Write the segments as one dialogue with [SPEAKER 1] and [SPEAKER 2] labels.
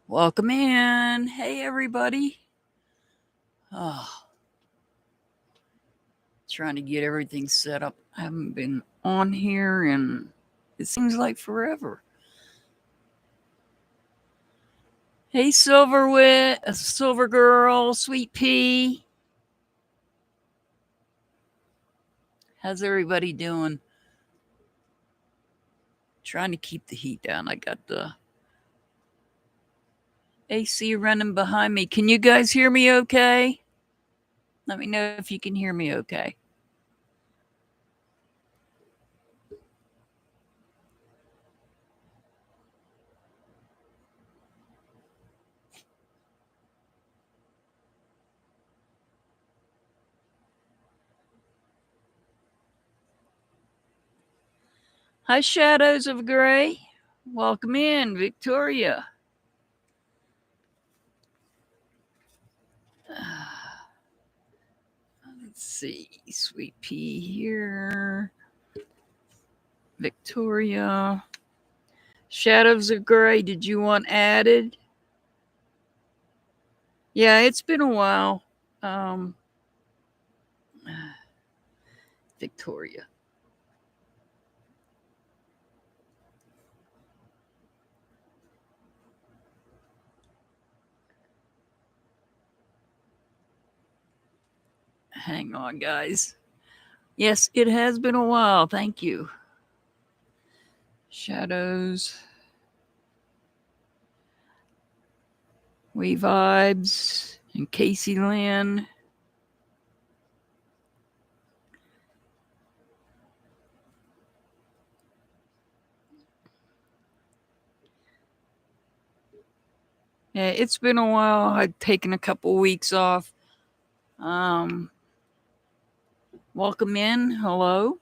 [SPEAKER 1] Welcome in. Hey, everybody. Oh, trying to get everything set up. I haven't been on here and it seems like forever. Hey, Silver Girl, Sweet Pea. How's everybody doing? Trying to keep the heat down. I got the AC running behind me. Can you guys hear me okay? Let me know if you can hear me okay. Hi, Shadows of Gray. Welcome in, Victoria. Let's see, Sweet Pea here. Victoria. Shadows of Gray, did you want added? Yeah, it's been a while. Um, Victoria. Hang on, guys. Yes, it has been a while. Thank you. Shadows. We Vibes. And Casey Lynn. Yeah, it's been a while. I've taken a couple weeks off. Um, Welcome in. Hello.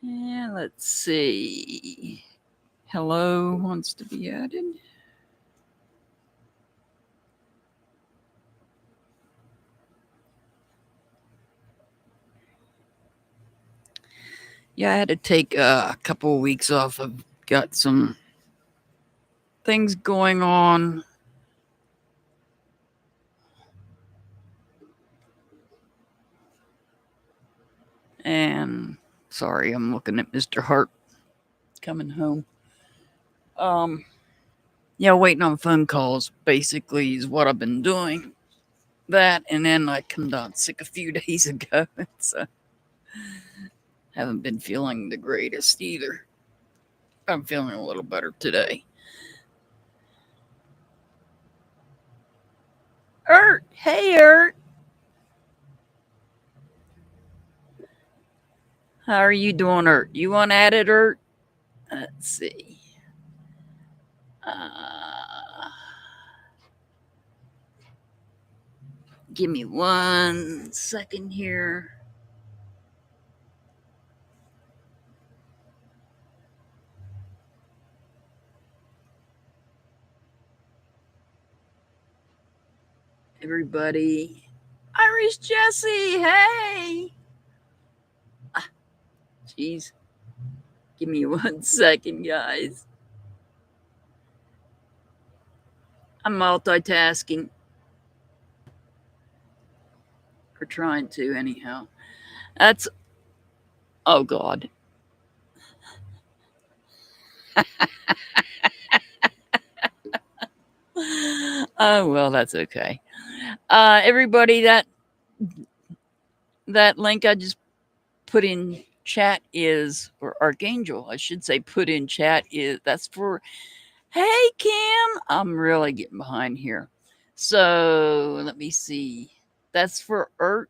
[SPEAKER 1] Yeah, let's see. Hello wants to be added. Yeah, I had to take a couple of weeks off. I've got some things going on. And sorry, I'm looking at Mr. Hart coming home. Yeah, waiting on phone calls basically is what I've been doing. That and then I come down sick a few days ago. So haven't been feeling the greatest either. I'm feeling a little better today. Ert, hey Ert. How are you doing, Ert? You want added, Ert? Let's see. Uh, Give me 1 second here. Everybody. Irish Jesse, hey. Jeez. Give me 1 second, guys. I'm multitasking. Or trying to, anyhow. That's. Oh, God. Oh, well, that's okay. Everybody, that link I just put in chat is, or Archangel, I should say, put in chat is, that's for, hey, Kim. I'm really getting behind here. So let me see. That's for Ert.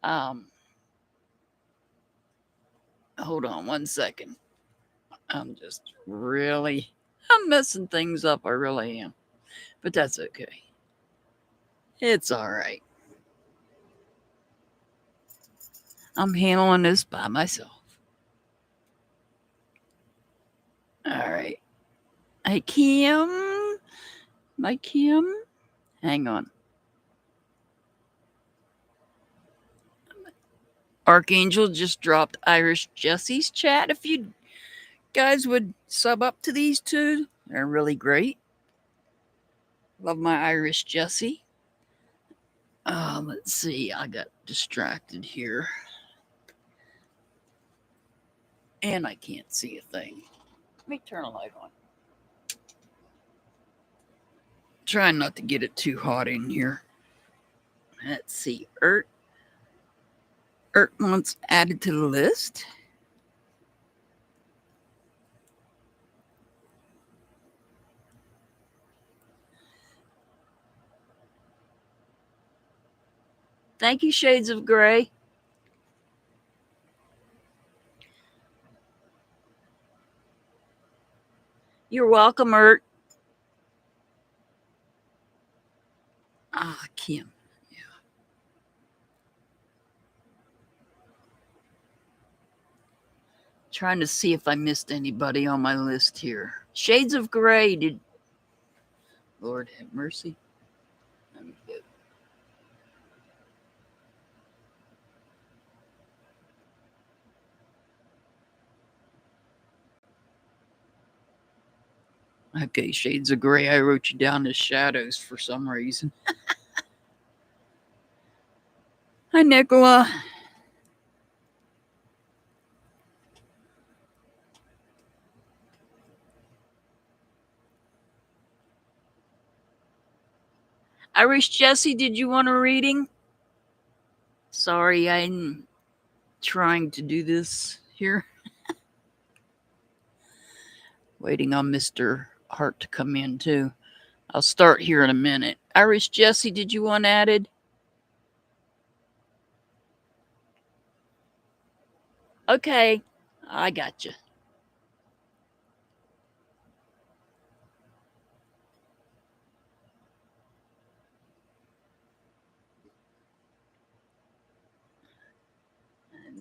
[SPEAKER 1] Um, Hold on 1 second. I'm messing things up. I really am. But that's okay. It's all right. I'm handling this by myself. All right. Hey, Kim. My Kim. Hang on. Archangel just dropped Irish Jesse's chat. If you guys would sub up to these two, they're really great. Love my Irish Jesse. Let's see. I got distracted here. And I can't see a thing. Let me turn a light on. Trying not to get it too hot in here. Let's see. Ert wants added to the list. Thank you, Shades of Gray. You're welcome, Ert. Kim. Yeah. Trying to see if I missed anybody on my list here. Shades of Gray. Did Lord have mercy. Let me go. Okay, Shades of Gray. I wrote you down as Shadows for some reason. Hi, Nicola. Irish Jesse, did you want a reading? Sorry, I'm trying to do this here. Waiting on Mr. Hart to come in, too. I'll start here in a minute. Irish Jesse, did you want added? Okay, I got you.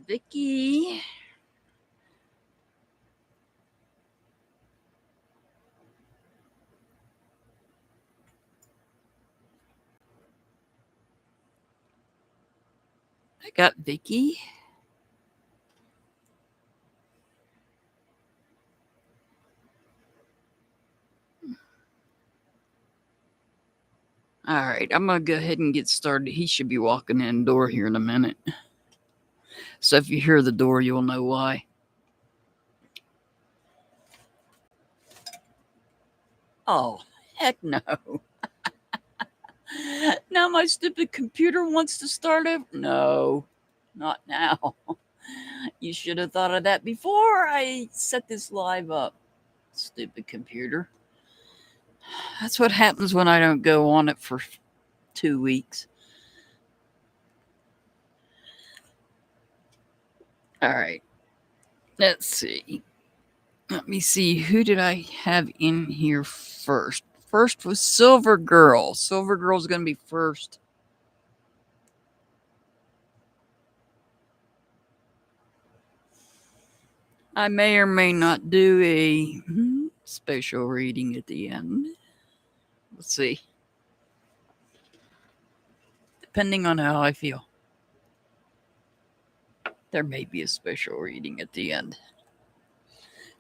[SPEAKER 1] Vicky. I got Vicky. All right, I'm going to go ahead and get started. He should be walking in the door here in a minute. So if you hear the door, you'll know why. Oh, heck no. Now my stupid computer wants to start over. No, not now. You should have thought of that before I set this live up. Stupid computer. That's what happens when I don't go on it for 2 weeks. All right. Let's see. Let me see. Who did I have in here first? First was Silver Girl. Silver Girl's going to be first. I may or may not do a special reading at the end. Let's see. Depending on how I feel. There may be a special reading at the end.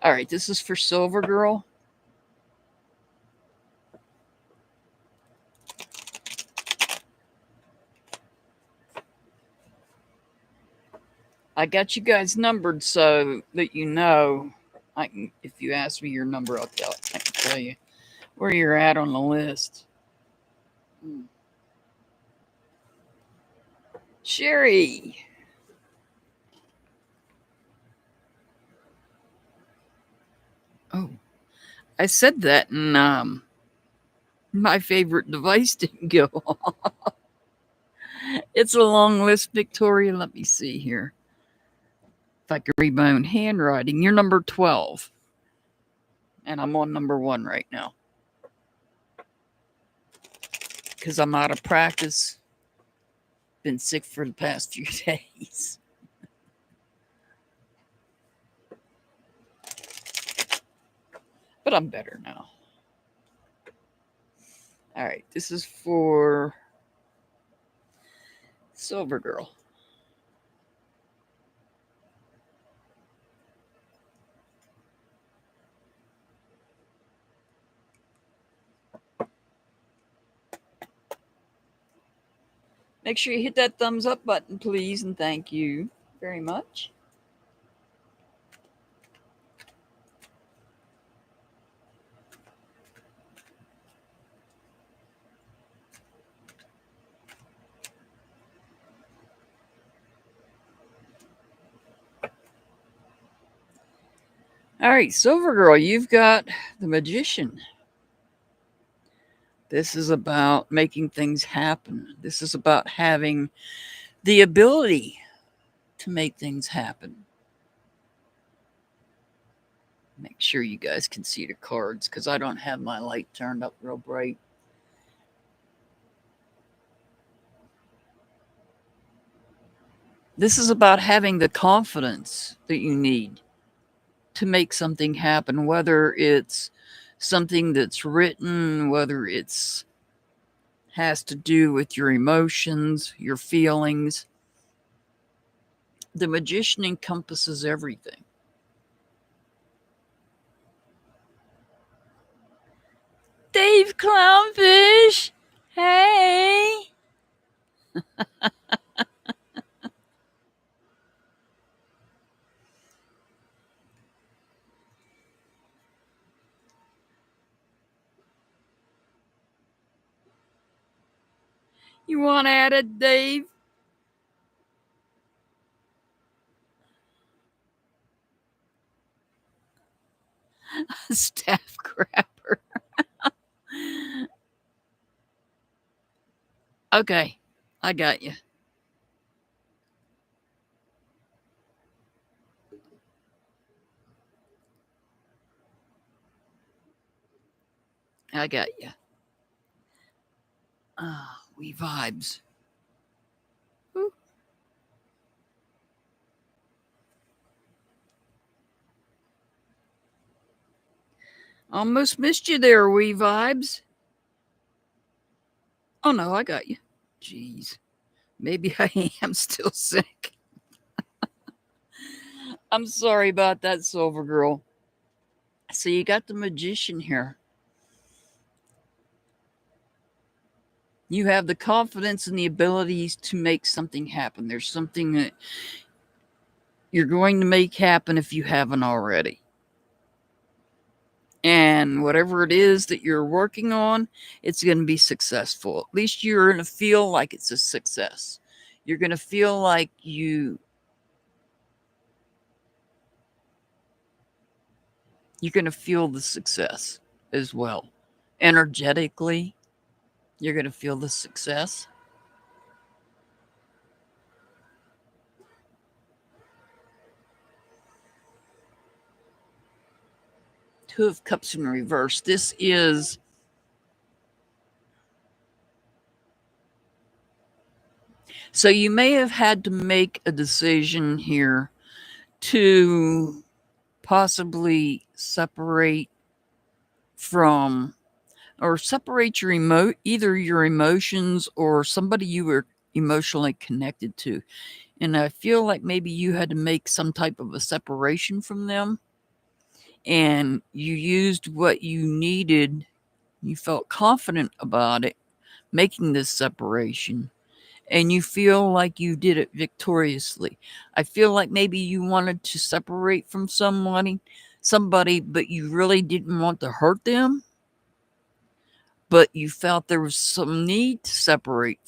[SPEAKER 1] All right, this is for Silver Girl. I got you guys numbered so that you know. If you ask me your number, I can tell you where you're at on the list. Sherry. Oh, I said that and my favorite device didn't go off. It's a long list, Victoria. Let me see here. If I can read my own handwriting. You're number 12. And I'm on number 1 right now. Because I'm out of practice. Been sick for the past few days. but I'm better now. All right, this is for Silver Girl. Make sure you hit that thumbs up button, please, and thank you very much. All right, Silver Girl, you've got the Magician. This is about making things happen. This is about having the ability to make things happen. Make sure you guys can see the cards because I don't have my light turned up real bright. This is about having the confidence that you need to make something happen, whether it's something that's written, whether it's has to do with your emotions, your feelings. The Magician encompasses everything. Dave Clownfish, hey. You want at it, Dave? Staff grabber. Okay, I got you. I got you. We vibes. Woo. Almost missed you there, we vibes. Oh no, I got you. Jeez. Maybe I am still sick. I'm sorry about that, Silver Girl. So you got the Magician here. You have the confidence and the abilities to make something happen. There's something that you're going to make happen if you haven't already. And whatever it is that you're working on, it's going to be successful. At least you're going to feel like it's a success. You're going to feel like you're going to feel the success as well. Energetically, you're going to feel the success. Two of Cups in reverse. This is so you may have had to make a decision here to possibly separate from or separate your either your emotions or somebody you were emotionally connected to. And I feel like maybe you had to make some type of a separation from them and you used what you needed. You felt confident about it, making this separation, and you feel like you did it victoriously. I feel like maybe you wanted to separate from somebody, but you really didn't want to hurt them, but you felt there was some need to separate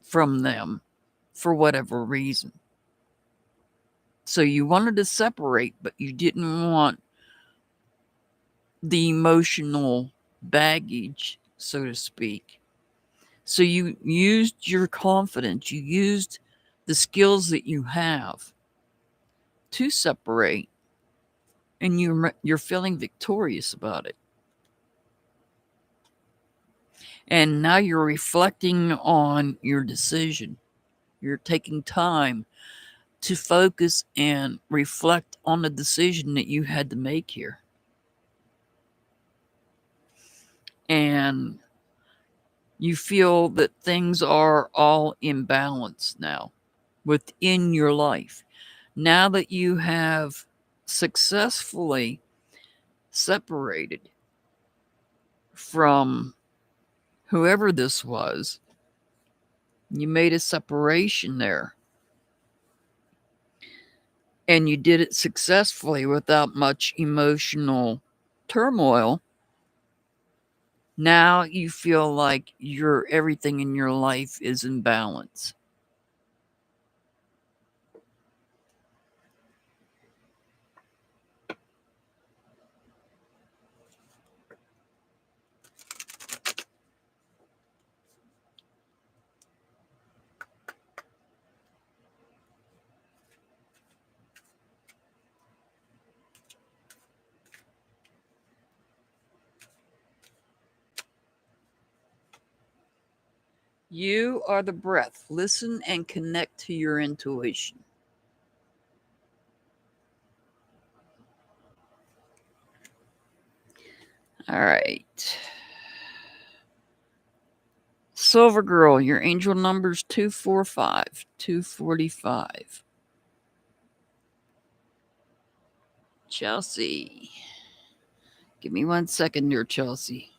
[SPEAKER 1] from them for whatever reason. So you wanted to separate, but you didn't want the emotional baggage, so to speak. So you used your confidence, you used the skills that you have to separate, and you're feeling victorious about it. And now you're reflecting on your decision. You're taking time to focus and reflect on the decision that you had to make here. and you feel that things are all in balance now within your life. Now that you have successfully separated from whoever this was, you made a separation there. And you did it successfully without much emotional turmoil. Now you feel like everything in your life is in balance. You are the breath. Listen and connect to your intuition. All right. Silver Girl, your angel number's 245, 245. Chelsea. Give me 1 second there, Chelsea.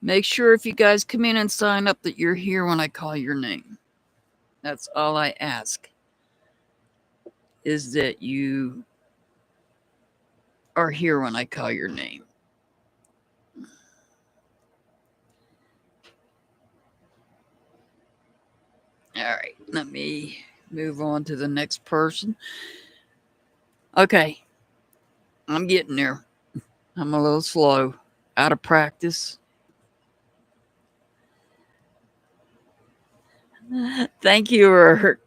[SPEAKER 1] Make sure if you guys come in and sign up that you're here when I call your name. That's all I ask, is that you are here when I call your name. All right, let me move on to the next person. Okay, I'm getting there. I'm a little slow, out of practice. Thank you, Ert.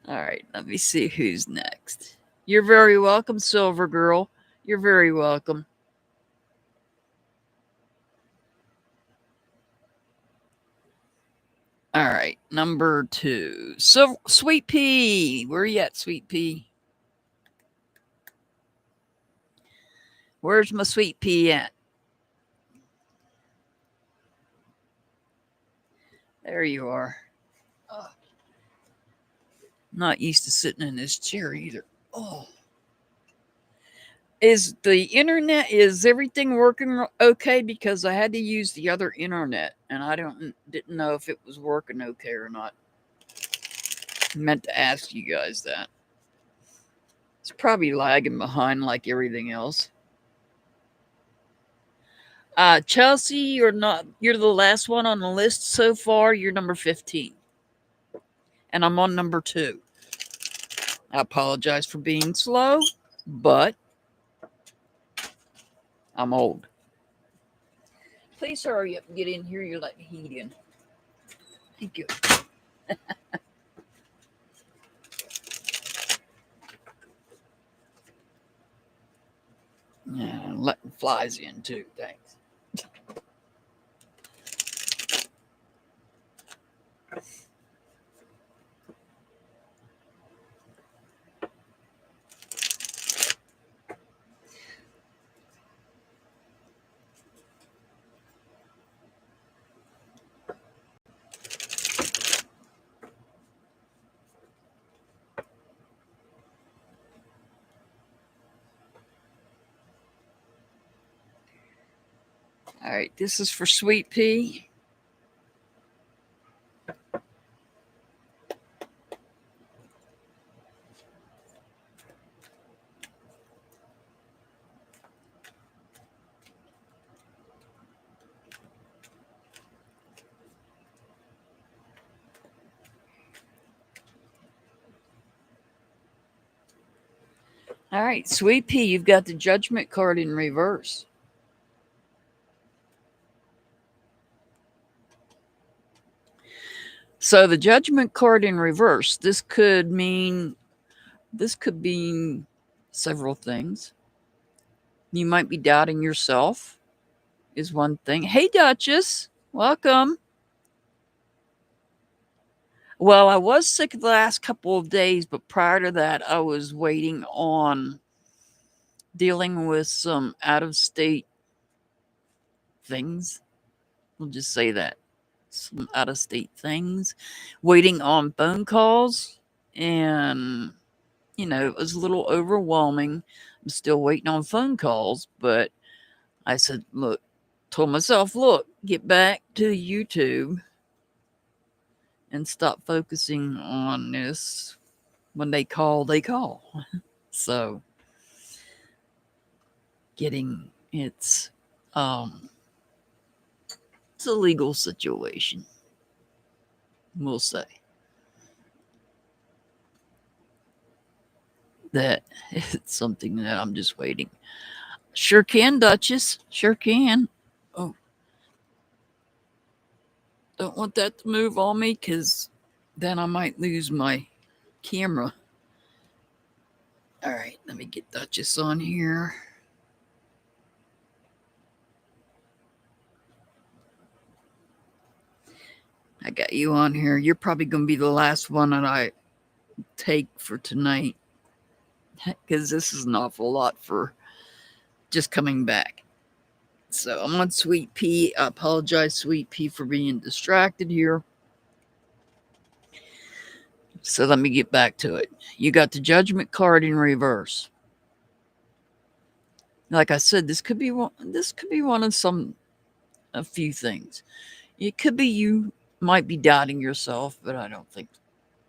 [SPEAKER 1] All right, let me see who's next. You're very welcome, Silver Girl. You're very welcome. All right, number 2. So, Sweet Pea. Where you at, Sweet Pea? Where's my Sweet Pea at? There you are. Oh, not used to sitting in this chair either. Oh. Is everything working okay? Because I had to use the other internet and I didn't know if it was working okay or not. I meant to ask you guys that. It's probably lagging behind like everything else. Chelsea, you're the last one on the list so far. You're number 15. And I'm on number 2. I apologize for being slow, but I'm old. Please hurry up and get in here. You're letting heat in. Thank you. Yeah, letting flies in too. Thanks. All right, this is for Sweet Pea. All right, Sweet Pea, you've got the Judgment card in reverse. So the Judgment card in reverse, this could mean several things. You might be doubting yourself, is one thing. Hey, Duchess, welcome. Well, I was sick the last couple of days, but prior to that, I was waiting on dealing with some out of state things. We'll just say that. Some out of state things. Waiting on phone calls. And, it was a little overwhelming. I'm still waiting on phone calls, but I said, look, told myself, look, get back to YouTube and stop focusing on this. When they call, they call. So getting um it's a legal situation, we'll say. That it's something that I'm just waiting. Sure can, Duchess. Sure can. Oh, don't want that to move on me because then I might lose my camera. All right, let me get Duchess on here. I got you on here. You're probably going to be the last one that I take for tonight because this is an awful lot for just coming back. So I'm on Sweet Pea. I apologize, Sweet Pea, for being distracted here. So let me get back to it. You got the Judgment card in reverse. Like I said, this could be one. This could be one of a few things. It could be you might be doubting yourself, but I don't think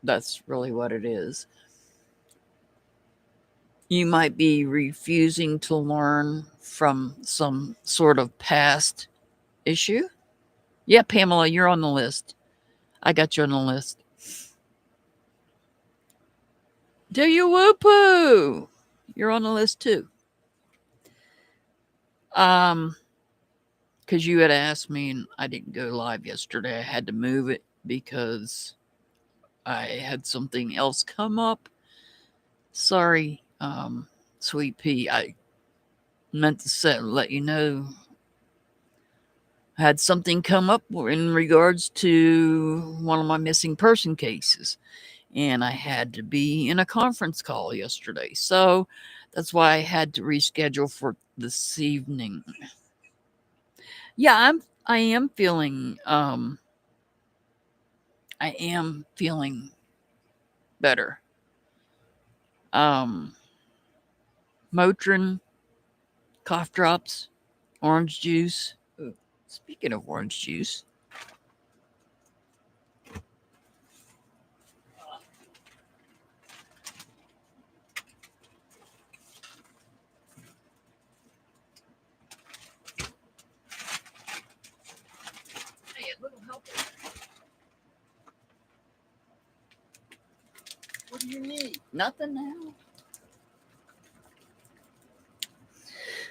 [SPEAKER 1] that's really what it is. You might be refusing to learn from some sort of past issue. Yeah, Pamela, you're on the list. I got you on the list. Do you whoopoo? You're on the list too. Because you had asked me and I didn't go live yesterday. I had to move it because I had something else come up. Sorry, Sweet Pea. I meant to let you know I had something come up in regards to one of my missing person cases. And I had to be in a conference call yesterday. So that's why I had to reschedule for this evening. Yeah, I am feeling better. Motrin, cough drops, orange juice. Ooh, speaking of orange juice, hey, a little helper. What do you need? Nothing now.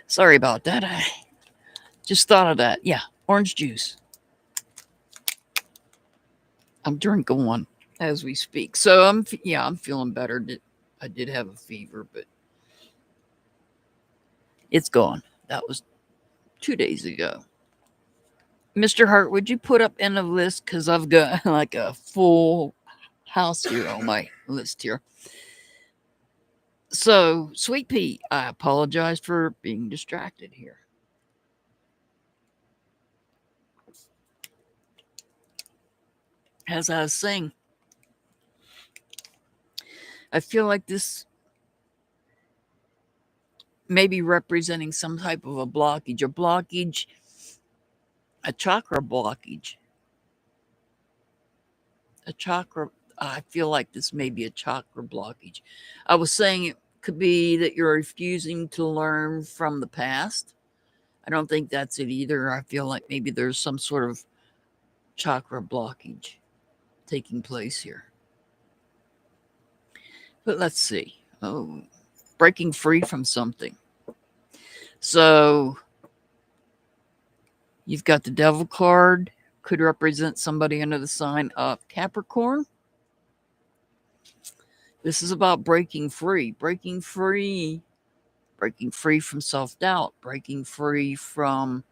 [SPEAKER 1] Sorry about that. I just thought of that. Yeah, orange juice. I'm drinking one as we speak. So I'm feeling better. I did have a fever, but it's gone. That was 2 days ago. Mr. Hart, would you put up in a list? Because I've got like a full house here on my list here. So, Sweet Pea, I apologize for being distracted here. As I was saying, I feel like this may be representing some type of a blockage, a chakra blockage. I feel like this may be a chakra blockage. I was saying it could be that you're refusing to learn from the past. I don't think that's it either. I feel like maybe there's some sort of chakra blockage taking place here. But let's see. Oh, breaking free from something. So you've got the Devil card, could represent somebody under the sign of Capricorn. This is about breaking free from self-doubt, breaking free from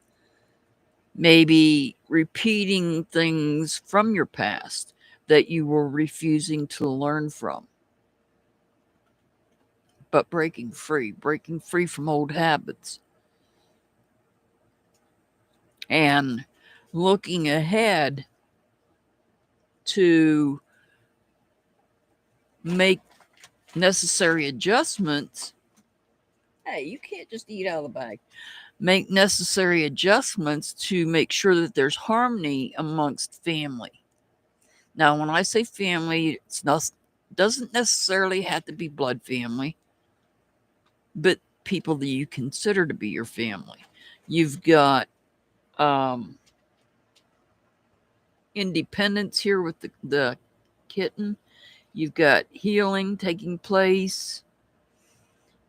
[SPEAKER 1] maybe repeating things from your past, that you were refusing to learn from. But breaking free from old habits, and looking ahead to make necessary adjustments. Hey, you can't just eat out of the bag. Make necessary adjustments to make sure that there's harmony amongst family. Now, when I say family, doesn't necessarily have to be blood family, but people that you consider to be your family. You've got independence here with the kitten. You've got healing taking place.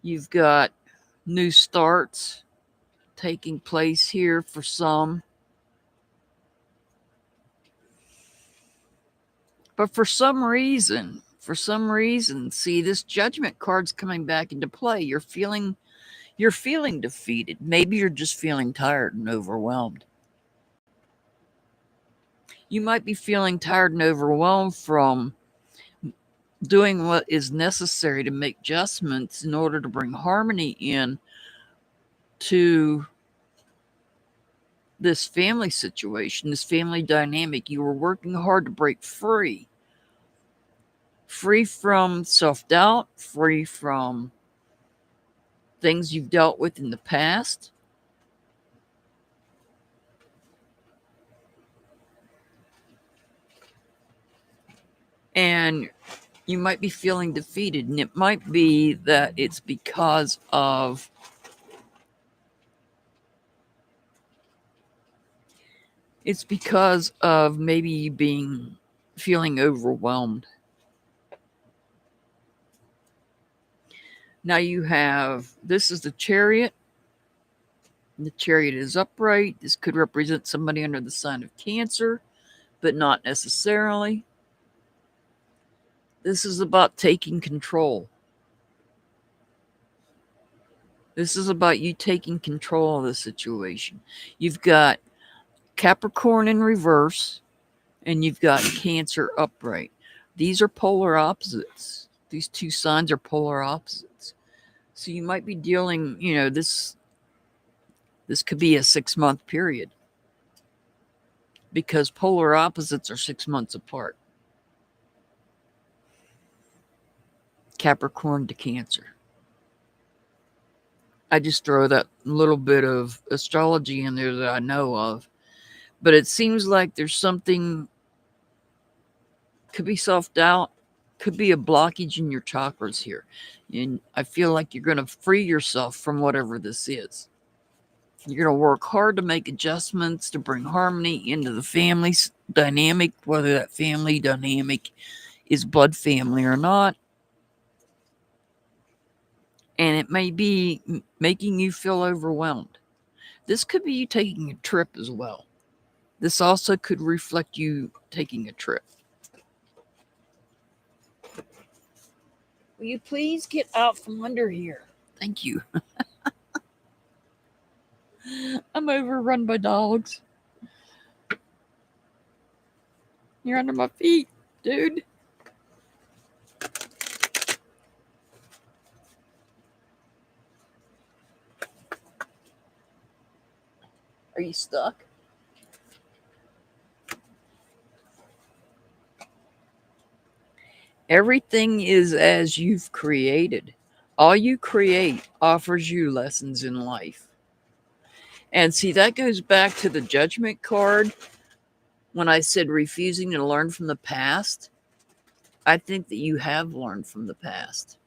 [SPEAKER 1] You've got new starts taking place here for some. But for some reason, see, this judgment card's coming back into play. You're feeling defeated. Maybe you're just feeling tired and overwhelmed. You might be feeling tired and overwhelmed from doing what is necessary to make adjustments in order to bring harmony in to this family situation, this family dynamic. You were working hard to break free from self-doubt, free from things you've dealt with in the past. And you might be feeling defeated, and it might be that it's because of maybe you feeling overwhelmed. Now this is the Chariot. The Chariot is upright. This could represent somebody under the sign of Cancer, but not necessarily. This is about taking control. This is about you taking control of the situation. You've got Capricorn in reverse, and you've got Cancer upright. These are polar opposites. These two signs are polar opposites. So you might be dealing, this could be a 6-month period, because polar opposites are 6 months apart. Capricorn to Cancer. I just throw that little bit of astrology in there that I know of. But it seems like there's something, could be self-doubt, could be a blockage in your chakras here. And I feel like you're going to free yourself from whatever this is. You're going to work hard to make adjustments to bring harmony into the family dynamic, whether that family dynamic is blood family or not. And it may be making you feel overwhelmed. This could be you taking a trip as well. This also could reflect you taking a trip. Will you please get out from under here? Thank you. I'm overrun by dogs. You're under my feet, dude. Are you stuck? Everything is as you've created. All you create offers you lessons in life. And see, that goes back to the judgment card. When I said refusing to learn from the past, I think that you have learned from the past.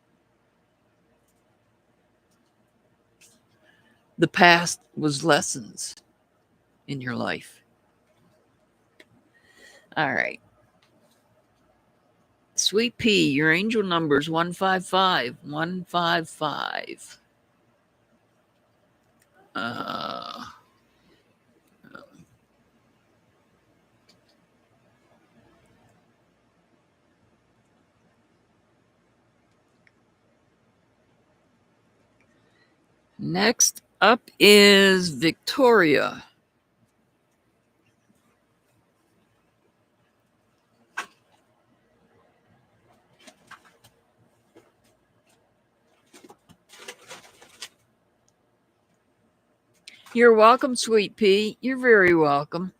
[SPEAKER 1] The past was lessons in your life. All right. Sweet Pea, your angel number is 155. 155. Next up is Victoria. You're welcome, Sweet Pea. You're very welcome.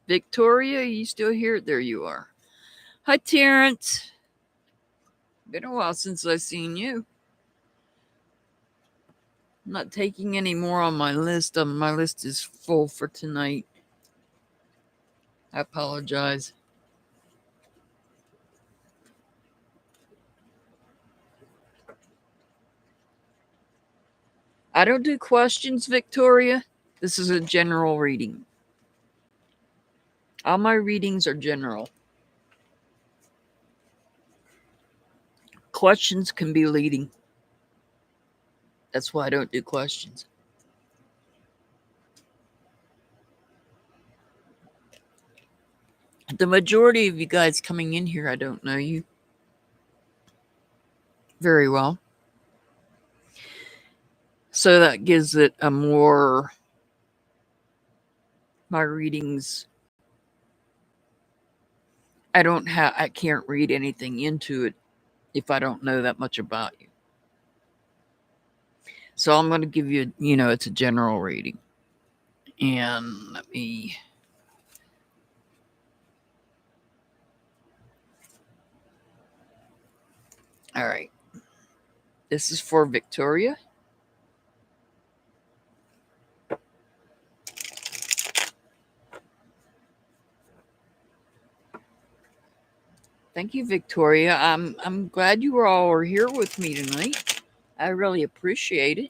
[SPEAKER 1] Victoria, are you still here? There you are. Hi, Terrence. Been a while since I've seen you. I'm not taking any more on my list. My list is full for tonight. I apologize. I don't do questions, Victoria. This is a general reading. All my readings are general. Questions can be leading. That's why I don't do questions. The majority of you guys coming in here, I don't know you very well. So that gives it a more, my readings, I can't read anything into it if I don't know that much about you. So I'm going to give you, it's a general reading. And let me, all right. This is for Victoria. Thank you, Victoria. I'm glad you all are here with me tonight. I really appreciate it.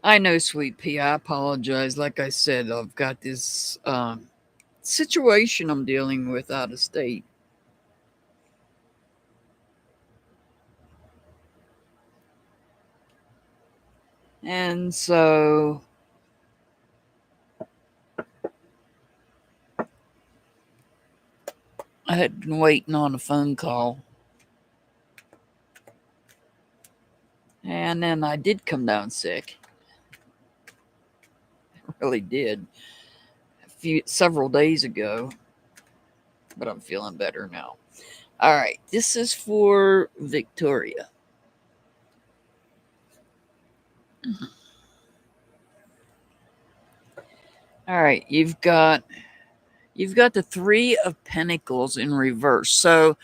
[SPEAKER 1] I know, Sweet Pea. I apologize. Like I said, I've got this situation I'm dealing with out of state. And so I had been waiting on a phone call. And then I did come down sick. I really did. Several days ago. But I'm feeling better now. All right. This is for Victoria. All right. You've got the Three of Pentacles in reverse. So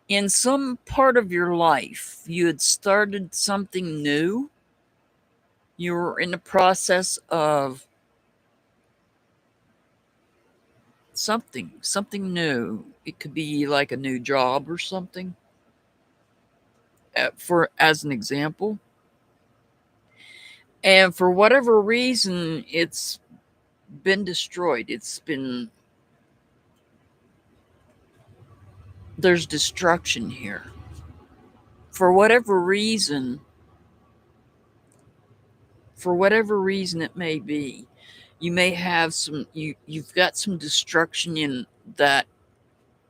[SPEAKER 1] in some part of your life, you had started something new. You were in the process of something new. It could be like a new job or something. As an example. And for whatever reason, it's been destroyed. There's destruction here. For whatever reason it may be, you may have you've got some destruction in that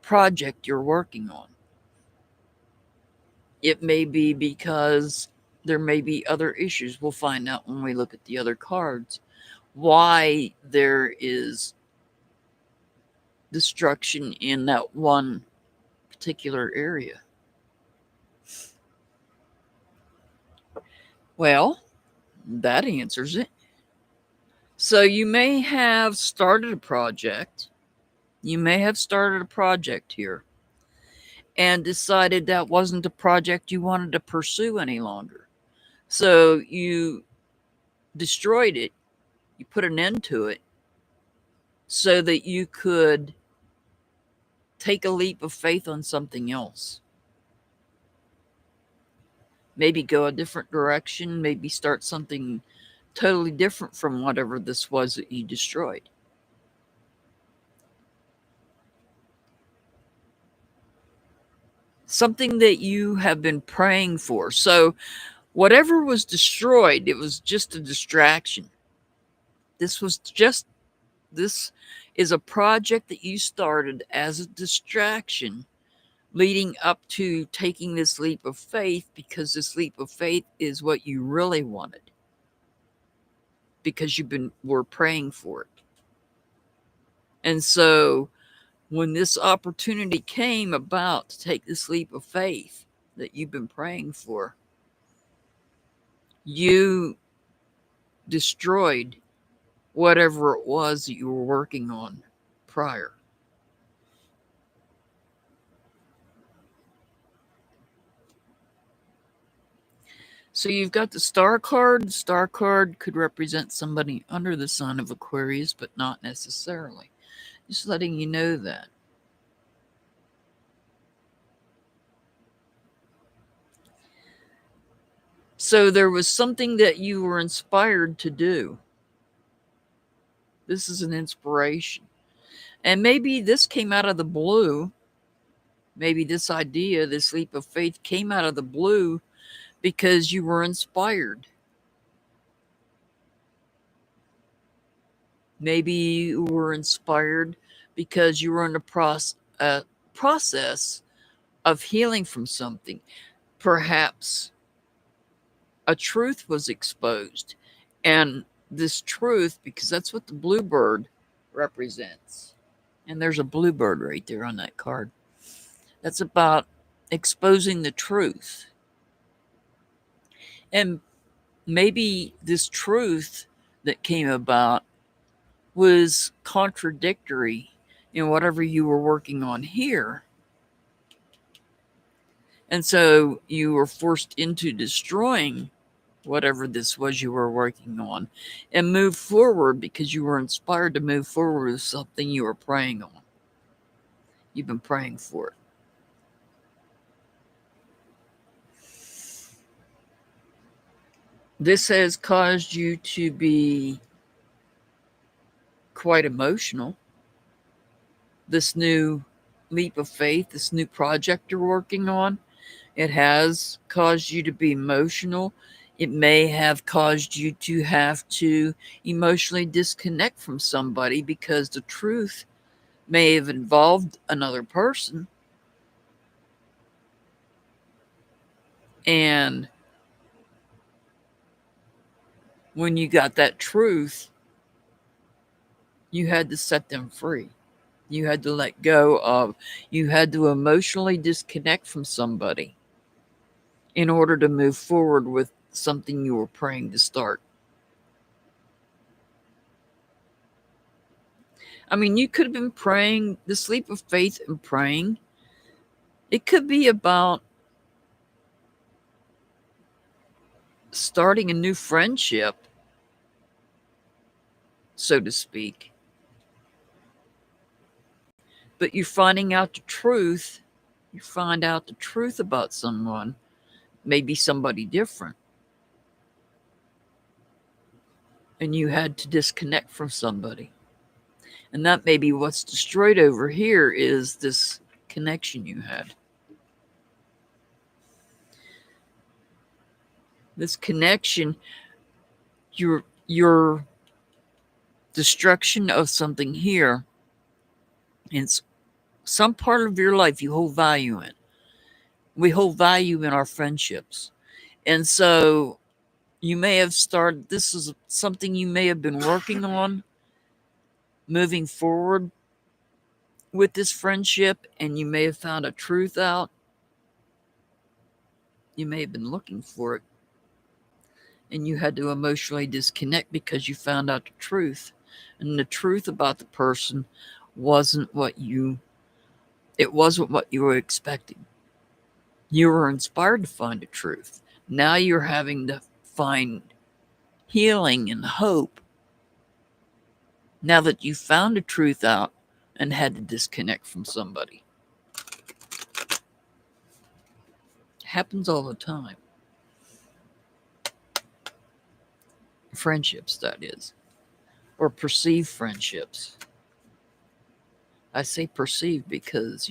[SPEAKER 1] project you're working on. It may be because there may be other issues. We'll find out when we look at the other cards why there is destruction in that one particular area. Well, that answers it. So you may have started a project. You may have started a project here and decided that wasn't a project you wanted to pursue any longer. So you destroyed it. You put an end to it so that you could take a leap of faith on something else. Maybe go a different direction, maybe start something totally different from whatever this was that you destroyed. Something that you have been praying for. So whatever was destroyed, it was just a distraction. This is a project that you started as a distraction leading up to taking this leap of faith, because this leap of faith is what you really wanted, because were praying for it. And so when this opportunity came about to take this leap of faith that you've been praying for, you destroyed whatever it was that you were working on prior. So you've got the star card. The star card could represent somebody under the sign of Aquarius, but not necessarily. Just letting you know that. So there was something that you were inspired to do. This is an inspiration. And maybe this came out of the blue. Maybe this idea, this leap of faith, came out of the blue because you were inspired. Maybe you were inspired because you were in a process of healing from something. Perhaps a truth was exposed. And this truth, because that's what the bluebird represents. And there's a bluebird right there on that card. That's about exposing the truth. And maybe this truth that came about was contradictory in whatever you were working on here. And so you were forced into destroying whatever this was you were working on and move forward because you were inspired to move forward with something you were praying on. You've been praying for it. This has caused you to be quite emotional. This new leap of faith, this new project you're working on, it has caused you to be emotional. It may have caused you to have to emotionally disconnect from somebody because the truth may have involved another person. And when you got that truth, you had to set them free. You had to let go of, you had to emotionally disconnect from somebody in order to move forward with something you were praying to start. I mean, you could have been praying this leap of faith and praying. It could be about starting a new friendship, so to speak. But you're finding out the truth. You find out the truth about someone, maybe somebody different. And you had to disconnect from somebody. And that may be what's destroyed over here is this connection you had. This connection, your destruction of something here, in some part of your life you hold value in. We hold value in our friendships. And so you may have started, this is something you may have been working on, moving forward with this friendship, and you may have found a truth out. You may have been looking for it, and you had to emotionally disconnect because you found out the truth. And the truth about the person wasn't what you were expecting. You were inspired to find the truth. Now you're having to find healing and hope now that you found the truth out and had to disconnect from somebody. It happens all the time. Friendships, that is. Or perceived friendships. I say perceived because,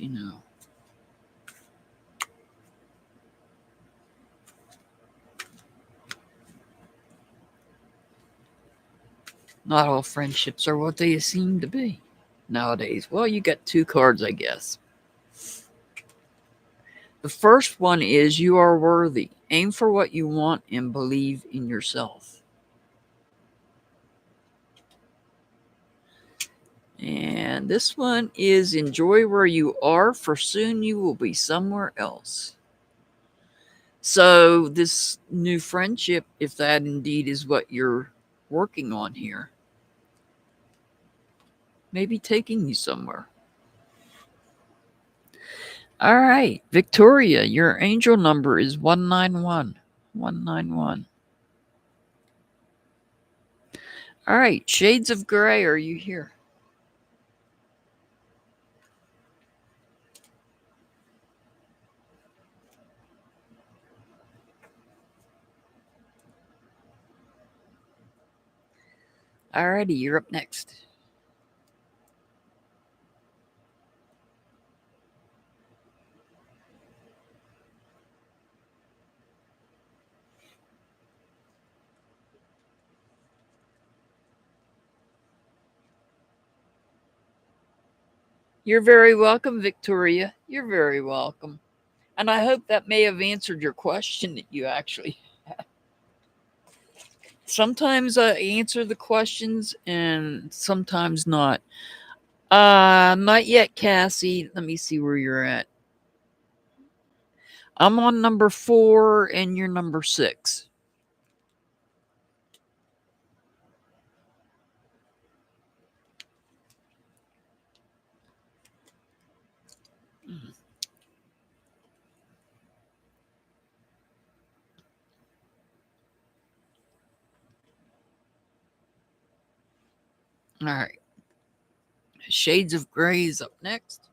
[SPEAKER 1] not all friendships are what they seem to be nowadays. Well, you got two cards, I guess. The first one is you are worthy. Aim for what you want and believe in yourself. And this one is enjoy where you are, for soon you will be somewhere else. So, this new friendship, if that indeed is what you're working on here, may be taking you somewhere. All right, Victoria, your angel number is 191. 191. All right, Shades of Gray, are you here? All righty, you're up next. You're very welcome, Victoria. You're very welcome. And I hope that may have answered your question that you actually had. Sometimes I answer the questions and sometimes not. Not yet, Cassie. Let me see where you're at. I'm on number 4 and you're number 6. All right. Shades of Gray is up next.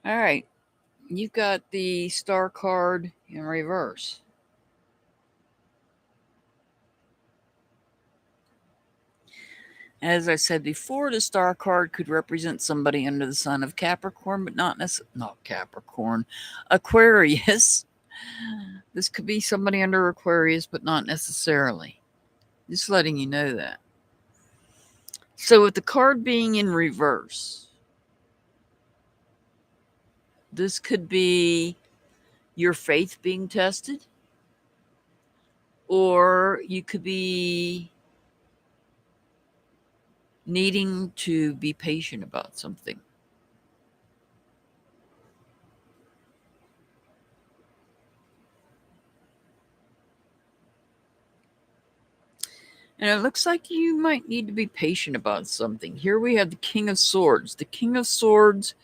[SPEAKER 1] All right. You've got the star card in reverse. As I said before, the star card could represent somebody under the sign of Capricorn, but not Capricorn, Aquarius. This could be somebody under Aquarius, but not necessarily. Just letting you know that. So, with the card being in reverse, this could be your faith being tested, or you could be needing to be patient about something. And it looks like you might need to be patient about something. Here we have the King of Swords. The King of Swords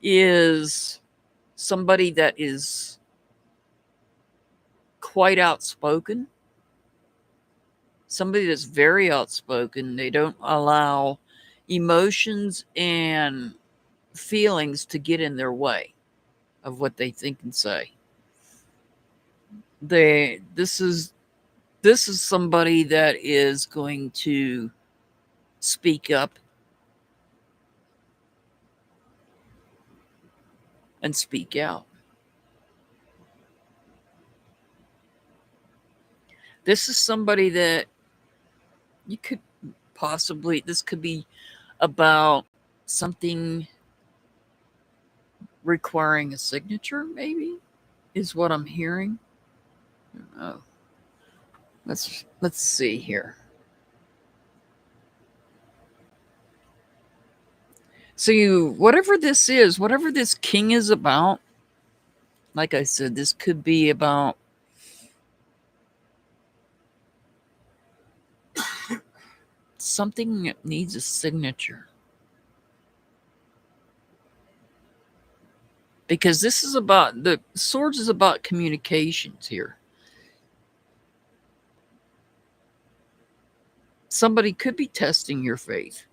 [SPEAKER 1] is somebody that is quite outspoken. Somebody that's very outspoken. They don't allow emotions and feelings to get in their way of what they think and say. This is somebody that is going to speak up and speak out. This is somebody that You could possibly, this could be about something requiring a signature, maybe, is what I'm hearing. Oh, let's see here. So whatever this is, whatever this king is about, like I said, this could be about something that needs a signature. Because this is about, the swords is about communications here. Somebody could be testing your faith.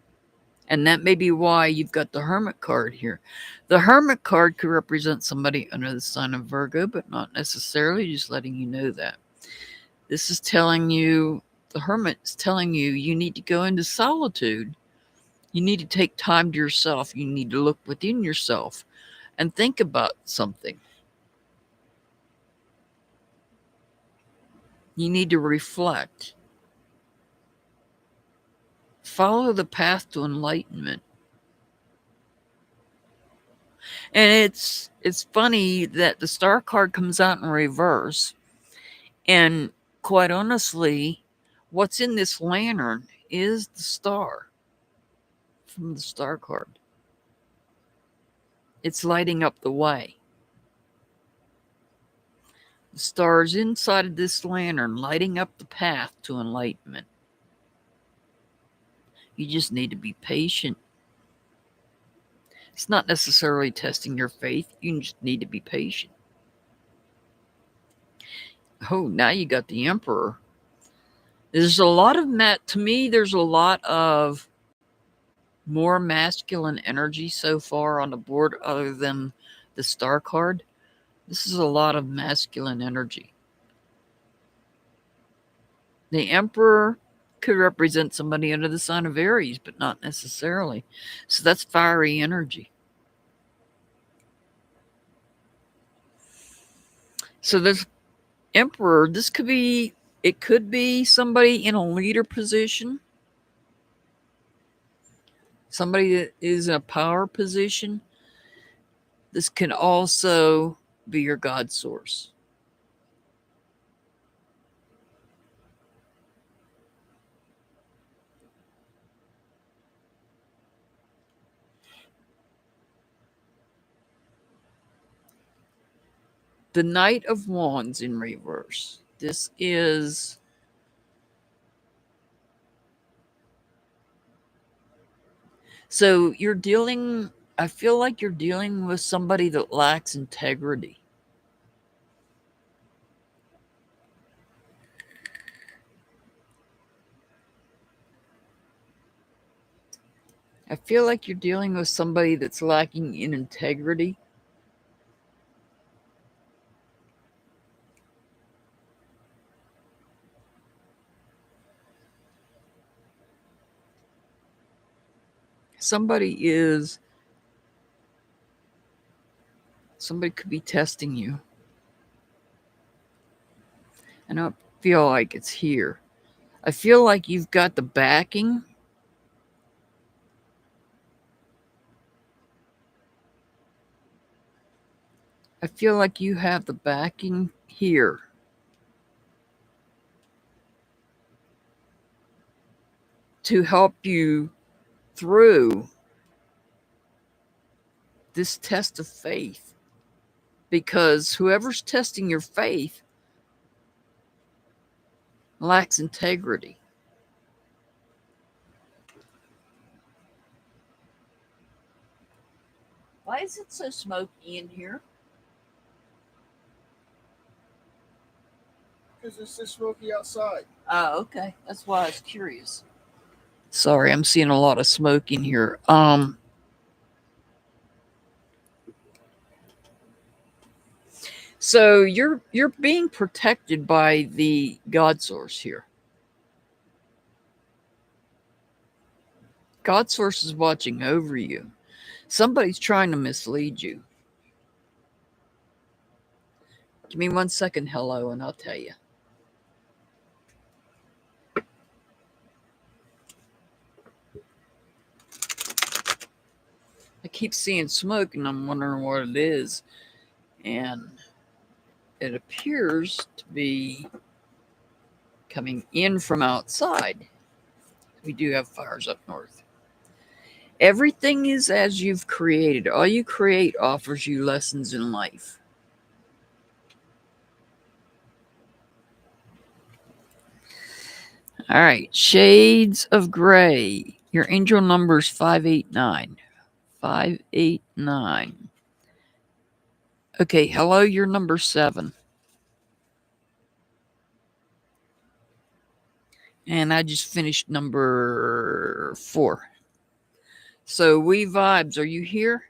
[SPEAKER 1] And that may be why you've got the Hermit card here. The Hermit card could represent somebody under the sign of Virgo, but not necessarily, just letting you know that. This is telling you, the Hermit is telling you, you need to go into solitude. You need to take time to yourself. You need to look within yourself and think about something. You need to reflect. Follow the path to enlightenment. And it's funny that the Star card comes out in reverse. And quite honestly, what's in this lantern is the star from the Star card. It's lighting up the way. The star is inside of this lantern, lighting up the path to enlightenment. You just need to be patient. It's not necessarily testing your faith. You just need to be patient. Oh, now you got the Emperor. There's a lot of to me, there's a lot of more masculine energy so far on the board other than the Star card. This is a lot of masculine energy. The Emperor could represent somebody under the sign of Aries, but not necessarily. So that's fiery energy. So this Emperor, it could be somebody in a leader position, somebody that is in a power position. This can also be your God source. The Knight of Wands in reverse. This is so I feel like you're dealing with somebody that lacks integrity. I feel like you're dealing with somebody that's lacking in integrity. Somebody could be testing you. I don't feel like it's here. I feel like you've got the backing. I feel like you have the backing here. To help you through this test of faith. Because whoever's testing your faith lacks integrity. Why is it so smoky in here?
[SPEAKER 2] Because it's so smoky outside.
[SPEAKER 1] Oh, okay. That's why I was curious. Sorry, I'm seeing a lot of smoke in here. So you're being protected by the God source here. God source is watching over you. Somebody's trying to mislead you. Give me 1 second, hello, and I'll tell you. keep seeing smoke, and I'm wondering what it is. And it appears to be coming in from outside. We do have fires up north. Everything is as you've created. All you create offers you lessons in life. All right, shades of gray. Your angel number is 589. 589. Okay, hello, you're number 7. And I just finished number 4. So, we vibes, are you here?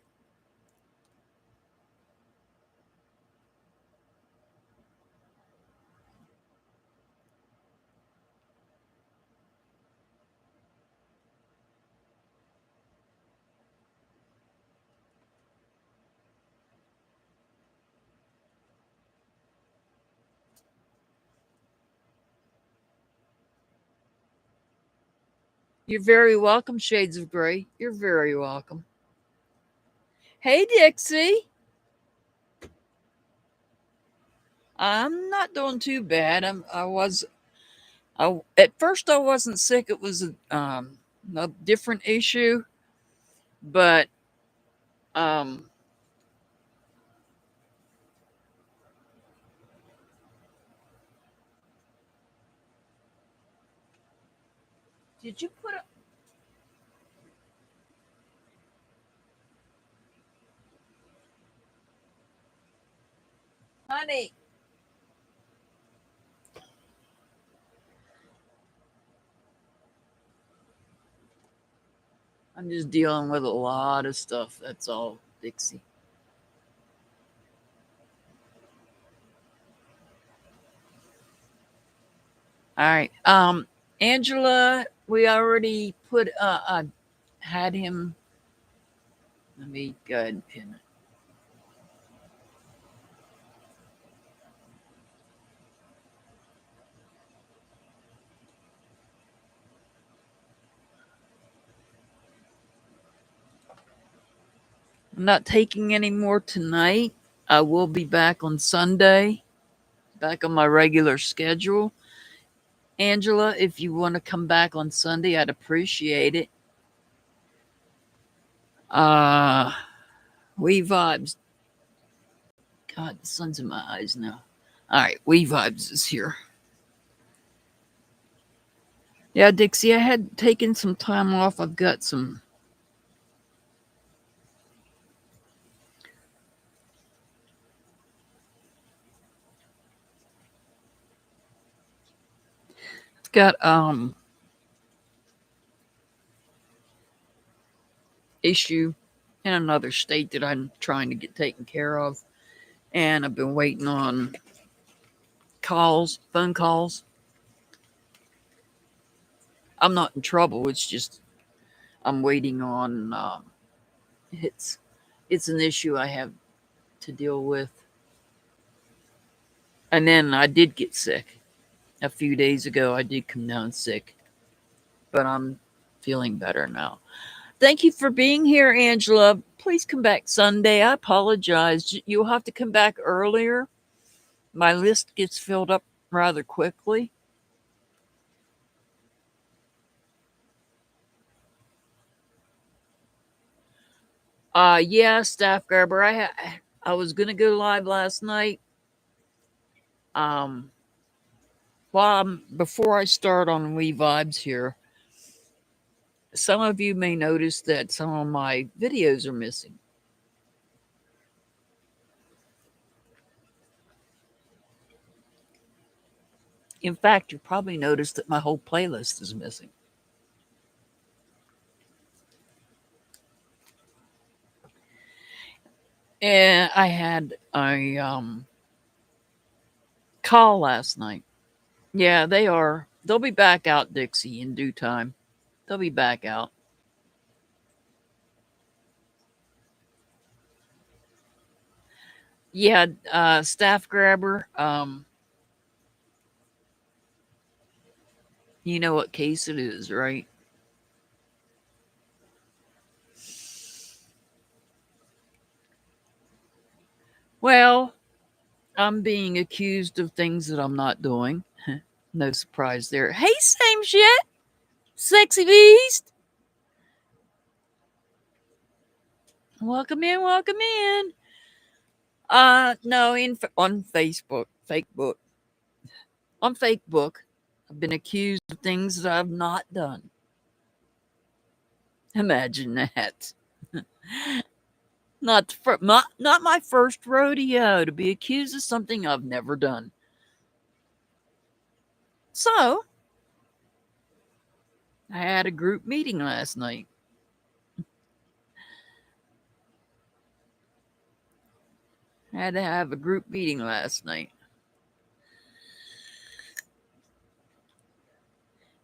[SPEAKER 1] You're very welcome, Shades of Gray. You're very welcome. Hey, Dixie. I'm not doing too bad. At first I wasn't sick. It was a different issue, but um, did you put a honey? I'm just dealing with a lot of stuff. That's all, Dixie. All right. Angela, we already had him. Let me go ahead and pin it. I'm not taking any more tonight. I will be back on Sunday, back on my regular schedule. Angela, if you want to come back on Sunday, I'd appreciate it. Uh, we vibes. God, the sun's in my eyes now. All right, we vibes is here. Yeah, Dixie, I had taken some time off. I've got some. I've got issue in another state that I'm trying to get taken care of, and I've been waiting on phone calls. I'm not in trouble. It's just I'm waiting on. It's it's an issue I have to deal with. And then I did get sick a few days ago. I did come down sick, but I'm feeling better now. Thank you for being here, Angela. Please come back Sunday. I apologize. You'll have to come back earlier. My list gets filled up rather quickly. Yeah, staff grabber. I was gonna go live last night. Um, before I start on We Vibes here, some of you may notice that some of my videos are missing. In fact, you probably noticed that my whole playlist is missing. And I had a call last night. Yeah, they are. They'll be back out, Dixie, in due time. They'll be back out. Yeah, staff grabber. You know what case it is, right? Well, I'm being accused of things that I'm not doing. No surprise there. Hey, same shit. Sexy beast. Welcome in, welcome in. No, on Facebook. Fake book. On Facebook, I've been accused of things that I've not done. Imagine that. Not my first rodeo to be accused of something I've never done. So, I had a group meeting last night. I had to have a group meeting last night.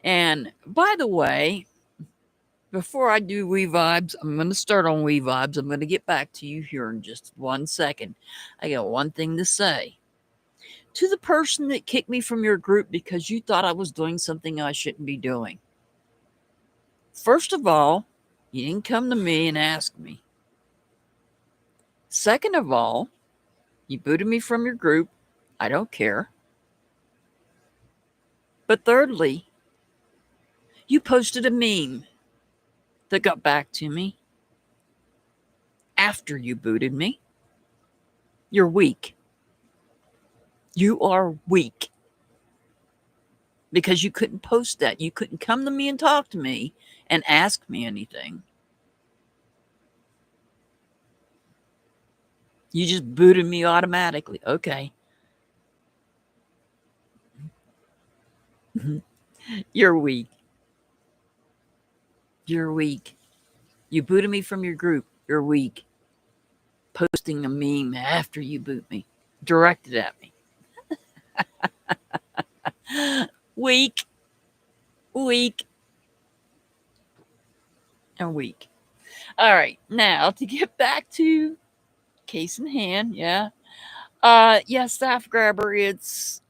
[SPEAKER 1] And by the way, before I do Wee Vibes, I'm going to start on Wee Vibes. I'm going to get back to you here in just 1 second. I got one thing to say. To the person that kicked me from your group because you thought I was doing something I shouldn't be doing. First of all, you didn't come to me and ask me. Second of all, you booted me from your group. I don't care. But thirdly, you posted a meme that got back to me after you booted me. You're weak. You are weak. Because you couldn't post that. You couldn't come to me and talk to me and ask me anything. You just booted me automatically. Okay. You're weak. You're weak. You booted me from your group. You're weak. Posting a meme after you boot me. Directed at me. Weak. Weak. And weak. All right. Now to get back to case in hand. Yeah. Yeah, staff grabber. It's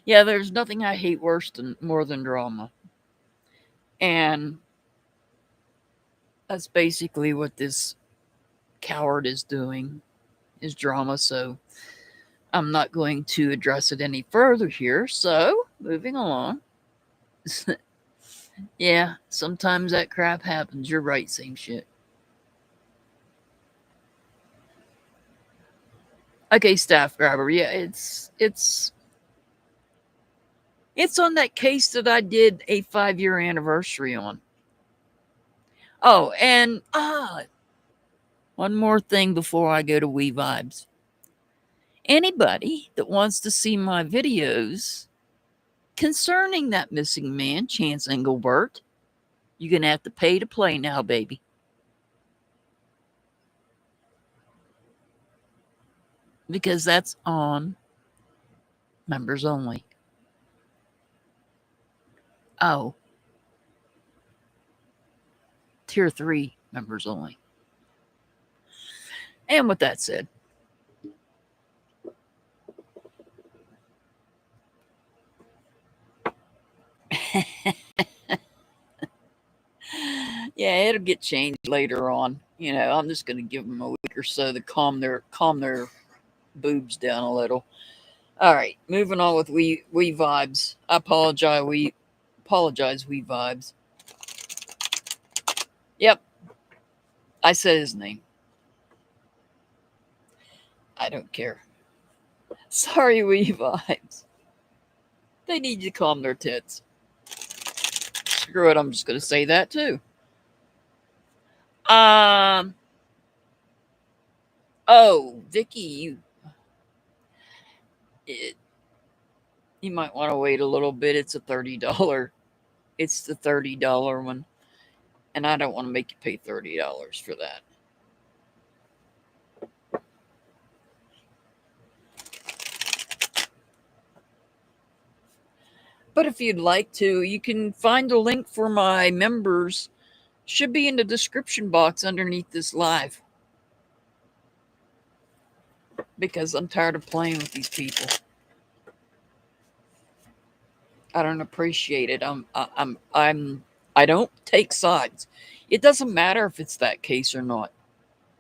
[SPEAKER 1] yeah, there's nothing I hate more than drama. And that's basically what this coward is doing, is drama. So I'm not going to address it any further here. So moving along. Yeah, sometimes that crap happens. You're right, same shit. Okay, staff grabber. Yeah, it's on that case that I did a 5-year anniversary on. Oh, and one more thing before I go to Wee Vibes. Anybody that wants to see my videos concerning that missing man, Chance Engelbert, you're going to have to pay to play now, baby. Because that's on members only. Oh. Tier 3 members only. And with that said, yeah, it'll get changed later on. You know, I'm just going to give them a week or so to calm their boobs down a little. All right, moving on with Wee Vibes. I apologize, Wee Vibes. Yep, I said his name. I don't care. Sorry, Wee Vibes. They need to calm their tits. Screw it, I'm just going to say that too. Oh, Vicky, you might want to wait a little bit. It's a $30. It's the $30 one. And I don't want to make you pay $30 for that. But if you'd like to, you can find a link for my members. Should be in the description box underneath this live. Because I'm tired of playing with these people. I don't appreciate it. I don't take sides. It doesn't matter if it's that case or not.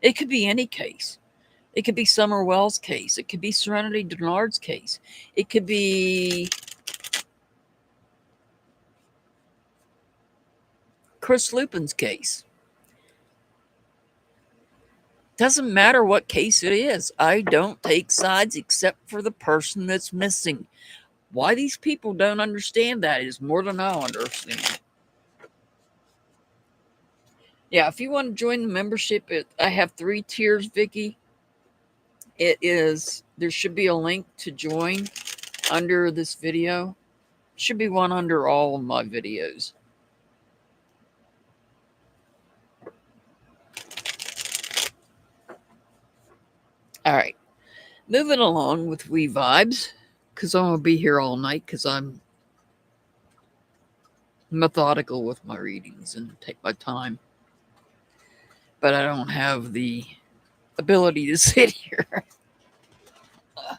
[SPEAKER 1] It could be any case. It could be Summer Wells' case. It could be Serenity Denard's case. It could be Chris Lupin's case. Doesn't matter what case it is. I don't take sides except for the person that's missing. Why these people don't understand that is more than I understand. Yeah, if you want to join the membership, I have 3 tiers, Vicky. There should be a link to join under this video. Should be one under all of my videos. All right, moving along with We Vibes, because I'm going to be here all night because I'm methodical with my readings and take my time. But I don't have the ability to sit here. Oh,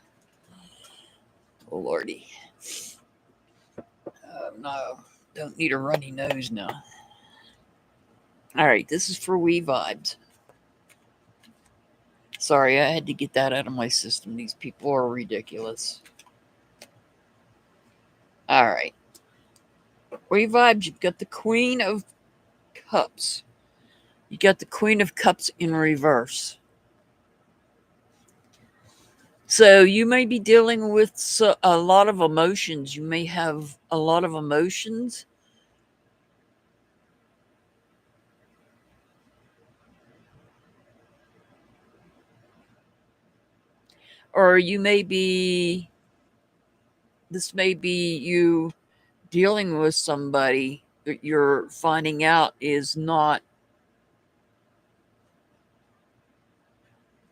[SPEAKER 1] Lordy. No, don't need a runny nose now. All right, this is for We Vibes. Sorry, I had to get that out of my system. These people are ridiculous. All right. We Vibes, you've got the Queen of Cups. You got the Queen of Cups in reverse. So you may be dealing with a lot of emotions. You may have a lot of emotions. Or this may be you dealing with somebody that you're finding out is not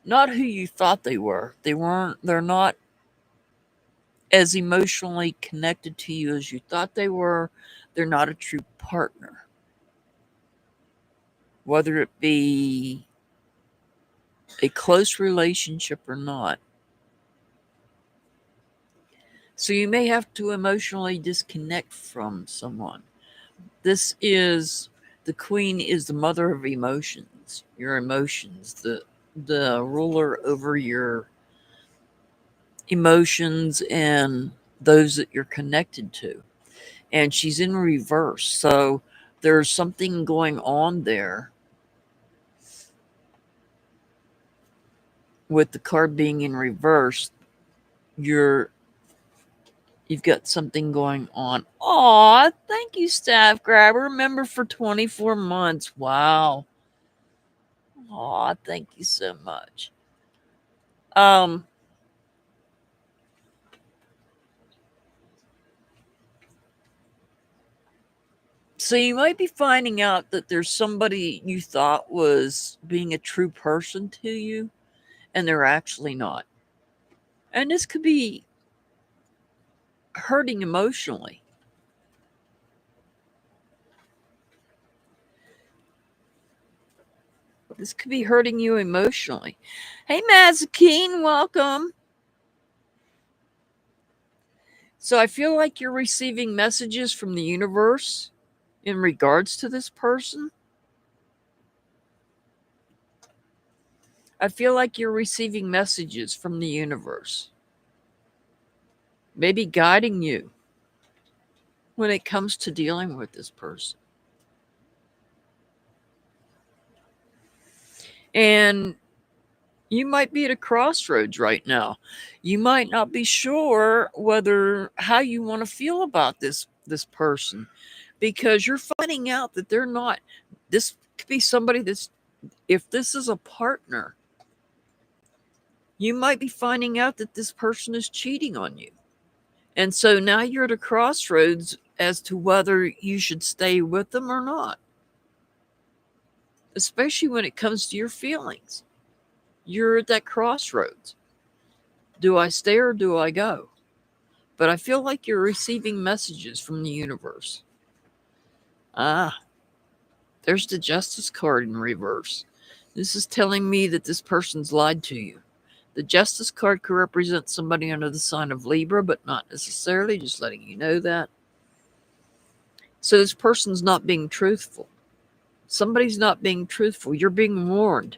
[SPEAKER 1] who you thought they were. They're not as emotionally connected to you as you thought they were. They're not a true partner. Whether it be a close relationship or not. So you may have to emotionally disconnect from someone. The Queen is the mother of emotions. Your emotions, the ruler over your emotions and those that you're connected to. And she's in reverse. So there's something going on there with the card being in reverse. You've got something going on. Aw, thank you, Staff Grabber. Remember for 24 months. Wow. Aw, thank you so much. So you might be finding out that there's somebody you thought was being a true person to you, and they're actually not. And this could be hurting emotionally. This could be hurting you emotionally. Hey, Mazakine, welcome. So I feel like you're receiving messages from the universe in regards to this person. I feel like you're receiving messages from the universe. Maybe guiding you when it comes to dealing with this person. And you might be at a crossroads right now. You might not be sure how you want to feel about this person, because you're finding out that they're not. This could be somebody if this is a partner, you might be finding out that this person is cheating on you. And so now you're at a crossroads as to whether you should stay with them or not. Especially when it comes to your feelings. You're at that crossroads. Do I stay or do I go? But I feel like you're receiving messages from the universe. There's the Justice card in reverse. This is telling me that this person's lied to you. The Justice card could represent somebody under the sign of Libra, but not necessarily, just letting you know that. So this person's not being truthful.
[SPEAKER 3] Somebody's not being truthful. You're being warned.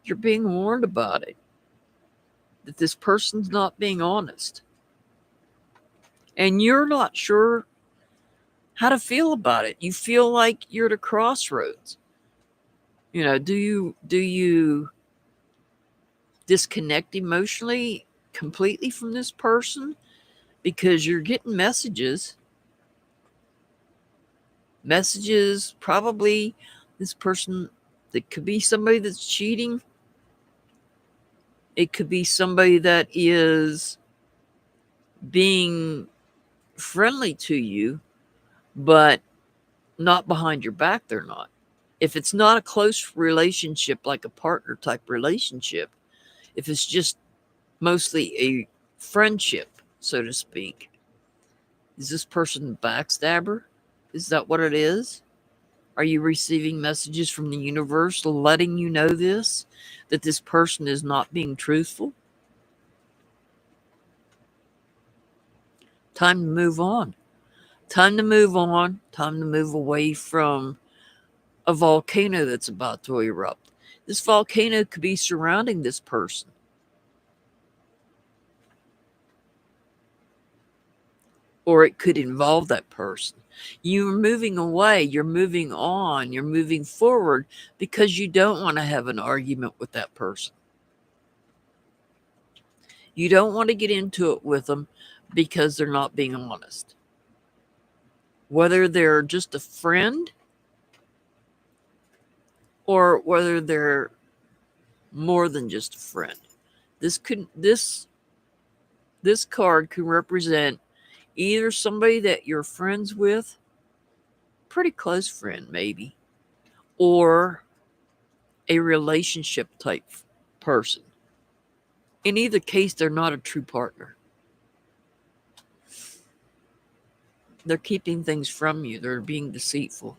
[SPEAKER 3] You're being warned about it. That this person's not being honest. And you're not sure how to feel about it. You feel like you're at a crossroads. Do you disconnect emotionally completely from this person because you're getting messages probably this person, that could be somebody that's cheating, it could be somebody that is being friendly to you but not behind your back. They're not. If it's not a close relationship like a partner type relationship, if it's just mostly a friendship, so to speak, is this person a backstabber? Is that what it is? Are you receiving messages from the universe letting you know this, that this person is not being truthful? Time to move on. Time to move on. Time to move away from a volcano that's about to erupt. This volcano could be surrounding this person. Or it could involve that person. You're moving away, you're moving on, you're moving forward because you don't want to have an argument with that person. You don't want to get into it with them because they're not being honest. Whether they're just a friend or whether they're more than just a friend. This card could represent either somebody that you're friends with, pretty close friend maybe, or a relationship type person. In either case, they're not a true partner. They're keeping things from you. They're being deceitful.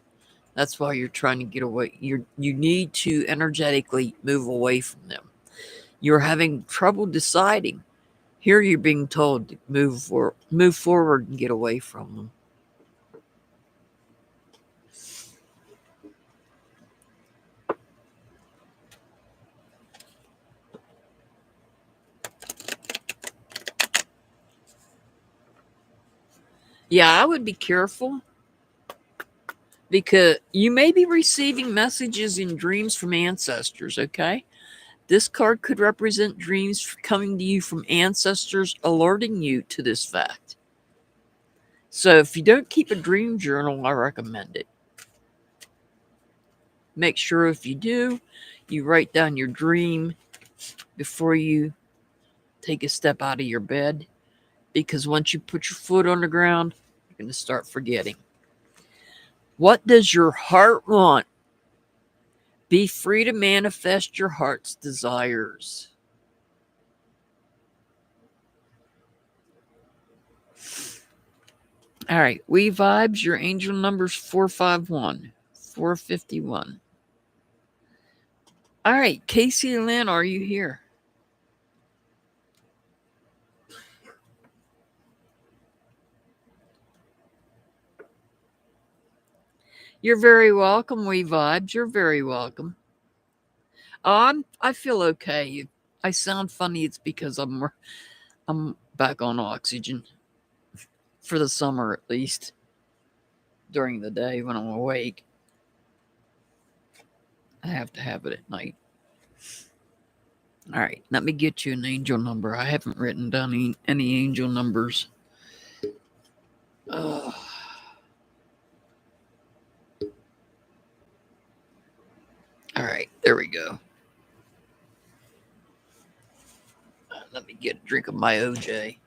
[SPEAKER 3] That's why you're trying to get away. You need to energetically move away from them. You're having trouble deciding. Here you're being told to move forward and get away from them. Yeah, I would be careful because you may be receiving messages in dreams from ancestors, okay? This card could represent dreams coming to you from ancestors alerting you to this fact. So if you don't keep a dream journal, I recommend it. Make sure if you do, you write down your dream before you take a step out of your bed, because once you put your foot on the ground, you're going to start forgetting. What does your heart want? Be free to manifest your heart's desires. All right, we vibes, your angel number's 451, 451. All right, Casey Lynn, are you here? You're very welcome, we vibes. You're very welcome. I feel okay. I sound funny. It's because I'm back on oxygen for the summer, at least. During the day when I'm awake, I have to have it at night. All right, let me get you an angel number. I haven't written down any angel numbers. All right, there we go. Let me get a drink of my OJ.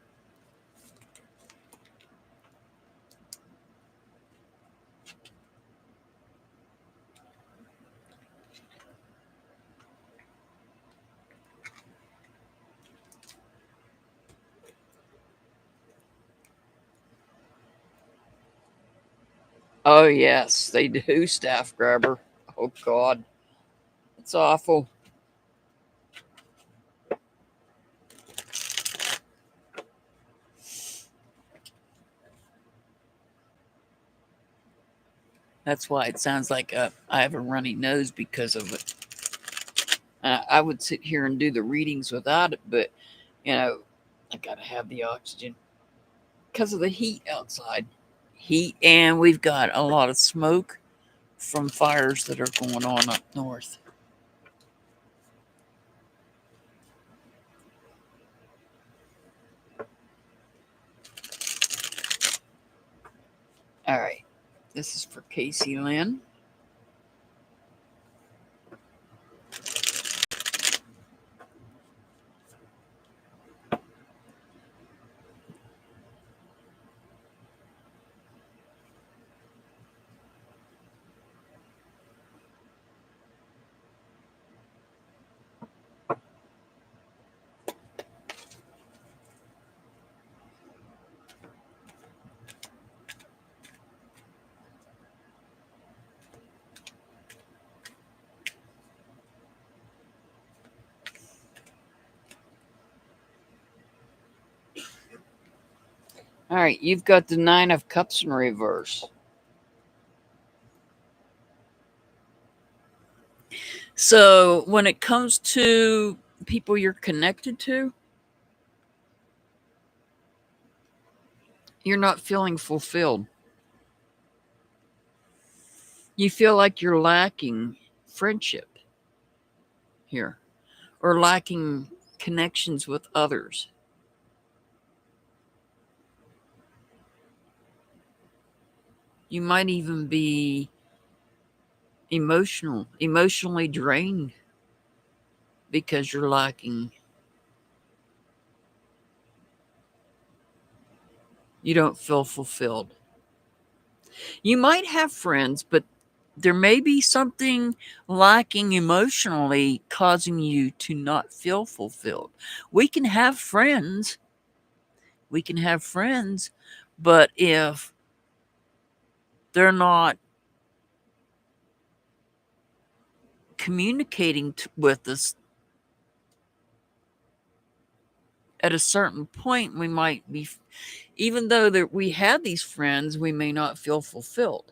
[SPEAKER 3] Oh, yes, they do, staff grabber. Oh, God. It's awful.
[SPEAKER 1] That's why it sounds like I have a runny nose because of it. I would sit here and do the readings without it, but I gotta have the oxygen because of the heat outside. Heat, and we've got a lot of smoke from fires that are going on up north. All right, this is for Casey Lynn. All right, you've got the Nine of Cups in reverse. So when it comes to people you're connected to, you're not feeling fulfilled. You feel like you're lacking friendship here, or lacking connections with others. You might even be emotionally drained because you're lacking. You don't feel fulfilled. You might have friends, but there may be something lacking emotionally causing you to not feel fulfilled. We can have friends. But if they're not communicating with us at a certain point, we might be, even though that we had these friends, we may not feel fulfilled.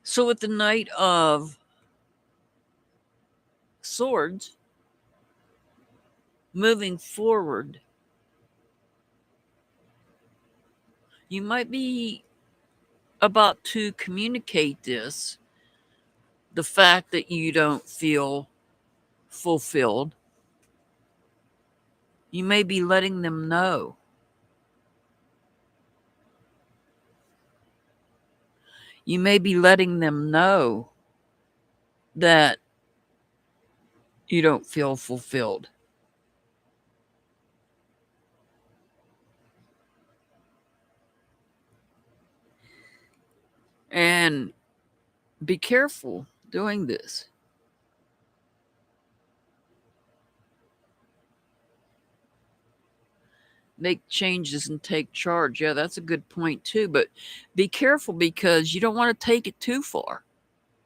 [SPEAKER 1] So with the Knight of Swords, moving forward, you might be about to communicate this, the fact that you don't feel fulfilled. You may be letting them know. You may be letting them know that you don't feel fulfilled. And be careful doing this. Make changes and take charge. Yeah, that's a good point too. But be careful because you don't want to take it too far.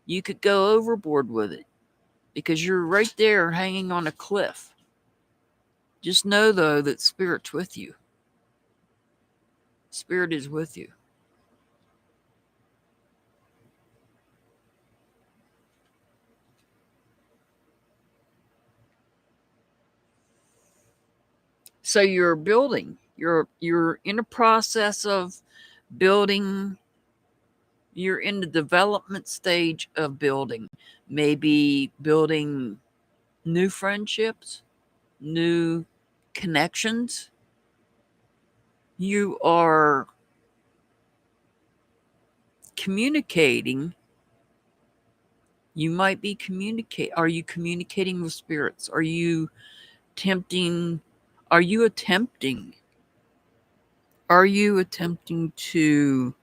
[SPEAKER 1] You could go overboard with it because you're right there hanging on a cliff. Just know, though, that Spirit's with you. Spirit is with you. So you're building. You're in a process of building. You're in the development stage of building. Maybe building new friendships, new connections. You are communicating. You might be Are you communicating with spirits? Are you attempting? Are you attempting? Are you attempting to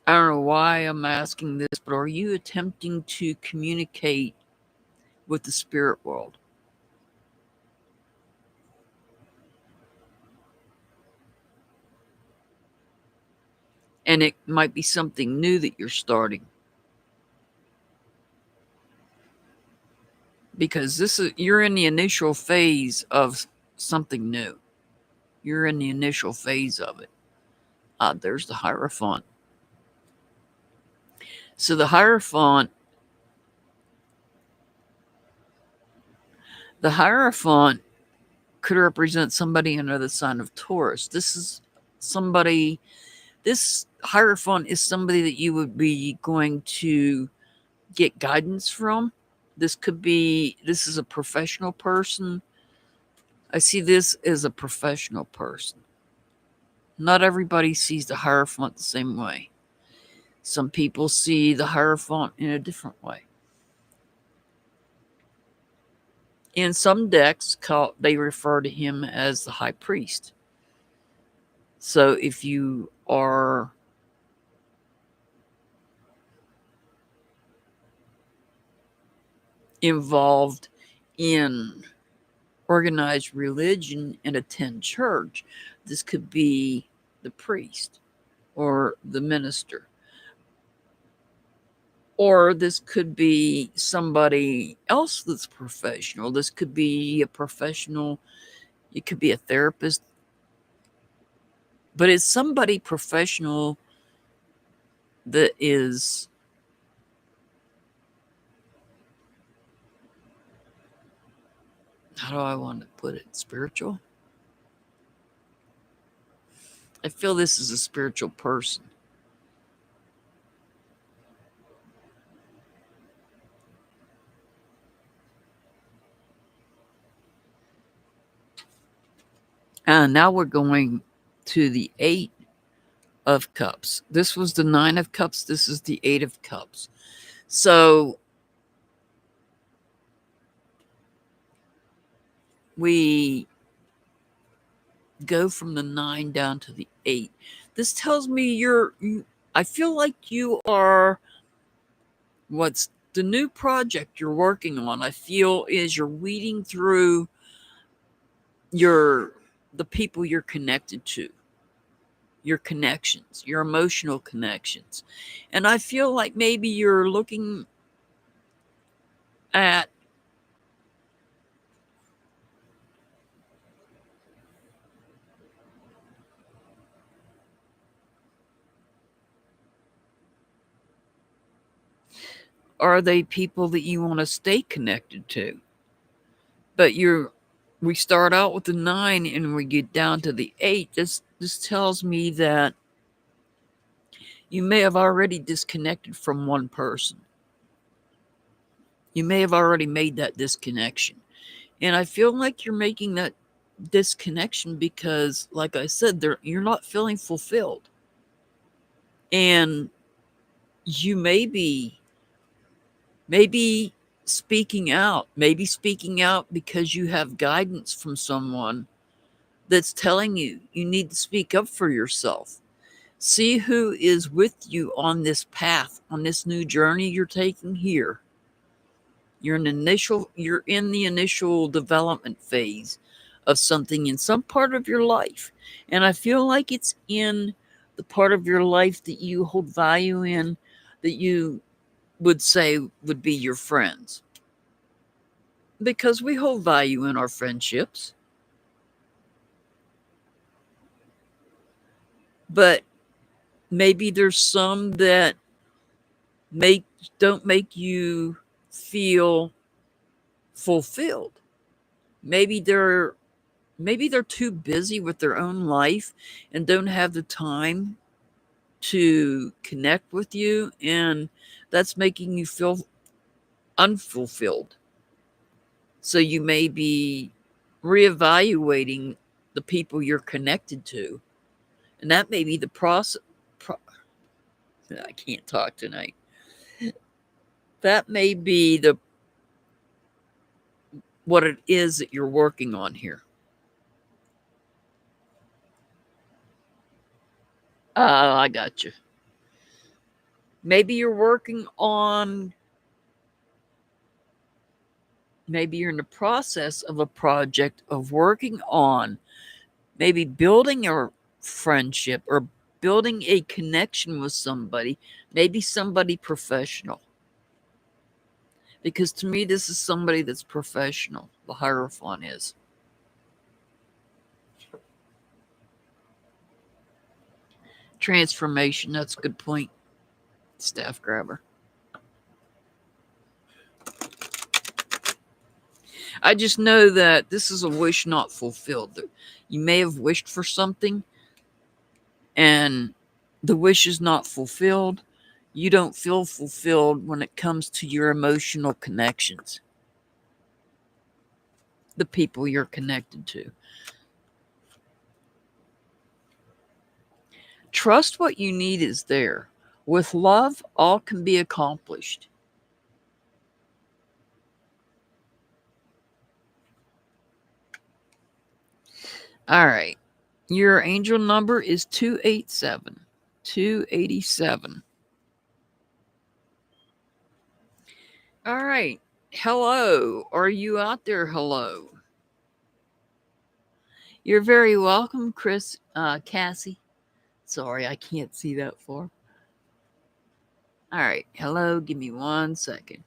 [SPEAKER 1] I don't know why I'm asking this, but are you attempting to communicate with the spirit world?
[SPEAKER 3] And it might be something new that you're starting. Because you're in the initial phase of something new. You're in the initial phase of it. There's the Hierophant. So the Hierophant could represent somebody under the sign of Taurus. This Hierophant is somebody that you would be going to get guidance from. This is a professional person. I see this as a professional person. Not everybody sees the Hierophant the same way. Some people see the Hierophant in a different way. In some decks, they refer to him as the High Priest. So if you are involved in organized religion and attend church, this could be the priest or the minister. Or this could be somebody else that's professional. This could be a professional. It could be a therapist. But it's somebody professional that is how do I want to put it? Spiritual? I feel this is a spiritual person. And now we're going to the 8 of Cups. This was the 9 of Cups. This is the 8 of Cups. So we go from the 9 down to the 8. This tells me I feel like you are, what's the new project you're working on, I feel is you're weeding through the people you're connected to, your connections, your emotional connections. And I feel like maybe you're looking at are they people that you want to stay connected to? But we start out with the 9 and we get down to the 8. This tells me that you may have already disconnected from one person. You may have already made that disconnection. And I feel like you're making that disconnection because, like I said, you're not feeling fulfilled. And you may be speaking out because you have guidance from someone that's telling you need to speak up for yourself. See who is with you on this path, on this new journey you're taking here. You're in the initial development phase of something in some part of your life. And I feel like it's in the part of your life that you hold value in, that you would say would be your friends. Because we hold value in our friendships. But maybe there's some that don't make you feel fulfilled. Maybe they're too busy with their own life and don't have the time to connect with you, and that's making you feel unfulfilled. So you may be reevaluating the people you're connected to, and that may be the process. I can't talk tonight. That may be what it is that you're working on here. I got you. Maybe you're in the process of a project of working on maybe building a friendship or building a connection with somebody, maybe somebody professional. Because to me, this is somebody that's professional. The Hierophant is. Transformation. That's a good point. Staff grabber. I just know that this is a wish not fulfilled. You may have wished for something and the wish is not fulfilled. You don't feel fulfilled when it comes to your emotional connections, the people you're connected to. Trust what you need is there. With love, all can be accomplished. All right. Your angel number is 287. 287. All right. Hello. Are you out there? Hello. You're very welcome, Cassie. Sorry, I can't see that far. All right. Hello. Give me 1 second.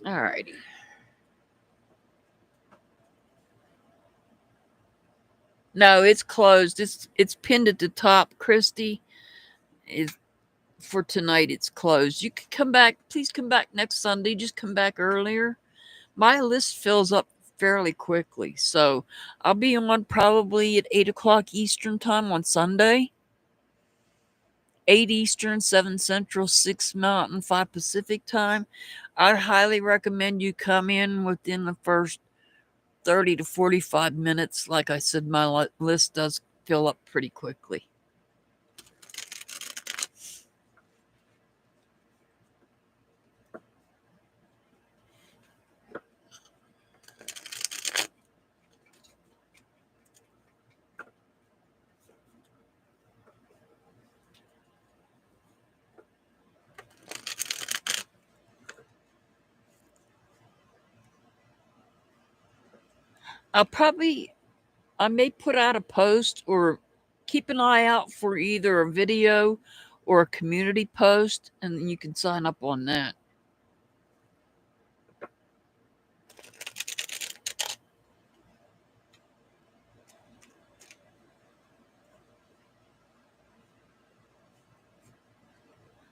[SPEAKER 3] All righty. No, it's closed. It's pinned at the top. Christy, is for tonight. It's closed. You can come back. Please come back next Sunday. Just come back earlier. My list fills up fairly quickly, so I'll be on probably at 8 o'clock Eastern time on Sunday. 8 Eastern, 7 Central, 6 Mountain, 5 Pacific time. I highly recommend you come in within the first 30 to 45 minutes. Like I said, my list does fill up pretty quickly. I may put out a post or keep an eye out for either a video or a community post, and you can sign up on that.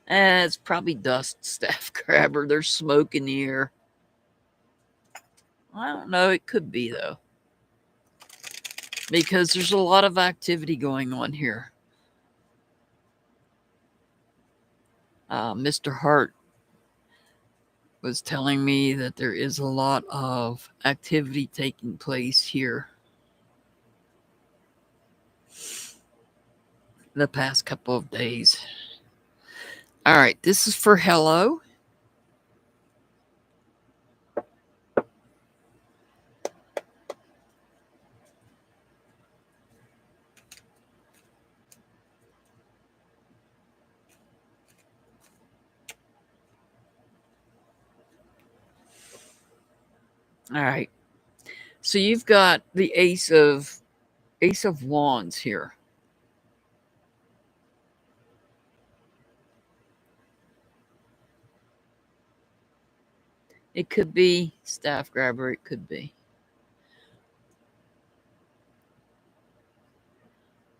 [SPEAKER 3] It's probably dust, staff grabber. There's smoke in the air. I don't know. It could be, though, because there's a lot of activity going on here. Mr. Hart was telling me that there is a lot of activity taking place here the past couple of days. All right, this is for hello. All right. So you've got the Ace of Wands here. It could be staff grabber. It could be.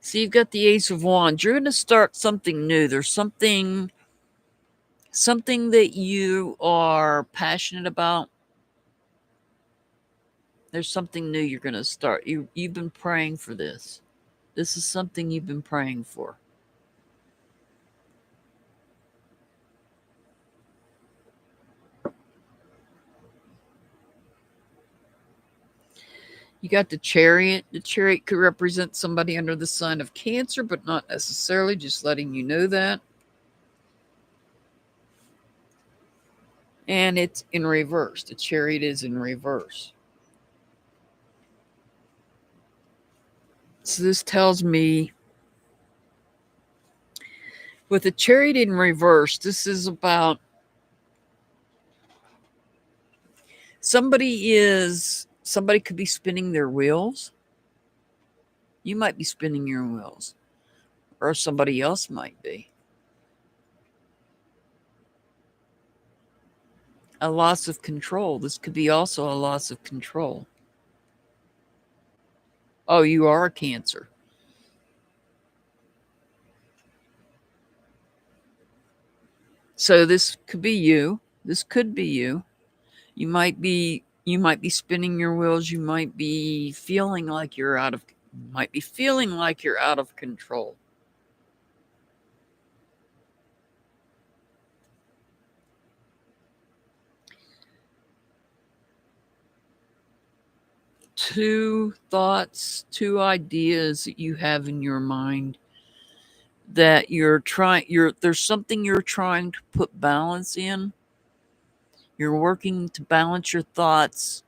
[SPEAKER 3] So you've got the Ace of Wands. You're going to start something new. There's something that you are passionate about. There's something new you're going to start. You've been praying for this. This is something you've been praying for. You got the Chariot. The Chariot could represent somebody under the sign of Cancer, but not necessarily, just letting you know that. And it's in reverse. The Chariot is in reverse. So this tells me With the Chariot in reverse, this is about somebody could be spinning their wheels. You might be spinning your wheels, or somebody else might be. A loss of control. This could be also a loss of control. Oh, you are a Cancer. So this could be you. This could be you. You might be spinning your wheels. You might be feeling like you're out of control. Two thoughts, two ideas that you have in your mind that there's something you're trying to put balance in. You're working to balance your thoughts.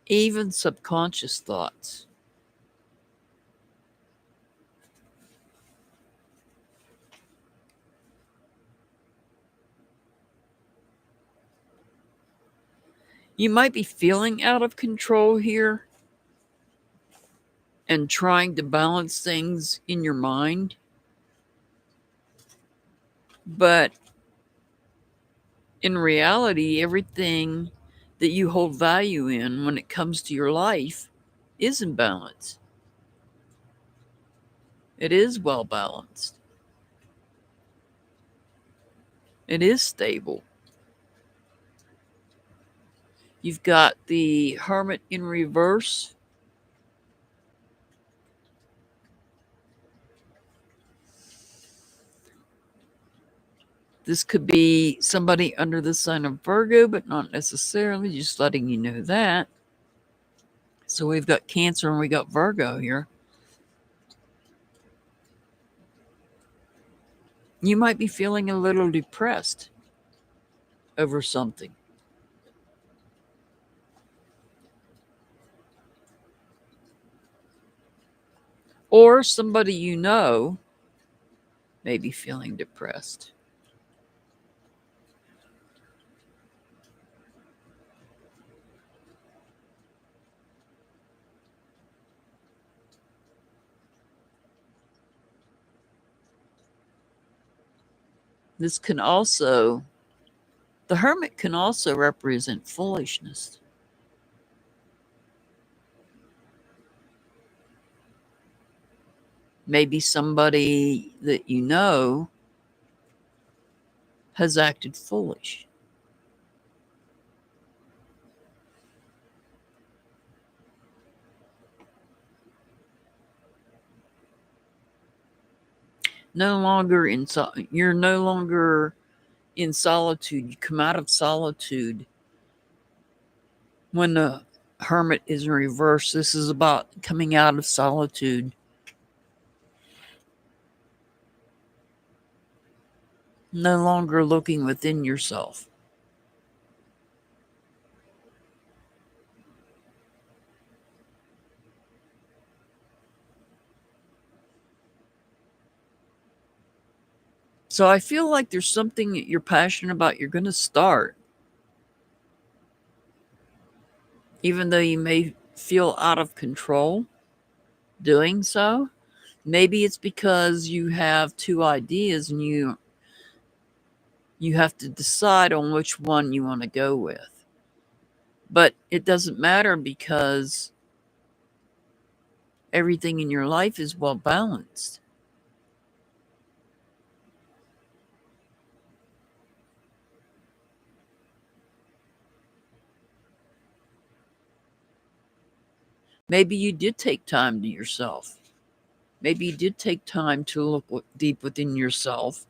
[SPEAKER 3] Even subconscious thoughts. You might be feeling out of control here and trying to balance things in your mind. But in reality, everything that you hold value in when it comes to your life is in balance. It is well balanced. It is stable. You've got the Hermit in reverse. This could be somebody under the sign of Virgo, but not necessarily, just letting you know that. So we've got Cancer and we got Virgo here. You might be feeling a little depressed over something. Or somebody you know may be feeling depressed. This can also, the Hermit can also represent foolishness. Maybe somebody that you know has acted foolish. You're no longer in solitude. You come out of solitude. When the Hermit is in reverse, this is about coming out of solitude. No longer looking within yourself. So I feel like there's something that you're passionate about, you're going to start. Even though you may feel out of control doing so. Maybe it's because you have two ideas and you have to decide on which one you want to go with. But it doesn't matter because everything in your life is well balanced. Maybe you did take time to yourself. Maybe you did take time to look deep within yourself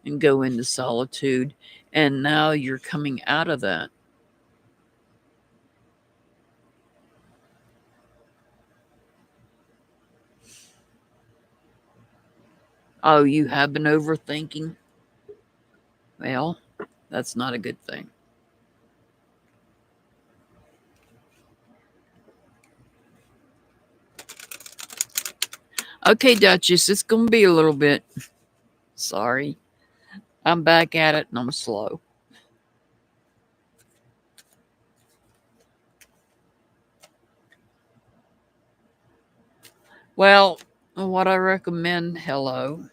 [SPEAKER 3] and go into solitude, and now you're coming out of that. Oh, you have been overthinking? Well, that's not a good thing.
[SPEAKER 1] Okay, Duchess, it's going to be a little bit. Sorry. I'm back at it and I'm slow. Well, what I recommend, hello.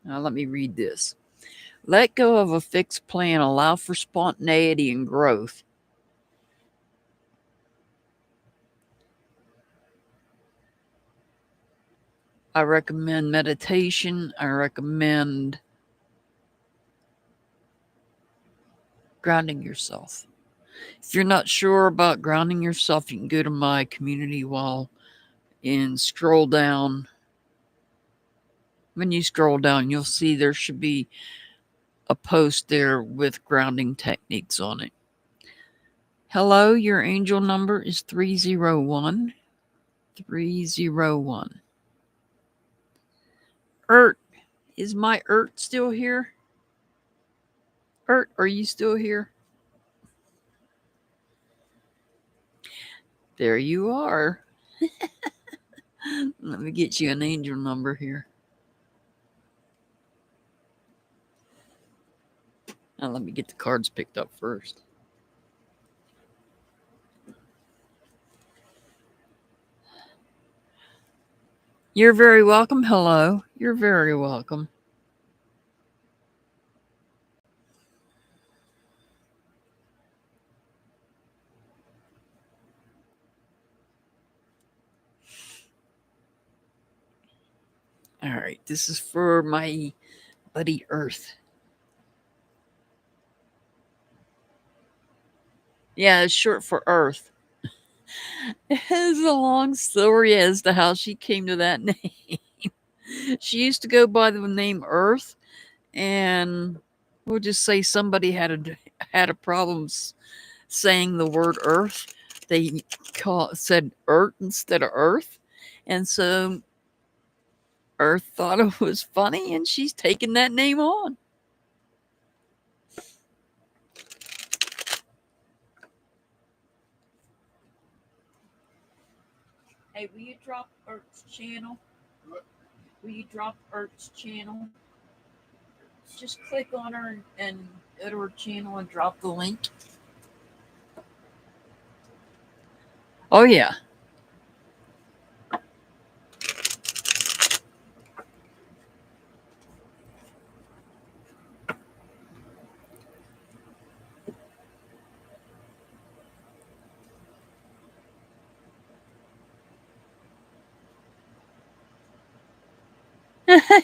[SPEAKER 1] Now let me read this. Let go of a fixed plan, allow for spontaneity and growth. I recommend meditation. I recommend grounding yourself. If you're not sure about grounding yourself, you can go to my community wall and scroll down. When you scroll down, you'll see there should be a post there with grounding techniques on it. Hello, your angel number is 301. 301. Is my still here? Are you still here? There you are. Let me get you an angel number here. Now let me get the cards picked up first. You're very welcome. Hello. You're very welcome. All right. This is for my buddy Earth. Yeah, it's short for Earth. It's a long story as to how she came to that name. She used to go by the name Earth, and we'll just say somebody had a problem saying the word Earth. They said Earth instead of Earth, and so Earth thought it was funny, and she's taken that name on. Hey, will you drop Earth's channel?
[SPEAKER 2] What?
[SPEAKER 1] Will you drop Earth's channel? Just click on her and go to her channel and drop the link. Oh, yeah.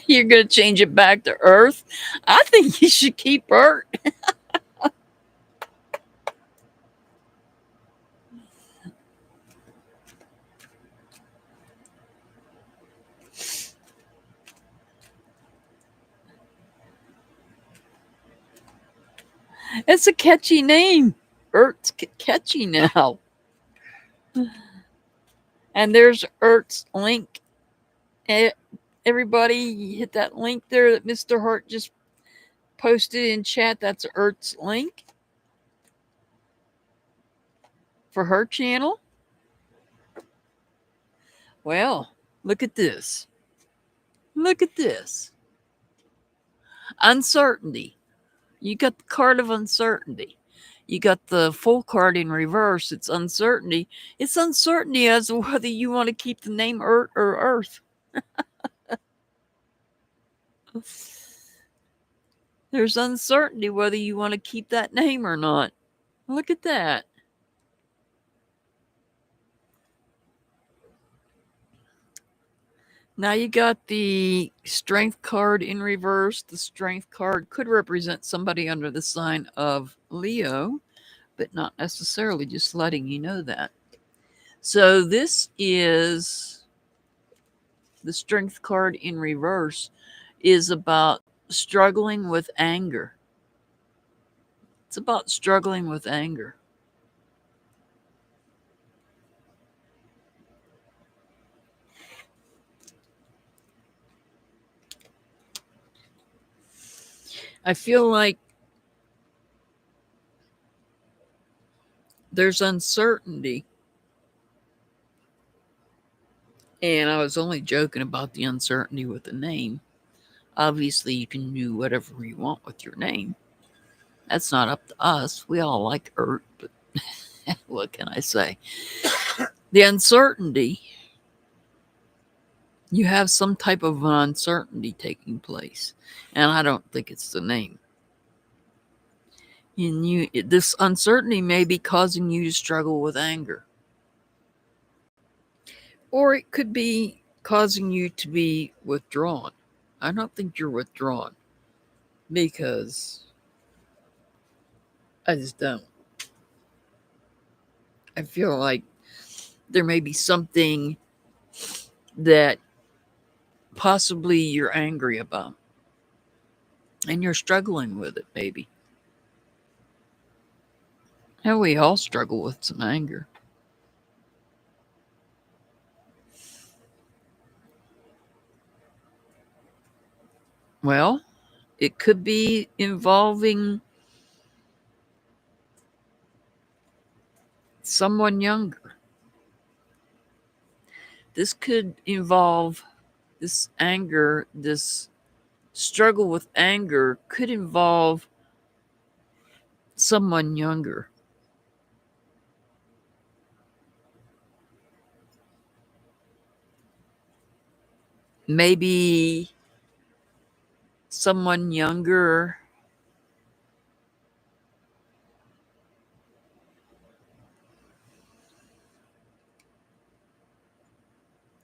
[SPEAKER 1] You're going to change it back to Earth? I think you should keep Earth. It's a catchy name. Earth's catchy now. And there's Earth's link. Everybody hit that link there that Mr. Hart just posted in chat. That's Earth's link for her channel. Well, look at this. Look at this. Uncertainty. You got the card of uncertainty. You got the full card in reverse. It's uncertainty. It's uncertainty as to whether you want to keep the name Earth or Earth. There's uncertainty whether you want to keep that name or not. Look at that. Now you got the strength card in reverse. The strength card could represent somebody under the sign of Leo, but not necessarily, just letting you know that. So this is the strength card in reverse is about struggling with anger. It's about struggling with anger. I feel like there's uncertainty
[SPEAKER 3] And I was only joking about the uncertainty with the name. Obviously, you can do whatever you want with your name. That's not up to us. We all like art, but what can I say? The uncertainty, you have some type of an uncertainty taking place. And I don't think it's the name. And this uncertainty may be causing you to struggle with anger. Or it could be causing you to be withdrawn. I don't think you're withdrawn because I just don't. I feel like there may be something that possibly you're angry about and you're struggling with it, maybe. And we all struggle with some anger. Well, it could be involving someone younger. This could involve this anger, this struggle with anger could involve someone younger. Maybe someone younger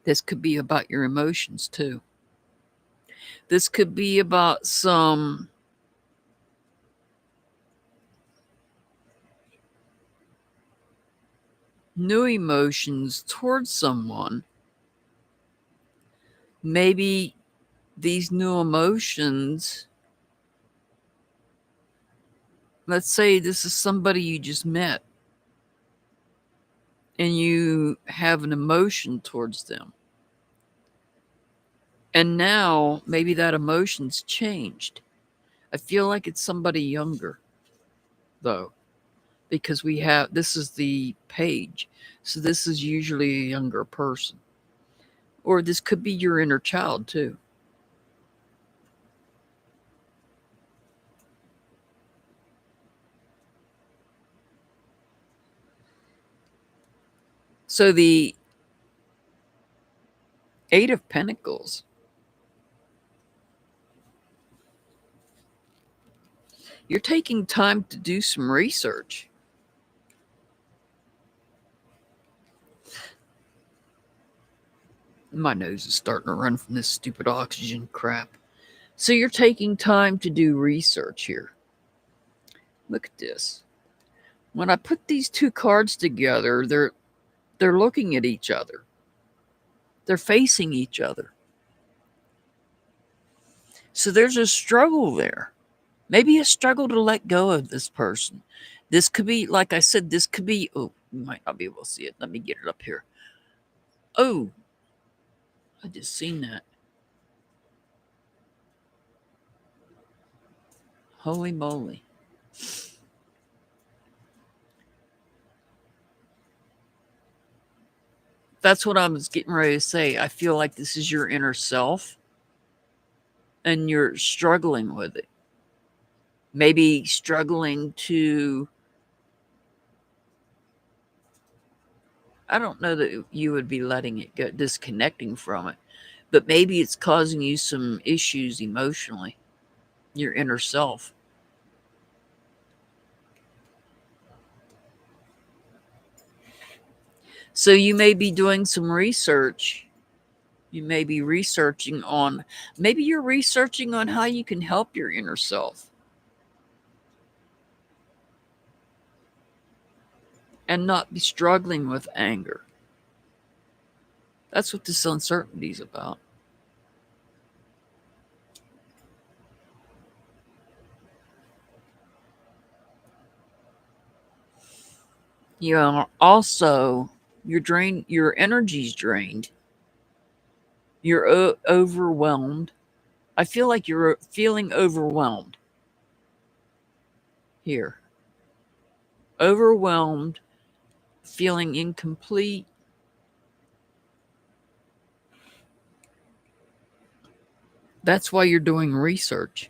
[SPEAKER 3] this could be about your emotions too. This could be about some new emotions towards someone. Maybe these new emotions, let's say this is somebody you just met and you have an emotion towards them. And now maybe that emotion's changed. I feel like it's somebody younger, though, because this is the page. So this is usually a younger person. Or this could be your inner child, too. So the Eight of Pentacles. You're taking time to do some research. My nose is starting to run from this stupid oxygen crap. So you're taking time to do research here. Look at this. When I put these two cards together, they're looking at each other. They're facing each other. So there's a struggle there. Maybe a struggle to let go of this person. This could be, like I said, this could be, oh, you might not be able to see it. Let me get it up here. Oh, I just seen that. Holy moly. That's what I was getting ready to say. I feel like this is your inner self and you're struggling with it. Maybe struggling to, I don't know that you would be letting it go, disconnecting from it, but maybe it's causing you some issues emotionally, your inner self. So you may be doing some research. You may be researching on, maybe you're researching on how you can help your inner self and not be struggling with anger. That's what this uncertainty is about. You are also, your energy's drained. You're overwhelmed. I feel like you're feeling overwhelmed here. Overwhelmed, feeling incomplete. That's why you're doing research.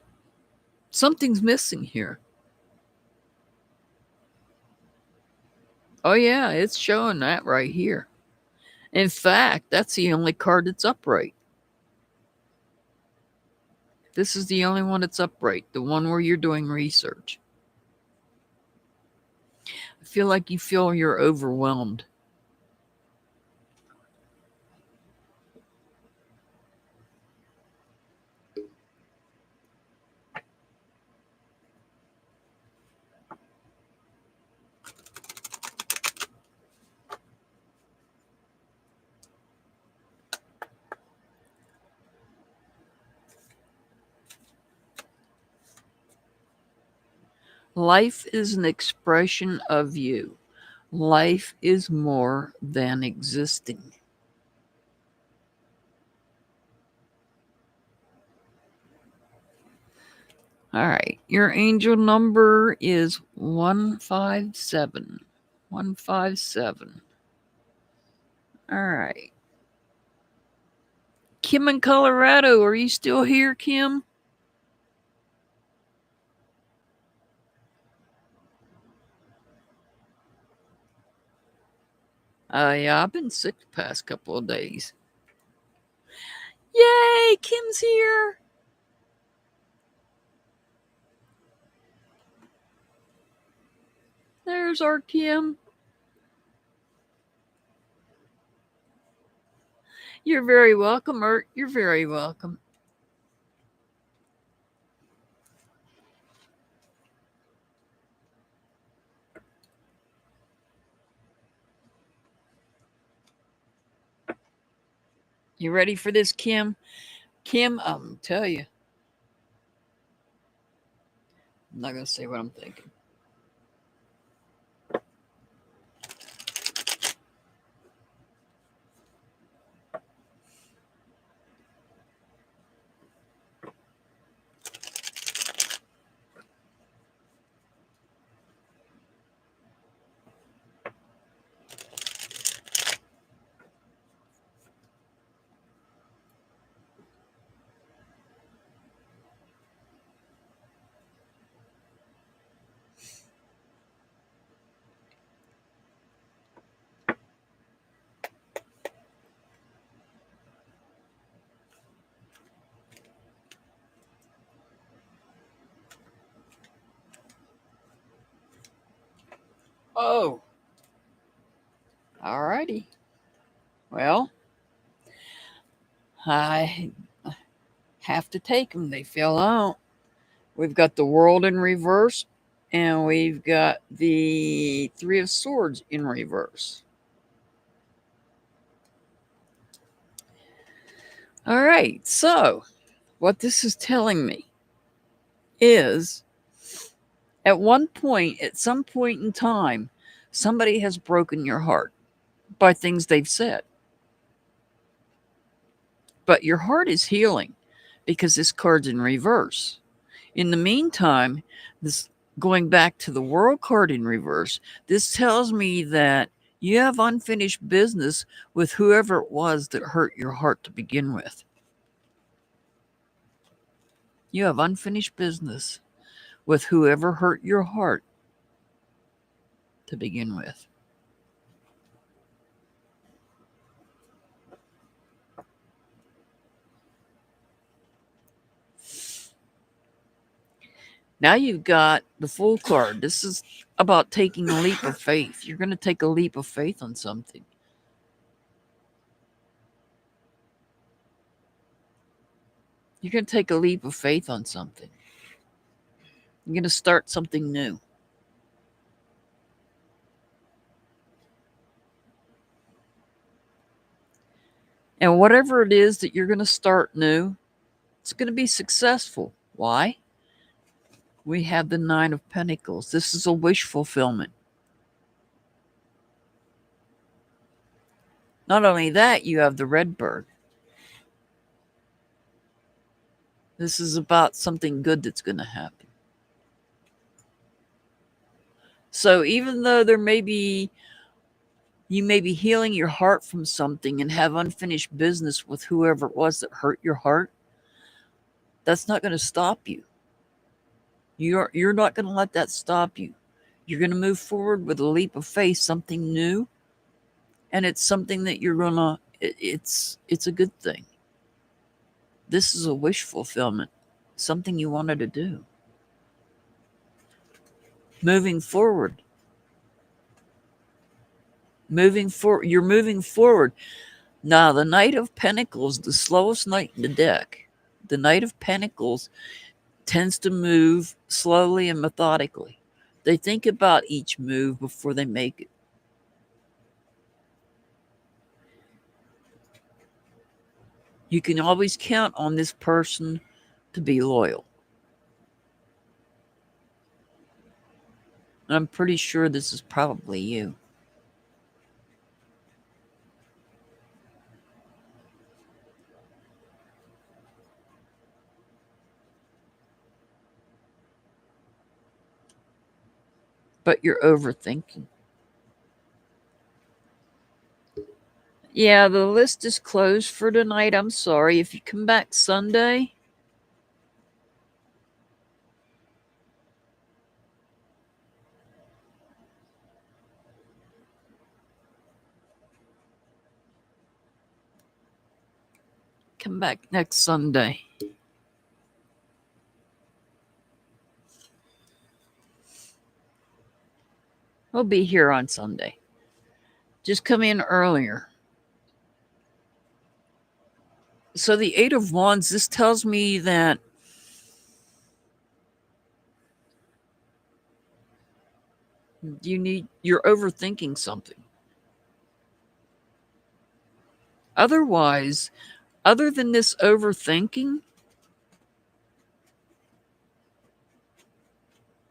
[SPEAKER 3] Something's missing here. Oh, yeah, it's showing that right here. In fact, that's the only card that's upright. This is the only one that's upright, the one where you're doing research. I feel like you feel you're overwhelmed. Life is an expression of you. Life is more than existing. All right. Your angel number is 157. 157. All right. Kim in Colorado, are you still here, Kim? Yeah, I've been sick the past couple of days. Yay, Kim's here. There's our Kim. You're very welcome, Ert. You're very welcome. You ready for this, Kim? Kim, I'm tell you. I'm not going to say what I'm thinking. Oh. All righty. Well, I have to take them. They fell out. We've got the world in reverse, and we've got the Three of Swords in reverse. All right. So, what this is telling me is at some point in time, somebody has broken your heart by things they've said. But your heart is healing because this card's in reverse. In the meantime, this going back to the world card in reverse, this tells me that you have unfinished business with whoever it was that hurt your heart to begin with. You have unfinished business with whoever hurt your heart to begin with. Now you've got the Fool card. This is about taking a leap of faith. You're going to take a leap of faith on something. You're going to take a leap of faith on something. You're going to start something new. And whatever it is that you're going to start new, it's going to be successful. Why? We have the Nine of Pentacles. This is a wish fulfillment. Not only that, you have the Red Bird. This is about something good that's going to happen. So even though you may be healing your heart from something and have unfinished business with whoever it was that hurt your heart, That's not going to stop you. You're not going to let that stop you. You're going to move forward with a leap of faith, something new, and it's something that you're going to it's a good thing. This is a wish fulfillment, something you wanted to do. Moving forward. You're moving forward. Now, the Knight of Pentacles, the slowest knight in the deck, the Knight of Pentacles tends to move slowly and methodically. They think about each move before they make it. You can always count on this person to be loyal. I'm pretty sure this is probably you. But you're overthinking. Yeah, the list is closed for tonight. I'm sorry. If you come back Sunday, come back next Sunday. We'll be here on Sunday. Just come in earlier. So the Eight of Wands, this tells me that you're overthinking something. Otherwise, other than this overthinking,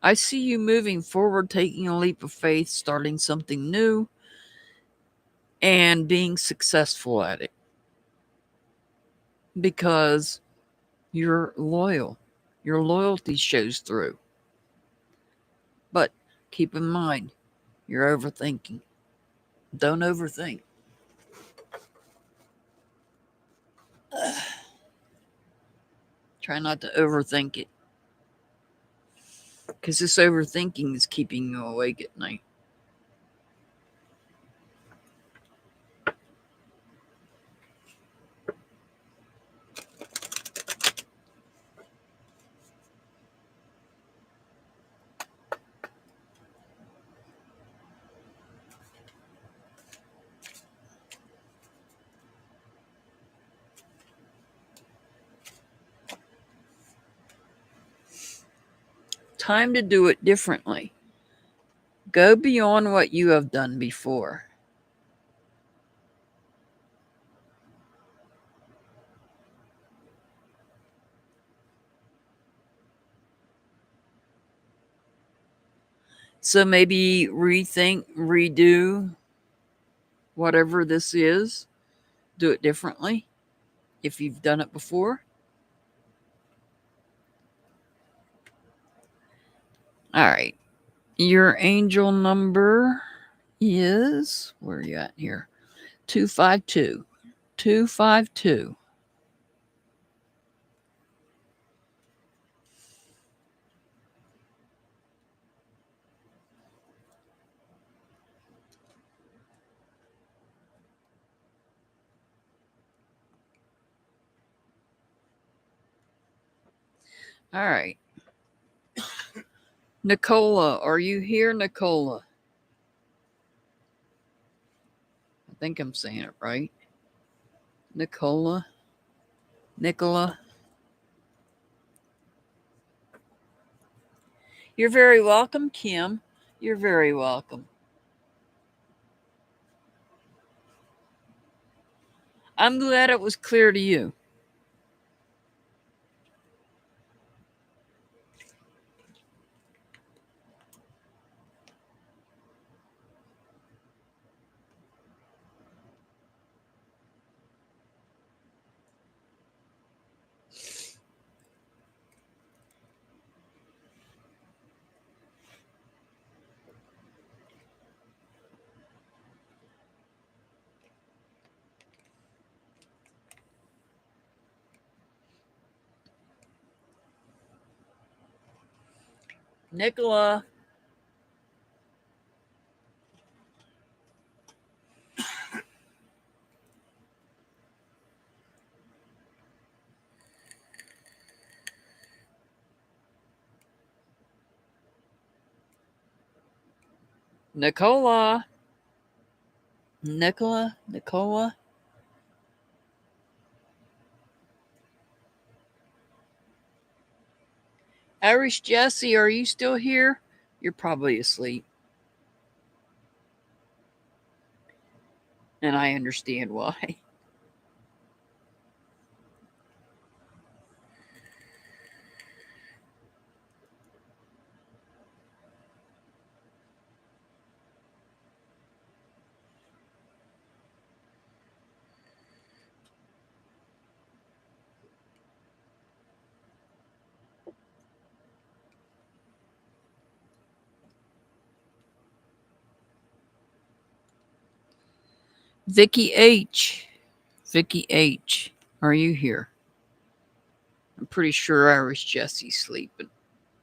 [SPEAKER 3] I see you moving forward, taking a leap of faith, starting something new, and being successful at it. Because you're loyal. Your loyalty shows through. But keep in mind, you're overthinking. Don't overthink. Try not to overthink it. Because this overthinking is keeping you awake at night. Time to do it differently. Go beyond what you have done before. So maybe rethink, redo whatever this is. Do it differently if you've done it before. All right. Your angel number is, where are you at here? 252. 252. All right. Nicola, are you here, Nicola? I think I'm saying it right. Nicola. Nicola. You're very welcome, Kim. You're very welcome. I'm glad it was clear to you. Nicola. Nicola. Nicola. Irish Jesse, are you still here? You're probably asleep. And I understand why. Vicky H. Vicky H. Are you here? I'm pretty sure Irish Jesse's sleeping.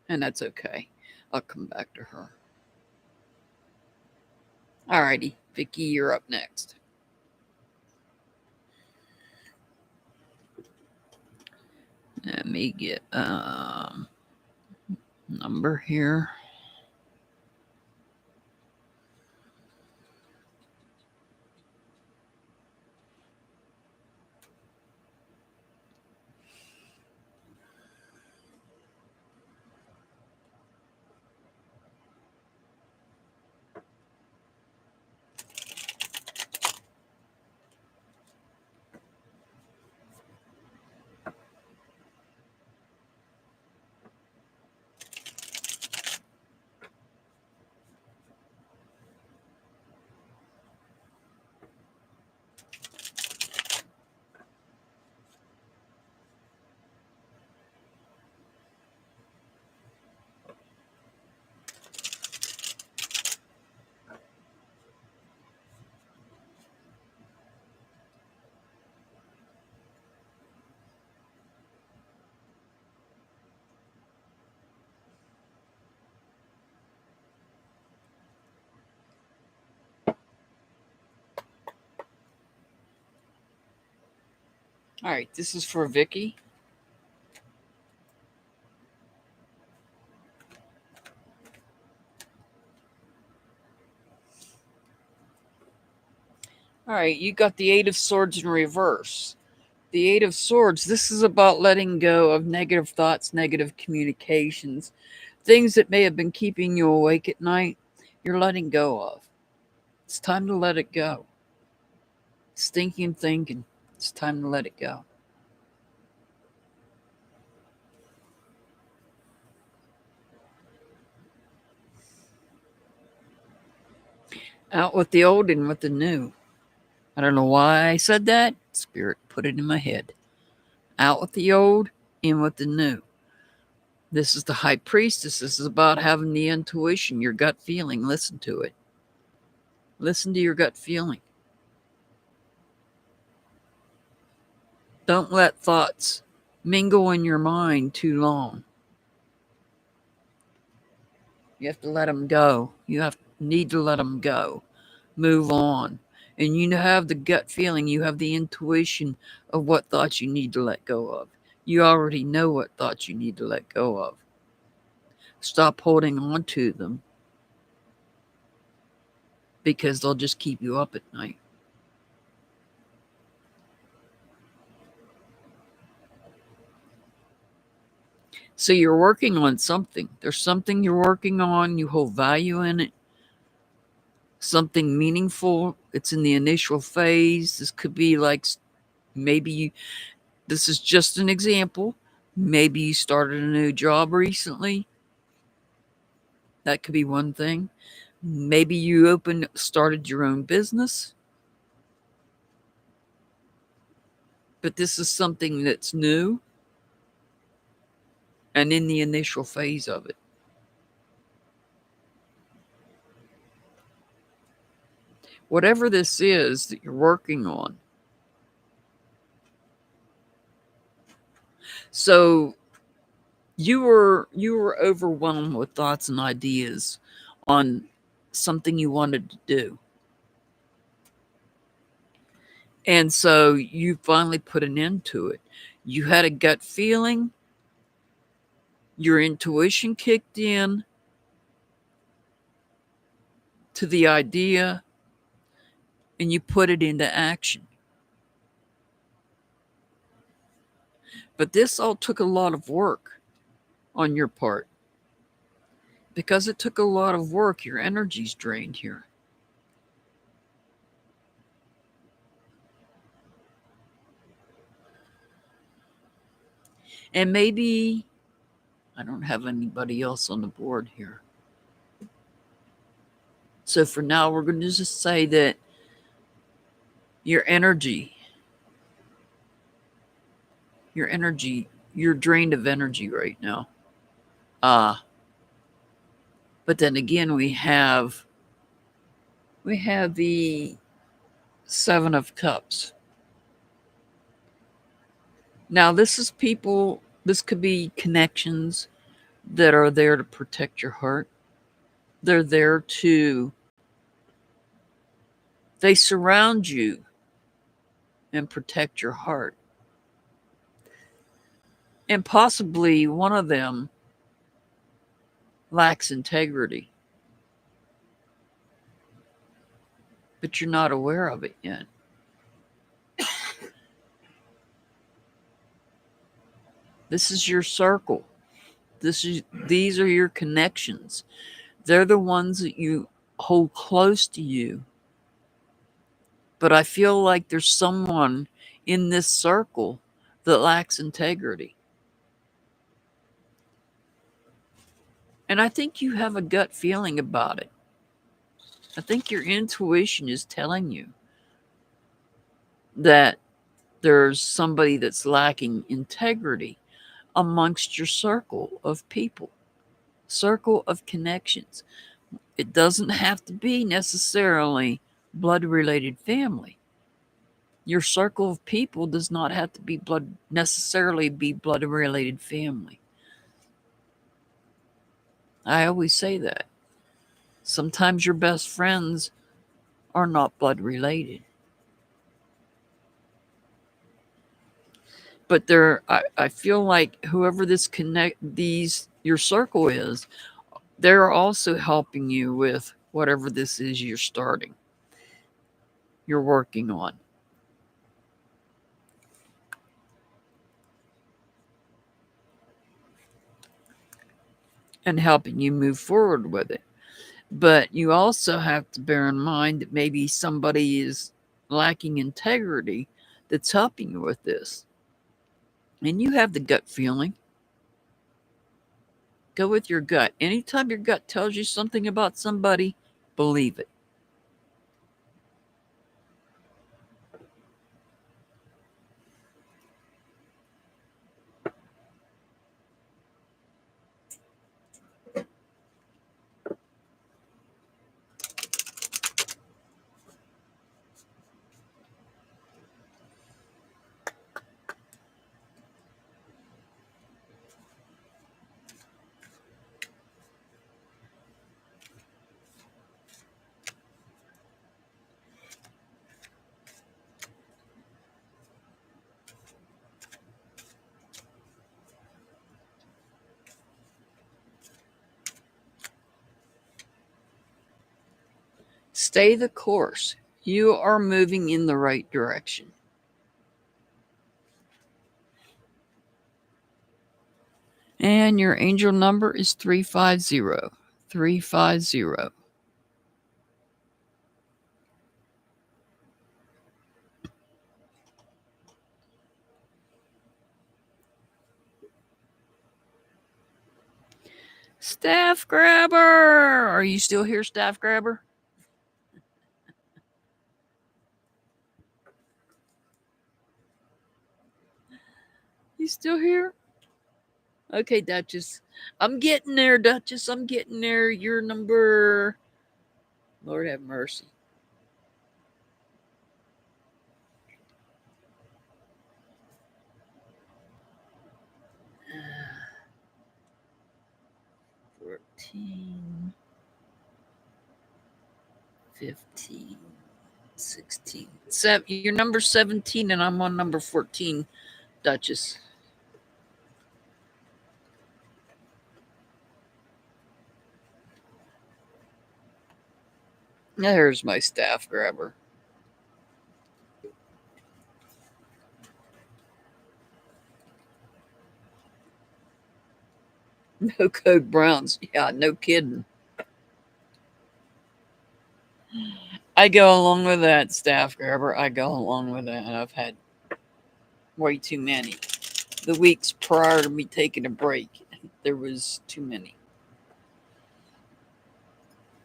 [SPEAKER 3] And that's okay. I'll come back to her. Alrighty, Vicky, you're up next. Let me get number here. All right, this is for Vicky. All right, you got the Eight of Swords in reverse. The Eight of Swords, this is about letting go of negative thoughts, negative communications, things that may have been keeping you awake at night, you're letting go of. It's time to let it go. Stinking thinking, it's time to let it go. Out with the old and with the new. I don't know why I said that. Spirit put it in my head. Out with the old, in with the new. This is the High Priestess. This is about having the intuition, your gut feeling. Listen to it. Listen to your gut feeling. Don't let thoughts mingle in your mind too long. You have to let them go. You need to let them go. Move on. And you have the gut feeling, you have the intuition of what thoughts you need to let go of. You already know what thoughts you need to let go of. Stop holding on to them because they'll just keep you up at night. So you're working on something. There's something you're working on. You hold value in it. Something meaningful. It's in the initial phase. This could be like this is just an example. Maybe you started a new job recently. That could be one thing. Maybe you started your own business. But this is something that's new and in the initial phase of it. Whatever this is that you're working on. So You were overwhelmed with thoughts and ideas on something you wanted to do. And so you finally put an end to it. You had a gut feeling, your intuition kicked in to the idea, and you put it into action. But this all took a lot of work on your part. Because it took a lot of work, your energy's drained here. And maybe I don't have anybody else on the board here. So for now, we're going to just say that your energy, you're drained of energy right now. But then again, we have the Seven of Cups. Now, this is people, this could be connections that are there to protect your heart. They're there they surround you and protect your heart. And possibly one of them lacks integrity, but you're not aware of it yet. This is your circle. These are your connections. They're the ones that you hold close to you. But I feel like there's someone in this circle that lacks integrity. And I think you have a gut feeling about it. I think your intuition is telling you that there's somebody that's lacking integrity amongst your circle of people, circle of connections. It doesn't have to be necessarily blood-related family. Your circle of people does not have to be necessarily be blood-related family. I always say that. Sometimes your best friends are not blood-related. But I feel like whoever your circle is, they're also helping you with whatever this is you're working on. And helping you move forward with it. But you also have to bear in mind that maybe somebody is lacking integrity that's helping you with this. And you have the gut feeling. Go with your gut. Anytime your gut tells you something about somebody, believe it. Stay the course. You are moving in the right direction. And your angel number is 350. 350. Staff Grabber! Are you still here, Staff Grabber? You still here? Okay, Duchess. I'm getting there, Duchess. I'm getting there. Your number. Lord have mercy. 14, 15, 16. You're number 17 and I'm on number 14, Duchess. There's my staff grabber. No code Browns. Yeah, no kidding. I go along with that, staff grabber. I go along with that. And I've had way too many. The weeks prior to me taking a break, there was too many.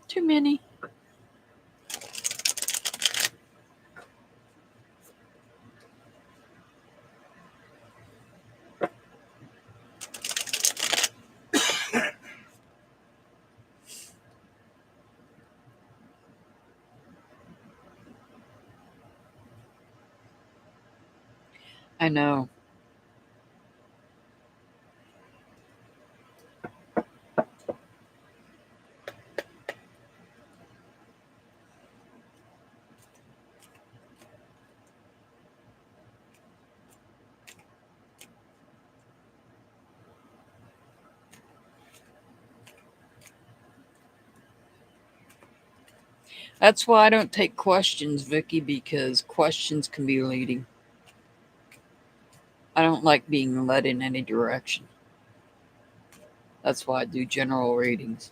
[SPEAKER 3] Too many. I know. That's why I don't take questions, Vicky, because questions can be leading. I don't like being led in any direction. That's why I do general readings.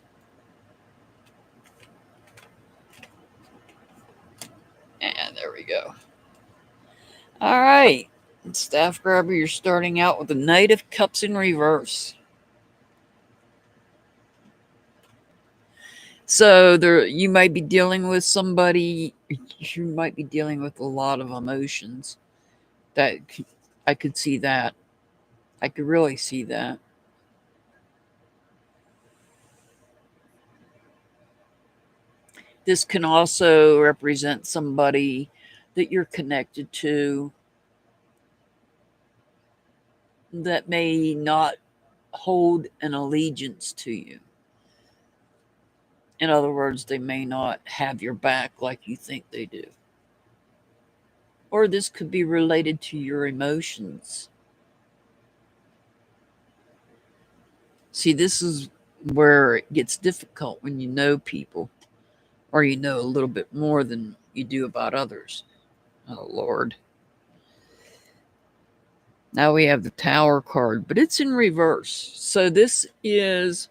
[SPEAKER 3] And there we go. All right. Staff grabber, you're starting out with the Knight of Cups in reverse. So you might be dealing with somebody, you might be dealing with a lot of emotions. That I could see that. I could really see that. This can also represent somebody that you're connected to that may not hold an allegiance to you. In other words, they may not have your back like you think they do. Or this could be related to your emotions. See, this is where it gets difficult when you know people or you know a little bit more than you do about others. Oh, Lord. Now we have the Tower card, but it's in reverse. So this is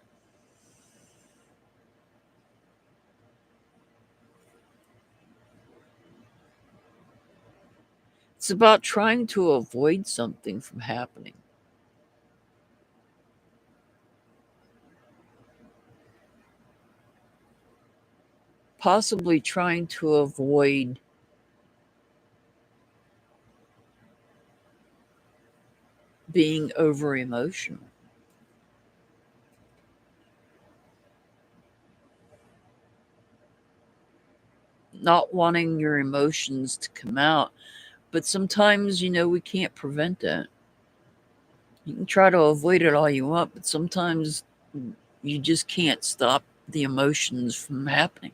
[SPEAKER 3] it's about trying to avoid something from happening. Possibly trying to avoid being over emotional. Not wanting your emotions to come out. But sometimes, we can't prevent that. You can try to avoid it all you want, but sometimes you just can't stop the emotions from happening.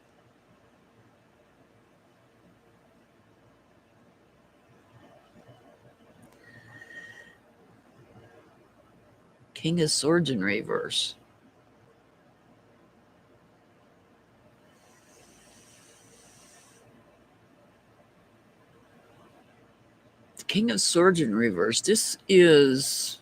[SPEAKER 3] King of Swords in reverse. The King of Swords in reverse. This is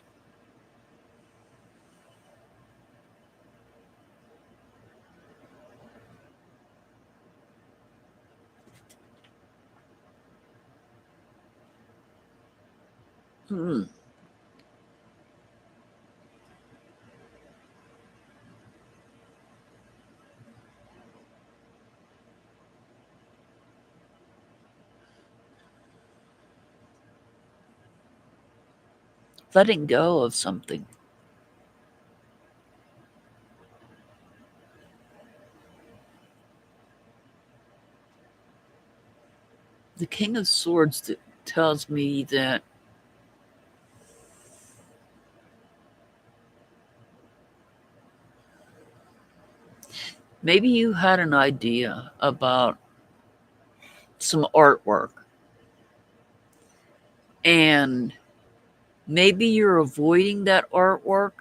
[SPEAKER 3] letting go of something. The King of Swords tells me that Maybe you had an idea about some artwork, and maybe you're avoiding that artwork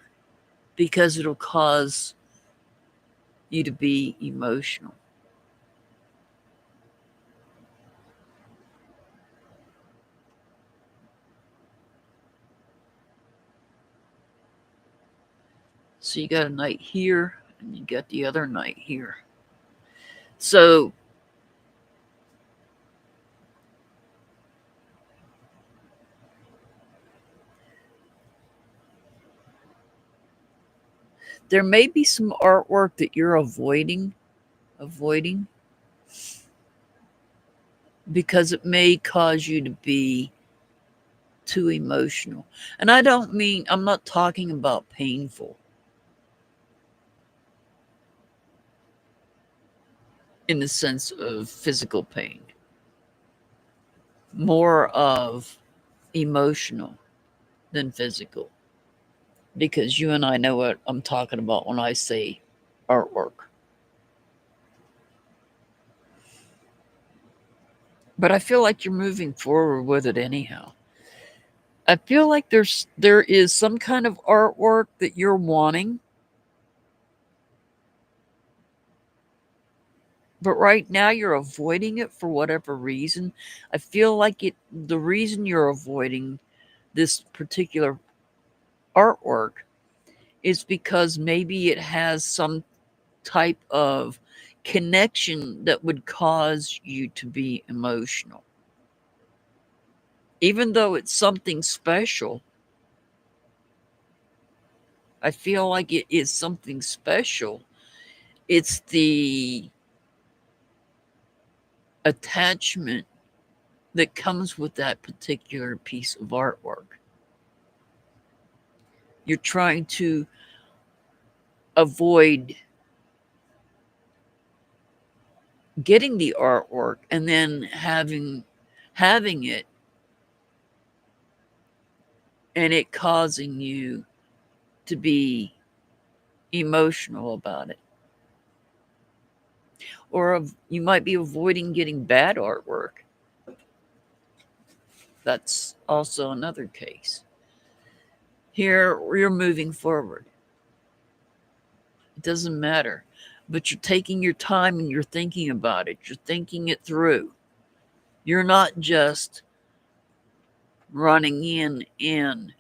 [SPEAKER 3] because it'll cause you to be emotional. So you got a knight here, and you got the other knight here. So there may be some artwork that you're avoiding because it may cause you to be too emotional. And I'm not talking about painful in the sense of physical pain, more of emotional than physical. Because you and I know what I'm talking about when I say artwork. But I feel like you're moving forward with it anyhow. I feel like there is some kind of artwork that you're wanting, but right now you're avoiding it for whatever reason. I feel like the reason you're avoiding this particular artwork is because maybe it has some type of connection that would cause you to be emotional. Even though it's something special, I feel like it is something special. It's the attachment that comes with that particular piece of artwork. You're trying to avoid getting the artwork and then having it and it causing you to be emotional about it. Or you might be avoiding getting bad artwork. That's also another case. Here, you're moving forward. It doesn't matter. But you're taking your time and you're thinking about it. You're thinking it through. You're not just running in and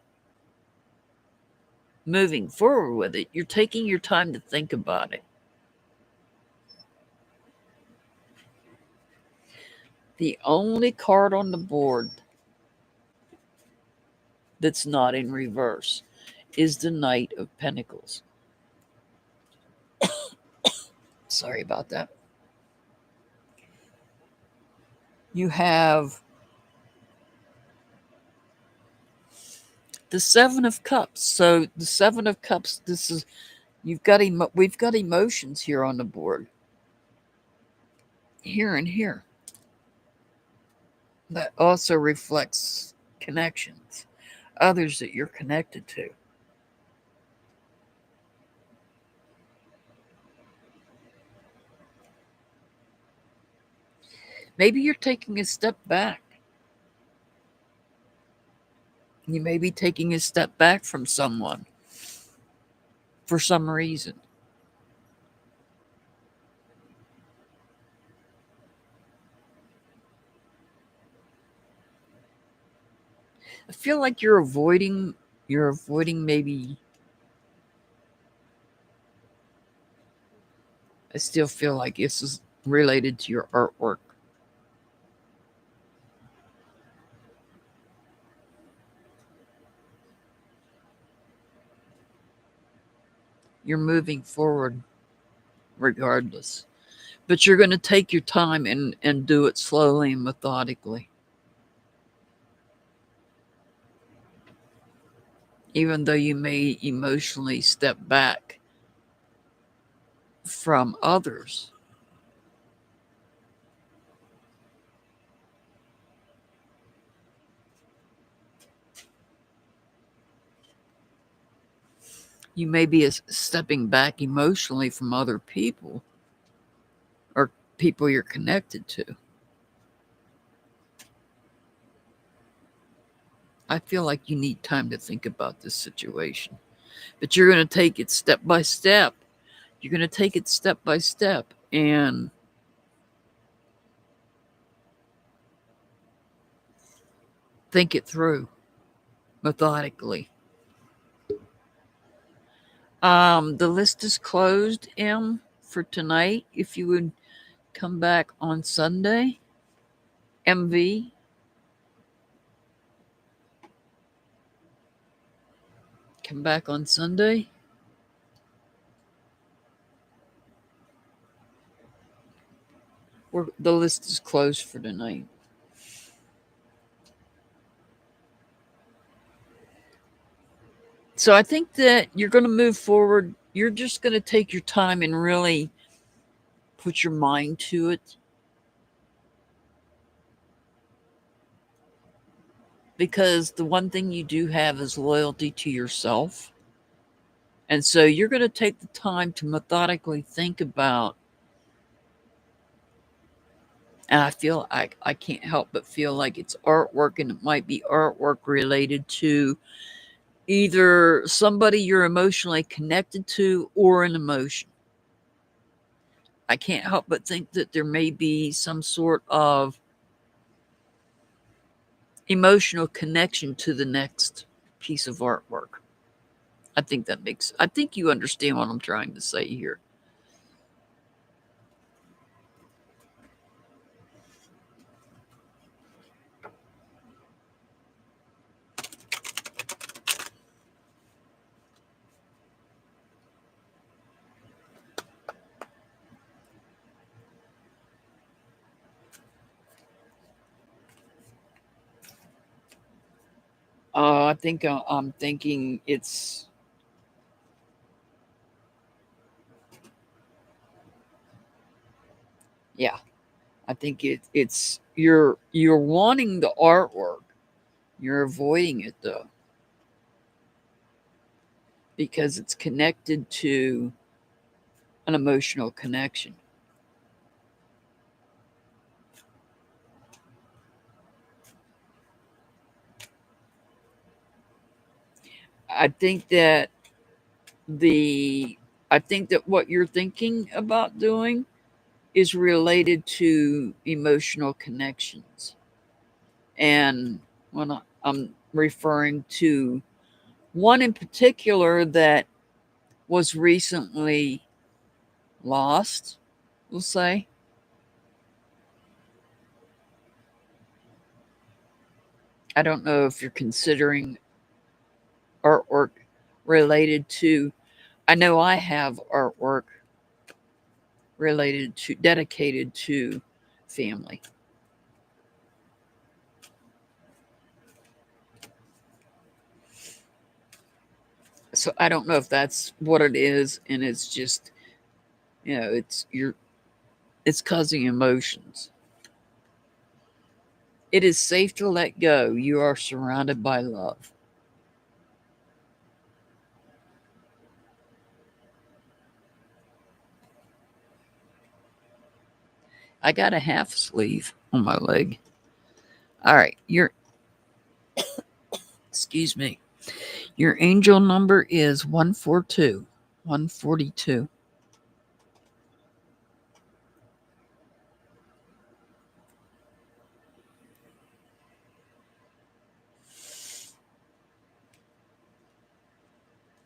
[SPEAKER 3] moving forward with it. You're taking your time to think about it. The only card on the board that's not in reverse is the Knight of Pentacles. Sorry about that. You have the Seven of Cups. So the Seven of Cups, we've got emotions here on the board. Here and here. That also reflects connections, others that you're connected to. Maybe you're taking a step back. You may be taking a step back from someone for some reason. I feel like you're avoiding maybe. I still feel like this is related to your artwork. You're moving forward regardless. But you're going to take your time and do it slowly and methodically. Even though you may emotionally step back from others. You may be stepping back emotionally from other people
[SPEAKER 1] people you're connected to. I feel like you need time to think about this situation, but you're going to take it step by step. You're going to take it step by step and think it through methodically. The list is closed, M, for tonight. If you would come back on Sunday, MV. Come back on Sunday. The list is closed for tonight. So I think that you're going to move forward. You're just going to take your time and really put your mind to it. Because the one thing you do have is loyalty to yourself. And so you're going to take the time to methodically think about, and I feel I can't help but feel like it's artwork, and it might be artwork related to either somebody you're emotionally connected to or an emotion. I can't help but think that there may be some sort of emotional connection to the next piece of artwork. I think you understand what I'm trying to say here. I'm thinking it's, yeah, I think it's you're wanting the artwork. You're avoiding it though, because it's connected to an emotional connection. I think that what you're thinking about doing is related to emotional connections. And when I'm referring to one in particular that was recently lost, we'll say. I don't know if you're considering artwork related to, I know I have artwork dedicated to family. So I don't know if that's what it is, and it's just, it's causing emotions. It is safe to let go. You are surrounded by love. I got a half sleeve on my leg. All right, excuse me. Your angel number is 142. 142.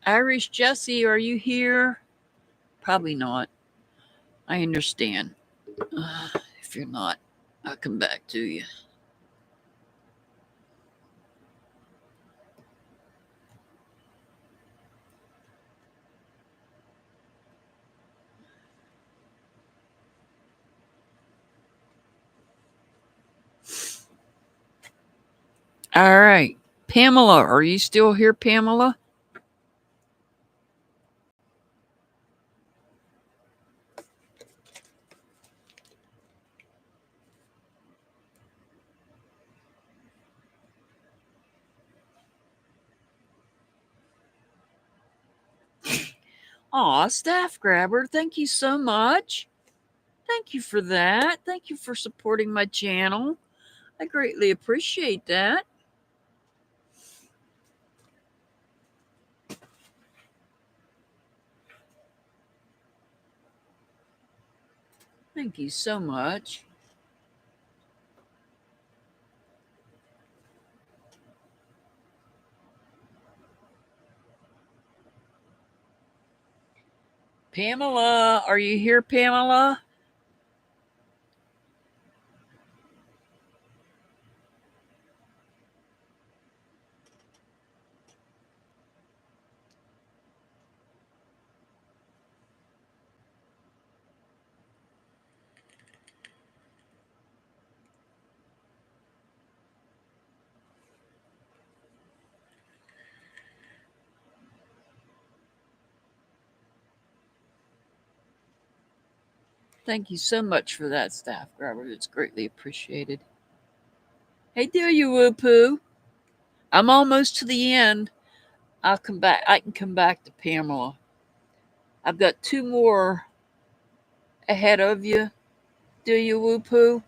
[SPEAKER 1] Irish Jesse, are you here? Probably not. I understand. If you're not, I'll come back to you. All right. Pamela, are you still here, Pamela? Aw, staff grabber, thank you so much.
[SPEAKER 3] Thank you for that. Thank you for supporting my channel. I greatly appreciate that. Thank you so much. Pamela, are you here, Pamela? Thank you so much for that, staff grabber. It's greatly appreciated. Hey, do you, woo poo? I'm almost to the end. I'll come back. I can come back to Pamela. I've got 2 more ahead of you. Do you, woo poo?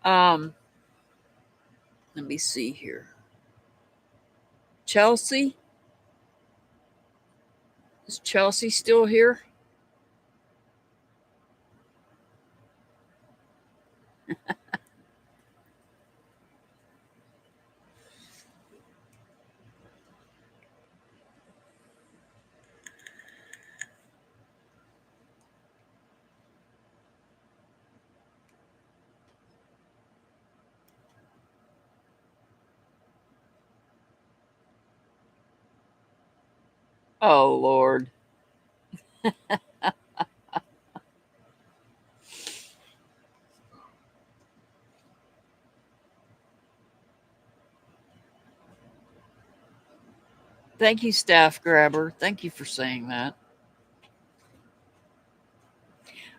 [SPEAKER 3] Let me see here. Chelsea? Is Chelsea still here? Oh, Lord. Thank you, staff grabber. Thank you for saying that.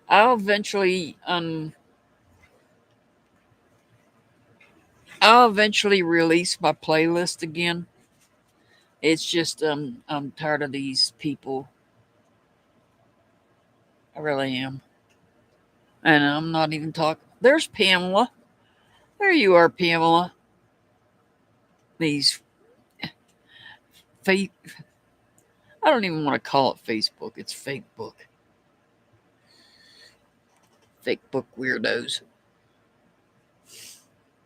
[SPEAKER 3] I'll eventually release my playlist again. It's just I'm tired of these people. I really am. And I'm not even talking. There's Pamela. There you are, Pamela. These fake. I don't even want to call it Facebook. It's fake book. Fake book weirdos.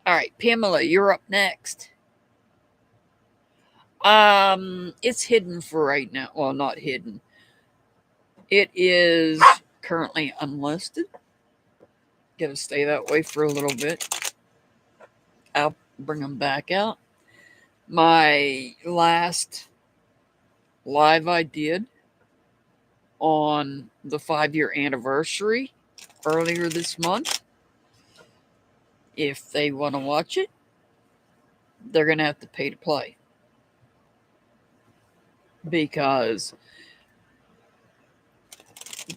[SPEAKER 3] All right, Pamela, you're up next. It's hidden for right now. Well, not hidden. It is currently unlisted. Gonna stay that way for a little bit. I'll bring them back out. My last live I did on the 5-year anniversary earlier this month. If they want to watch it, they're going to have to pay to play. Because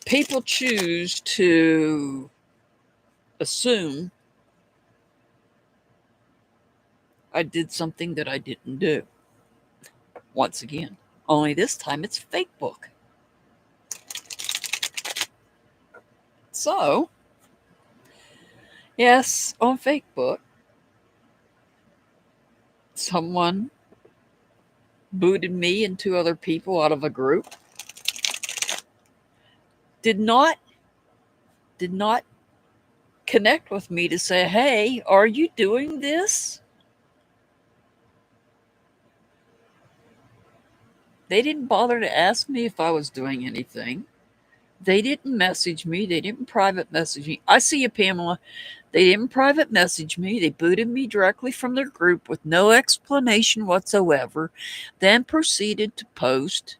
[SPEAKER 3] people choose to assume I did something that I didn't do. Once again, only this time it's fake book. So, yes, on fake book, someone booted me and 2 other people out of a group. Did not connect with me to say, hey, are you doing this? They didn't bother to ask me if I was doing anything. They didn't message me. They didn't private message me. I see you, Pamela. They didn't private message me. They booted me directly from their group with no explanation whatsoever, then proceeded to post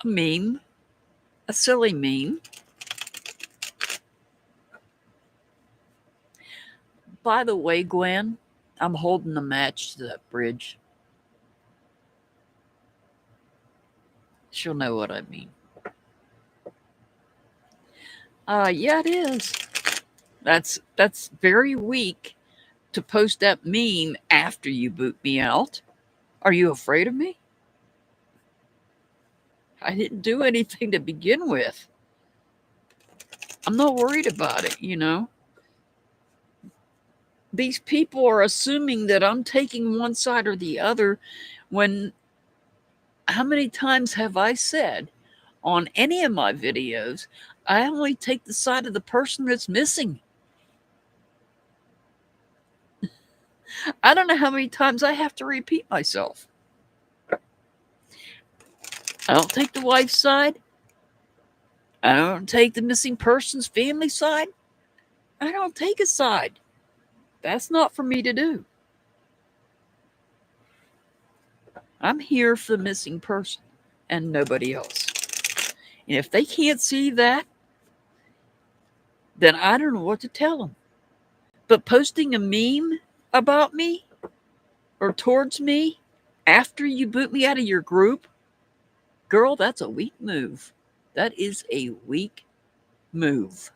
[SPEAKER 3] a meme, a silly meme. By the way, Gwen, I'm holding a match to that bridge. She'll know what I mean. Yeah, it is. That's very weak to post that meme after you boot me out. Are you afraid of me?
[SPEAKER 1] I didn't do anything to begin with. I'm not worried about it, you know. These people are assuming that I'm taking one side or the other when how many times have I said on any of my videos, I only take the side of the person that's missing. I don't know how many times I have to repeat myself. I don't take the wife's side. I don't take the missing person's family side. I don't take a side. That's not for me to do. I'm here for the missing person and nobody else. And if they can't see that, then I don't know what to tell them. But posting a meme about me or towards me after you boot me out of your group, girl, that's a weak move. That is a weak move.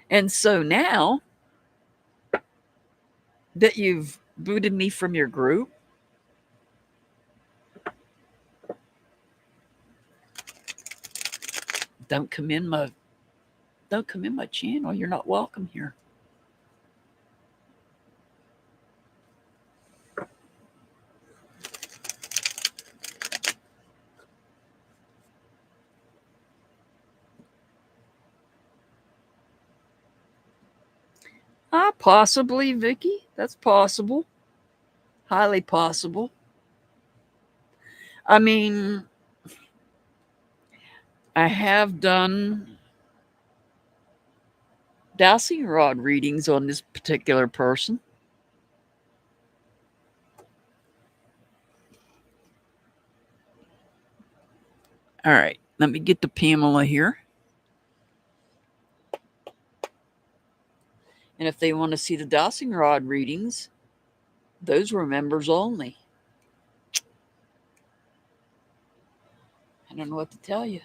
[SPEAKER 1] And so now that you've booted me from your group, don't come in my channel. You're not welcome here. Possibly, Vicky. That's possible. Highly possible. I mean, I have done dowsing rod readings on this particular person. All right, let me get to Pamela here. And if they want to see the dowsing rod readings, those were members only. I don't know what to tell you.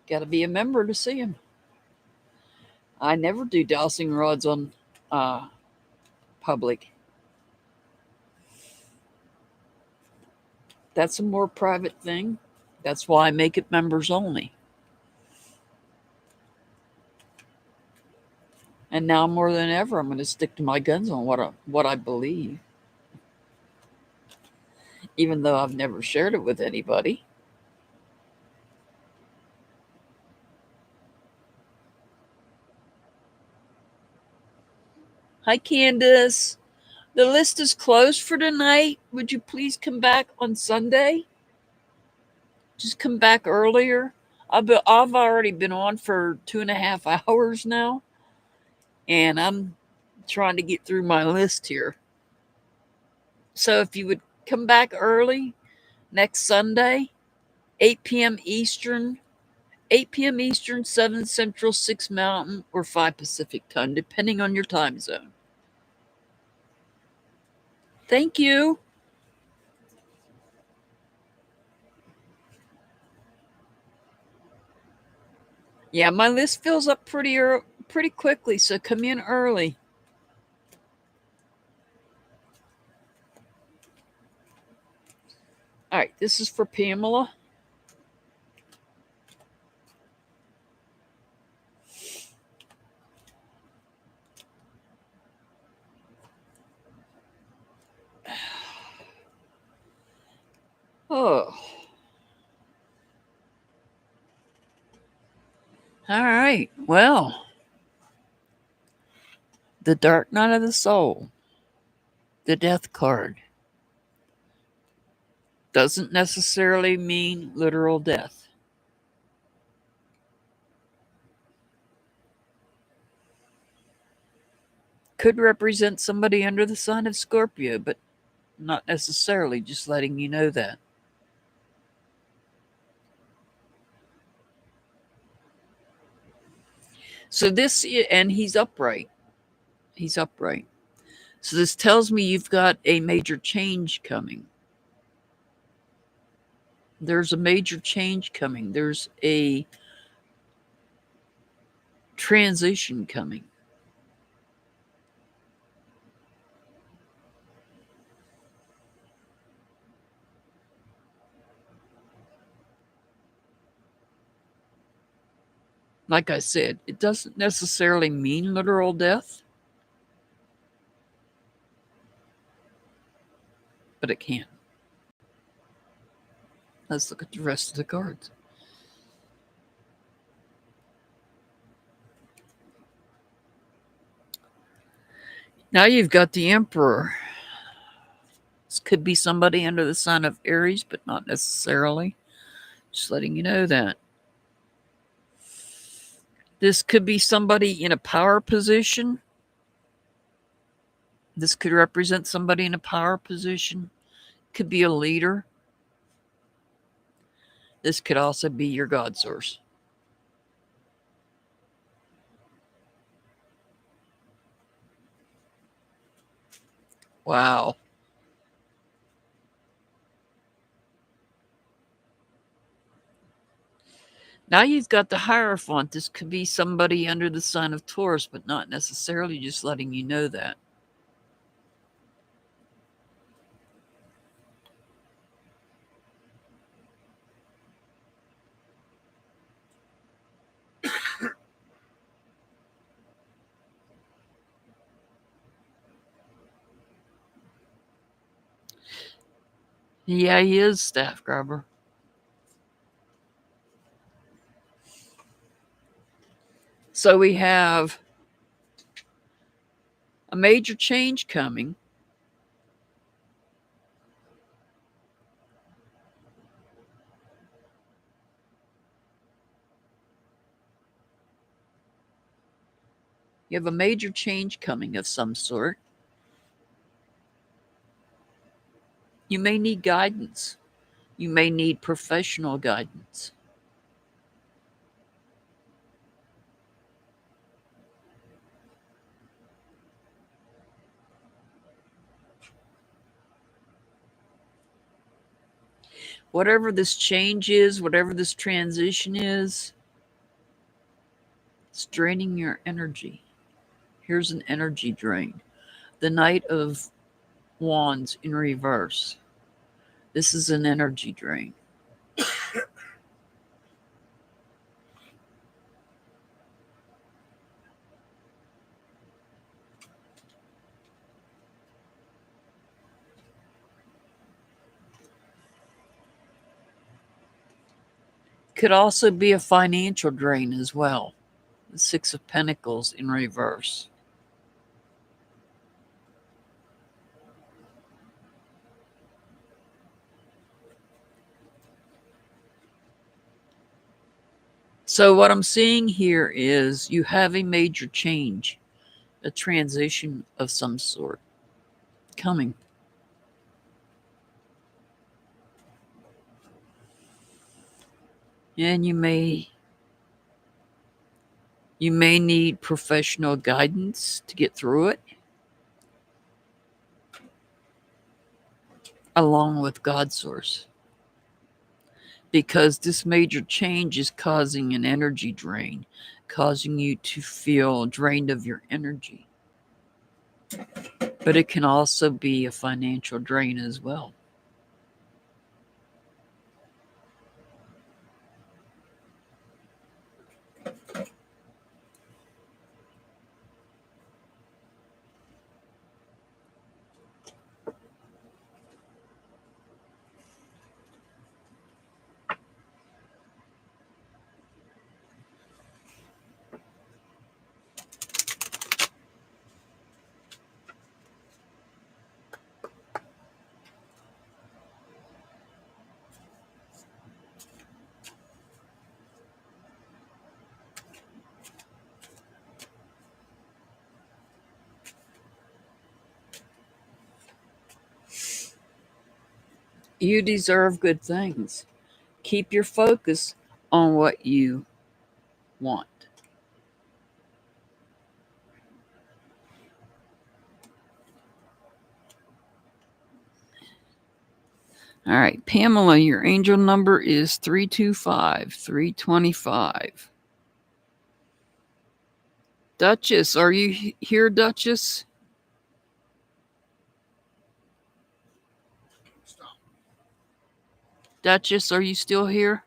[SPEAKER 1] Got to be a member to see them. I never do dowsing rods on public. That's a more private thing. That's why I make it members only. And now more than ever, I'm going to stick to my guns on what I believe. Even though I've never shared it with anybody. Hi, Candace. The list is closed for tonight. Would you please come back on Sunday? Just come back earlier. I've already been on for 2.5 hours now. And I'm trying to get through my list here. So if you would come back early next Sunday, 8 p.m. Eastern, 8 p.m. Eastern, 7 Central, 6 Mountain, or 5 Pacific time, depending on your time zone. Thank you. Yeah, my list fills up pretty quickly, so come in early. All right, this is for Pamela. Oh. All right, well. The Dark Night of the Soul. The Death card. Doesn't necessarily mean literal death. Could represent somebody under the sign of Scorpio, but not necessarily, just letting you know that. So this, and he's upright. He's upright. So this tells me you've got a major change coming. There's a major change coming. There's a transition coming. Like I said, it doesn't necessarily mean literal death, but it can. Let's look at the rest of the cards. Now you've got the Emperor. This could be somebody under the sign of Aries, but not necessarily. Just letting you know that. This could be somebody in a power position. This could represent somebody in a power position. Could be a leader. This could also be your God source. Wow. Now you've got the Hierophant. This could be somebody under the sign of Taurus, but not necessarily, just letting you know that. Yeah, he is staff grabber. So we have a major change coming. You have a major change coming of some sort. You may need guidance. You may need professional guidance. Whatever this change is, whatever this transition is, it's draining your energy. Here's an energy drain. The Knight of Wands in reverse. This is an energy drain. Could also be a financial drain as well. The Six of Pentacles in reverse. So what I'm seeing here is you have a major change, a transition of some sort coming. And you may need professional guidance to get through it, along with God source. Because this major change is causing an energy drain, causing you to feel drained of your energy. But it can also be a financial drain as well. You deserve good things. Keep your focus on what you want. All right, Pamela, your angel number is 325, 325. Duchess, are you here, Duchess?
[SPEAKER 2] Stop.
[SPEAKER 1] Duchess, are you still here?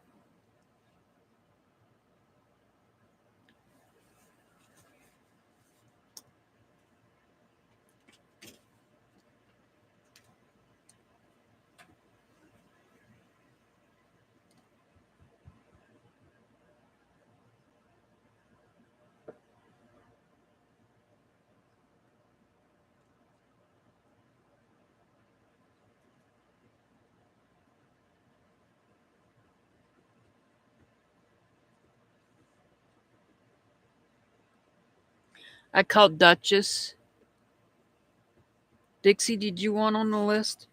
[SPEAKER 1] I called Duchess. Dixie, did you want on the list?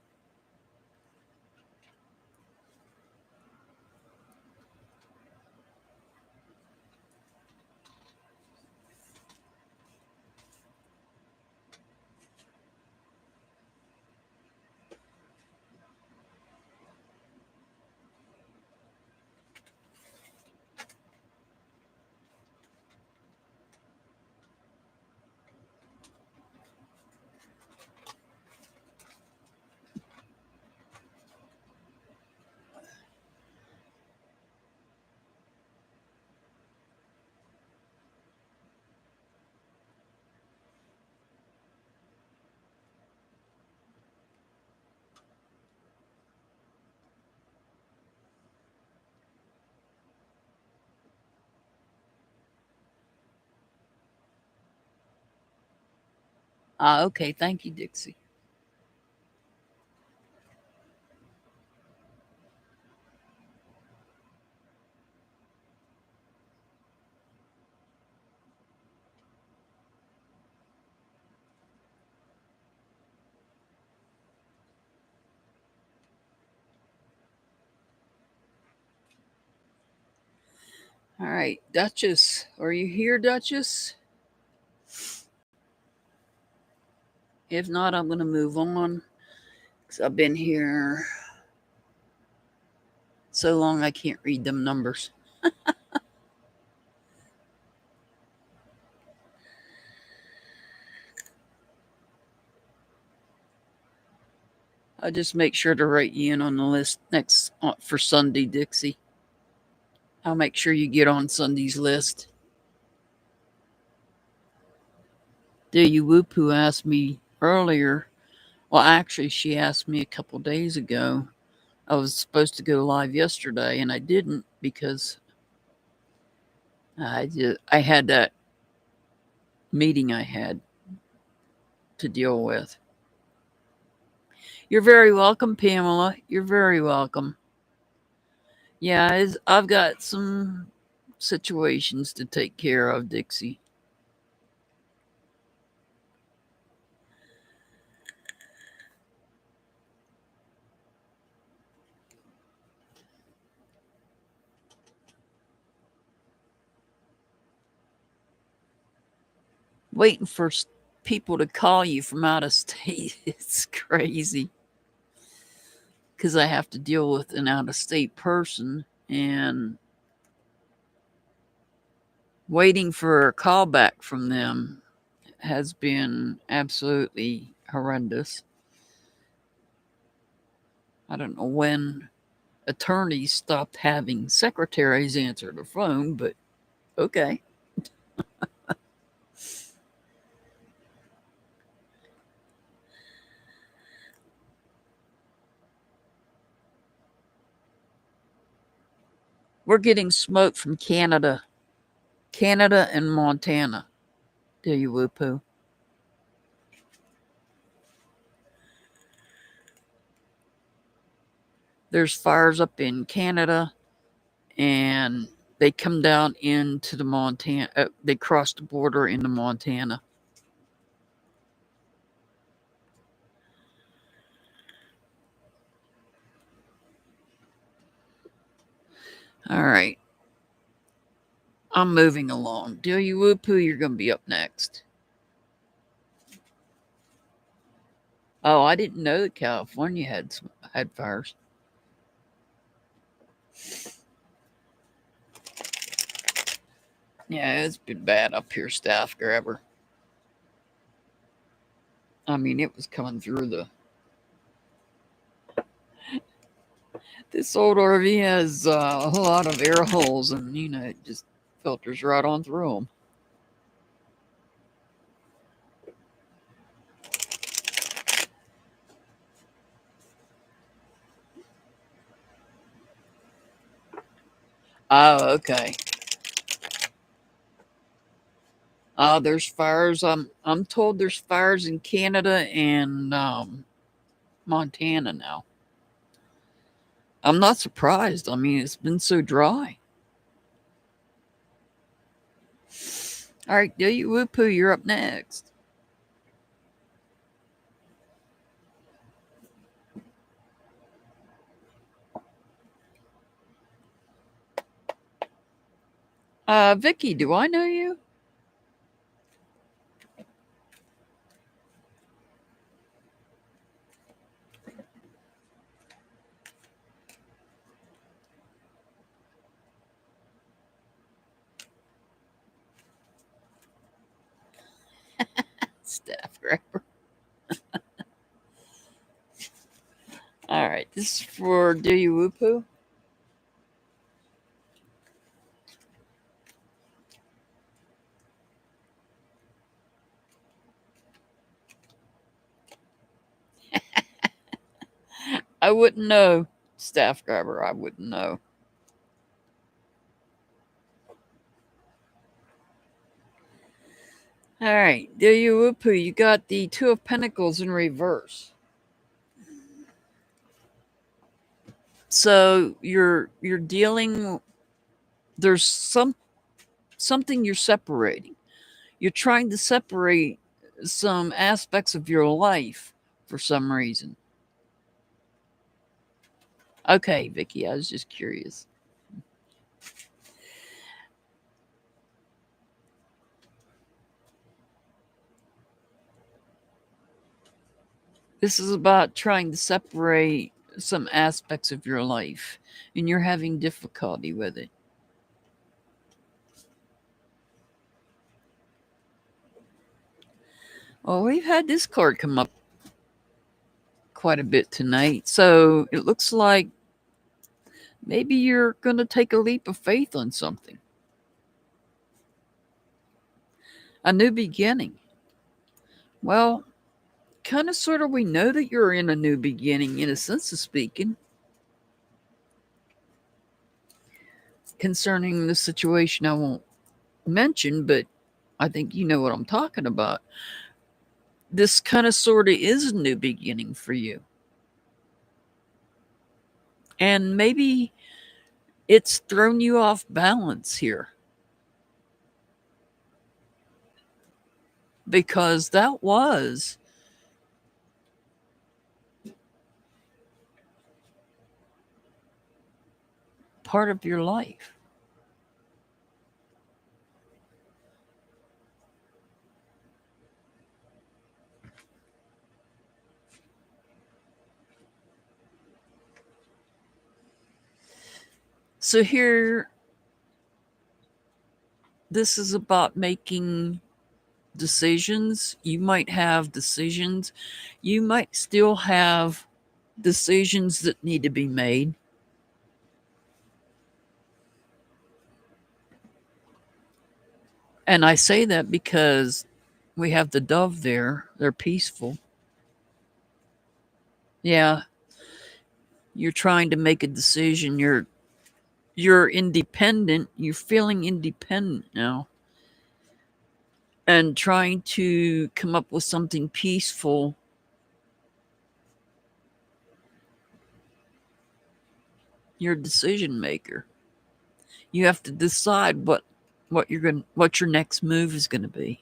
[SPEAKER 1] Okay. Thank you, Dixie. All right, Duchess. Are you here, Duchess? If not, I'm going to move on because I've been here so long I can't read them numbers. I'll just make sure to write you in on the list next for Sunday, Dixie. I'll make sure you get on Sunday's list. Dear Whoop, who asked me earlier, well, actually, she asked me a couple days ago. I was supposed to go live yesterday, and I didn't because I had that meeting I had to deal with. You're very welcome, Pamela. You're very welcome. Yeah, I've got some situations to take care of, Dixie. Waiting for people to call you from out of state. It's crazy because I have to deal with an out of state person and waiting for a call back from them has been absolutely horrendous. I don't know when attorneys stopped having secretaries answer the phone, but okay. We're getting smoke from Canada and Montana. Do you whoop-hoo? There's fires up in Canada and they come down into the Montana. They cross the border into Montana. All right. I'm moving along. Do you whoop-hoo? You're going to be up next. Oh, I didn't know that California had fires. Yeah, it's been bad up here, staff grabber. I mean, it was coming through this old RV has a lot of air holes, and it just filters right on through them. Oh, okay. There's fires. I'm told there's fires in Canada and Montana now. I'm not surprised. I mean, it's been so dry. All right, do you woo poo? You're up next. Vicky, do I know you? Staff grabber. All right, this is for do you woo poo? I wouldn't know, staff grabber. I wouldn't know. All right, do you woo poo? You got the Two of Pentacles in reverse. So you're dealing. There's something you're separating. You're trying to separate some aspects of your life for some reason. Okay, Vicky, I was just curious. This is about trying to separate some aspects of your life, and you're having difficulty with it. Well, we've had this card come up quite a bit tonight, so it looks like maybe you're going to take a leap of faith on something. A new beginning. Well, kind of sort of we know that you're in a new beginning in a sense of speaking. Concerning the situation I won't mention, but I think you know what I'm talking about. This kind of sort of is a new beginning for you. And maybe it's thrown you off balance here. Because that was part of your life. So here, this is about making decisions. You might have decisions. You might still have decisions that need to be made. And I say that because we have the dove there. They're peaceful. Yeah. You're trying to make a decision. You're independent. You're feeling independent now. And trying to come up with something peaceful. You're a decision maker. You have to decide what your next move is going to be.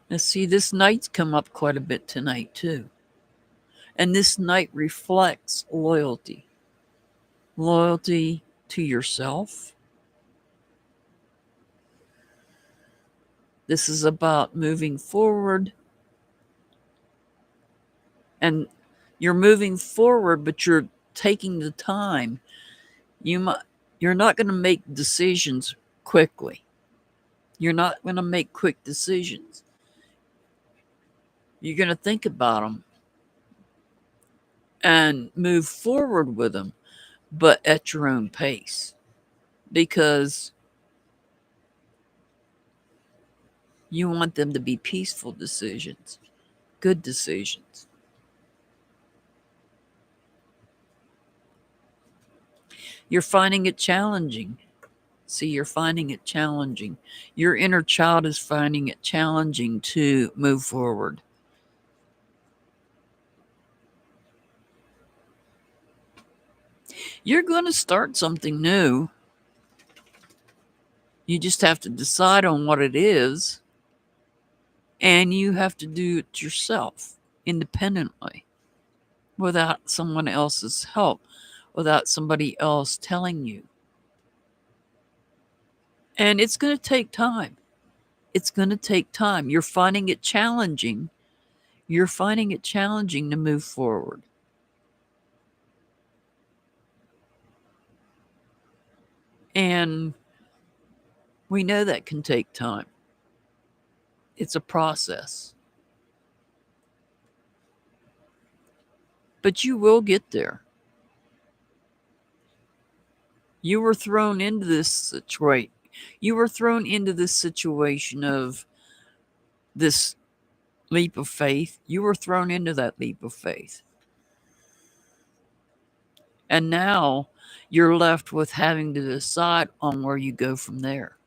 [SPEAKER 1] Now see, this knight's come up quite a bit tonight too. And this knight reflects loyalty. Loyalty to yourself. This is about moving forward. And you're moving forward, but you're taking the time. You're not going to make decisions quickly. You're not going to make quick decisions. You're going to think about them and move forward with them, but at your own pace. Because you want them to be peaceful decisions, good decisions. You're finding it challenging. See, you're finding it challenging. Your inner child is finding it challenging to move forward.
[SPEAKER 3] You're going to start something new. You just have to decide on what it is, and you have to do it yourself independently without someone else's help, without somebody else telling you. And it's going to take time. It's going to take time. You're finding it challenging. You're finding it challenging to move forward. And we know that can take time. It's a process. But you will get there. You were thrown into this situation. You were thrown into this situation of this leap of faith. You were thrown into that leap of faith. And now you're left with having to decide on where you go from there.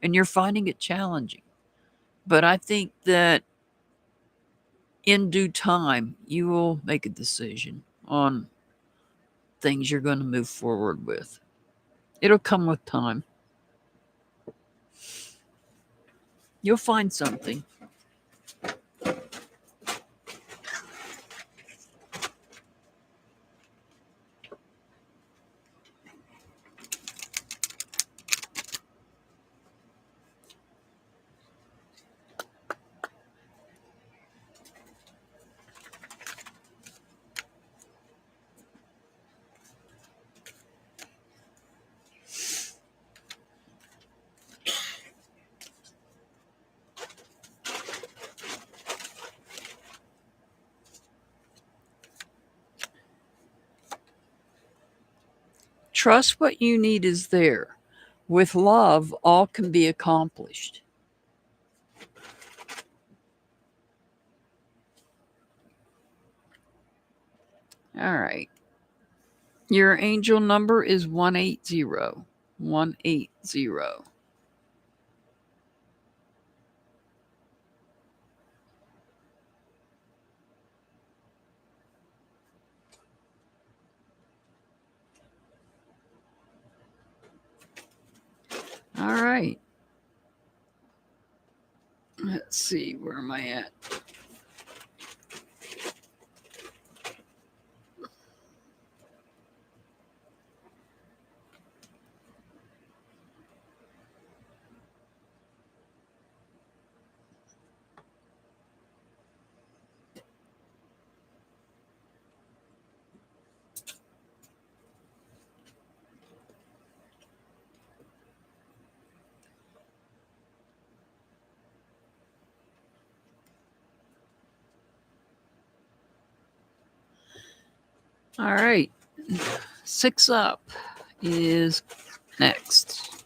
[SPEAKER 3] And you're finding it challenging. But I think that in due time, you will make a decision on things you're going to move forward with. It'll come with time. You'll find something. Trust what you need is there. With love, all can be accomplished. All right. Your angel number is 180. 180. All right. Let's see, where am I at? All right. 6 up is next.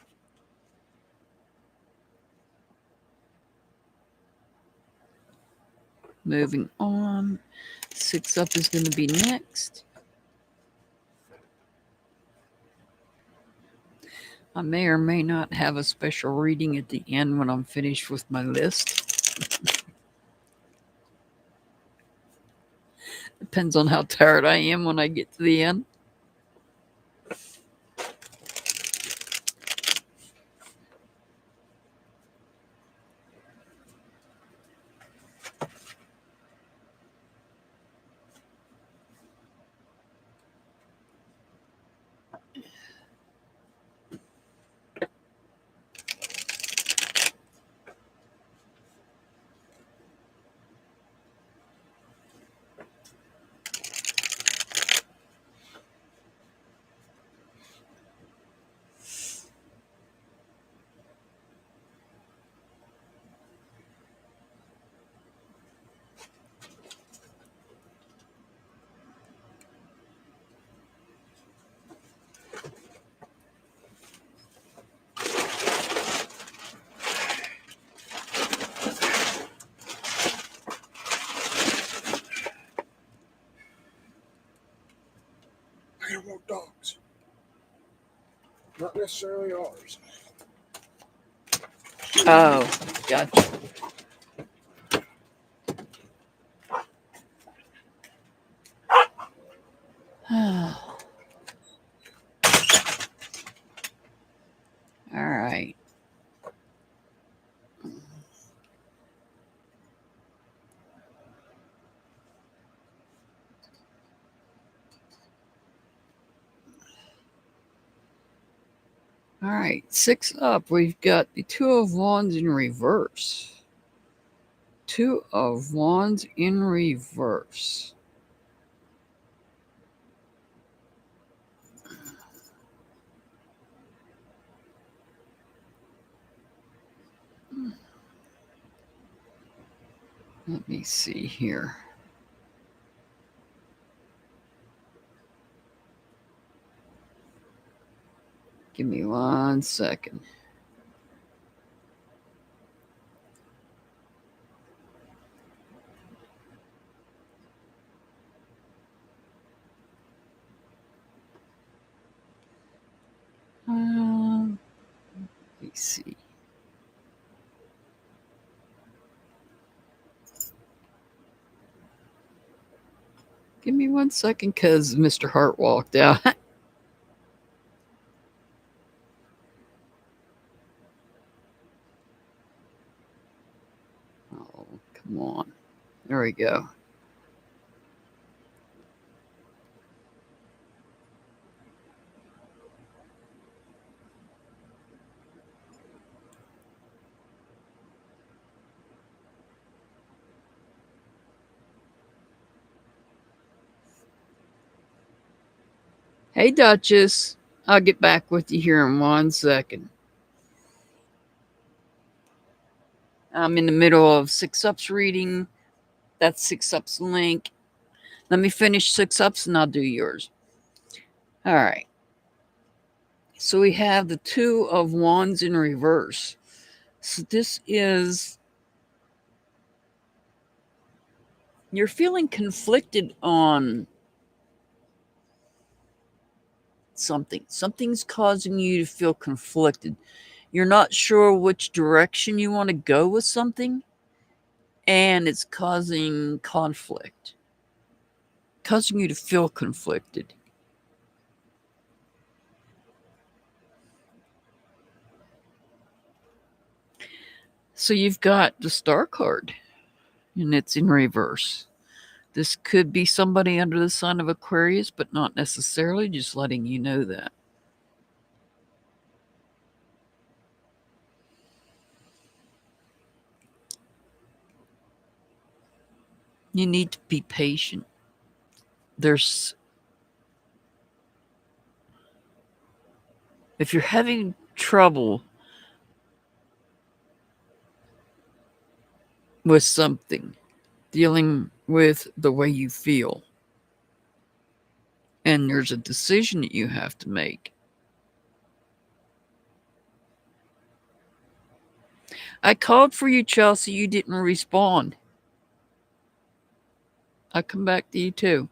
[SPEAKER 3] Moving on. 6 up is going to be next. I may or may not have a special reading at the end when I'm finished with my list. Depends on how tired I am when I get to the end.
[SPEAKER 2] I don't want dogs. Not necessarily ours.
[SPEAKER 1] Oh, gotcha. All right, 6 up. We've got the Two of Wands in reverse. Two of Wands in reverse. Let me see here. Give me 1 second. Let me see. Give me 1 second because Mr. Hart walked out. Oh, come on. There we go. Hey, Duchess. I'll get back with you here in 1 second. I'm in the middle of 6 Ups reading. That's 6 Ups link. Let me finish 6 Ups and I'll do yours. All right. So we have the Two of Wands in reverse. So this is, you're feeling conflicted on something. Something's causing you to feel conflicted. You're not sure which direction you want to go with something, and it's causing conflict, causing you to feel conflicted. So you've got the Star card, and it's in reverse. This could be somebody under the sign of Aquarius, but not necessarily, just letting you know that. You need to be patient. If you're having trouble with something, dealing with the way you feel, and there's a decision that you have to make, I called for you, Chelsea. You didn't respond. I'll come back to you too.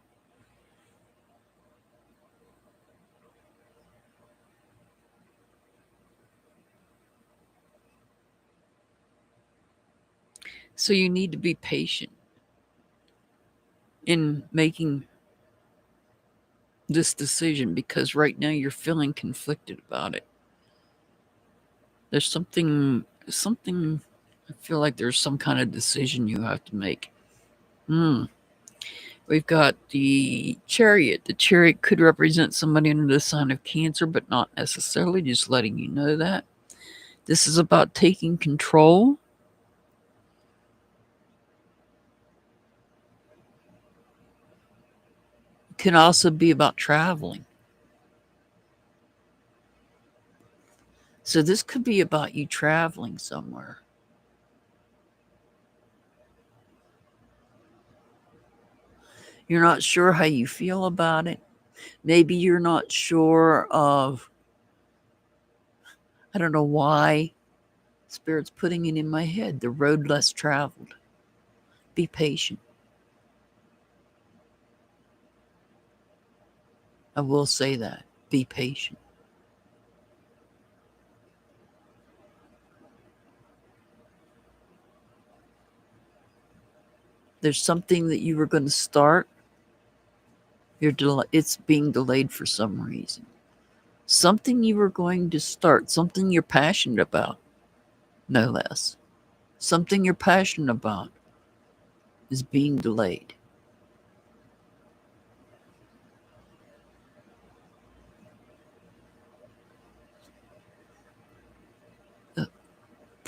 [SPEAKER 1] So you need to be patient in making this decision, because right now you're feeling conflicted about it. There's something, I feel like there's some kind of decision you have to make. We've got the Chariot. The Chariot could represent somebody under the sign of Cancer, but not necessarily, just letting you know that. This is about taking control. It can also be about traveling. So this could be about you traveling somewhere. You're not sure how you feel about it. Maybe you're not sure of, I don't know why Spirit's putting it in my head, the road less traveled. Be patient. I will say that. Be patient. There's something that you were going to start. It's being delayed for some reason. Something you were going to start, something you're passionate about, no less. Something you're passionate about is being delayed.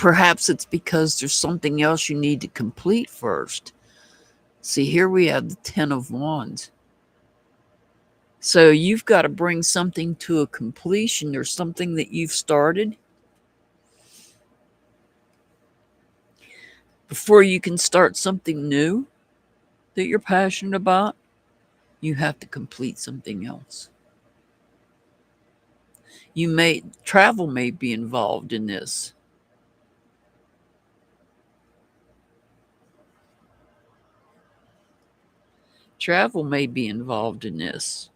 [SPEAKER 3] Perhaps it's because there's something else you need to complete first. See, here we have the 10 of Wands. So you've got to bring something to a completion. There's something that you've started. Before you can start something new that you're passionate about, you have to complete something else. Travel may be involved in this. Travel may be involved in this.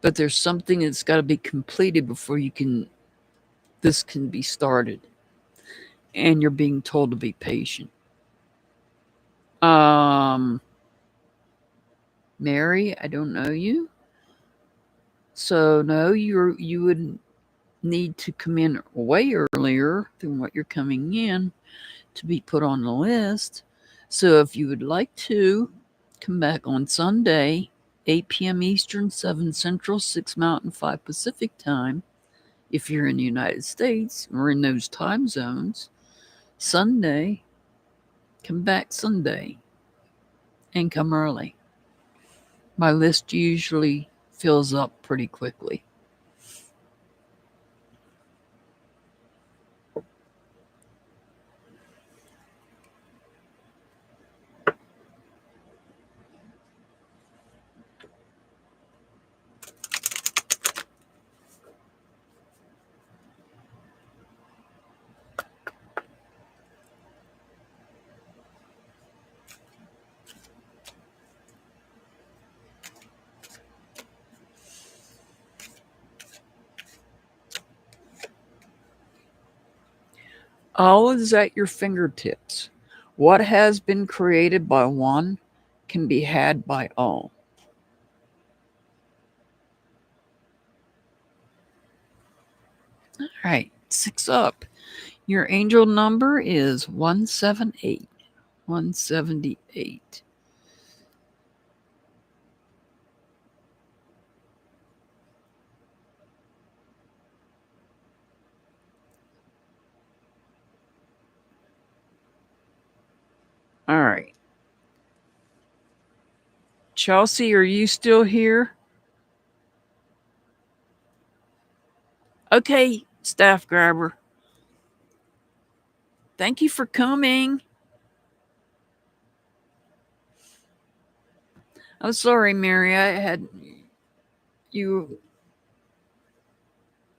[SPEAKER 3] But there's something that's got to be completed before this can be started. And you're being told to be patient. Mary, I don't know you. So no, you would need to come in way earlier than what you're coming in to be put on the list. So if you would like to come back on Sunday, 8 p.m. Eastern, 7 Central, 6 Mountain, 5 Pacific time, if you're in the United States or in those time zones, Sunday, come back Sunday and come early. My list usually fills up pretty quickly. All is at your fingertips. What has been created by one can be had by all. All right, 6 up. Your angel number is 178. 178. All right. Chelsea, are you still here? Okay, staff grabber. Thank you for coming. I'm sorry, Mary. You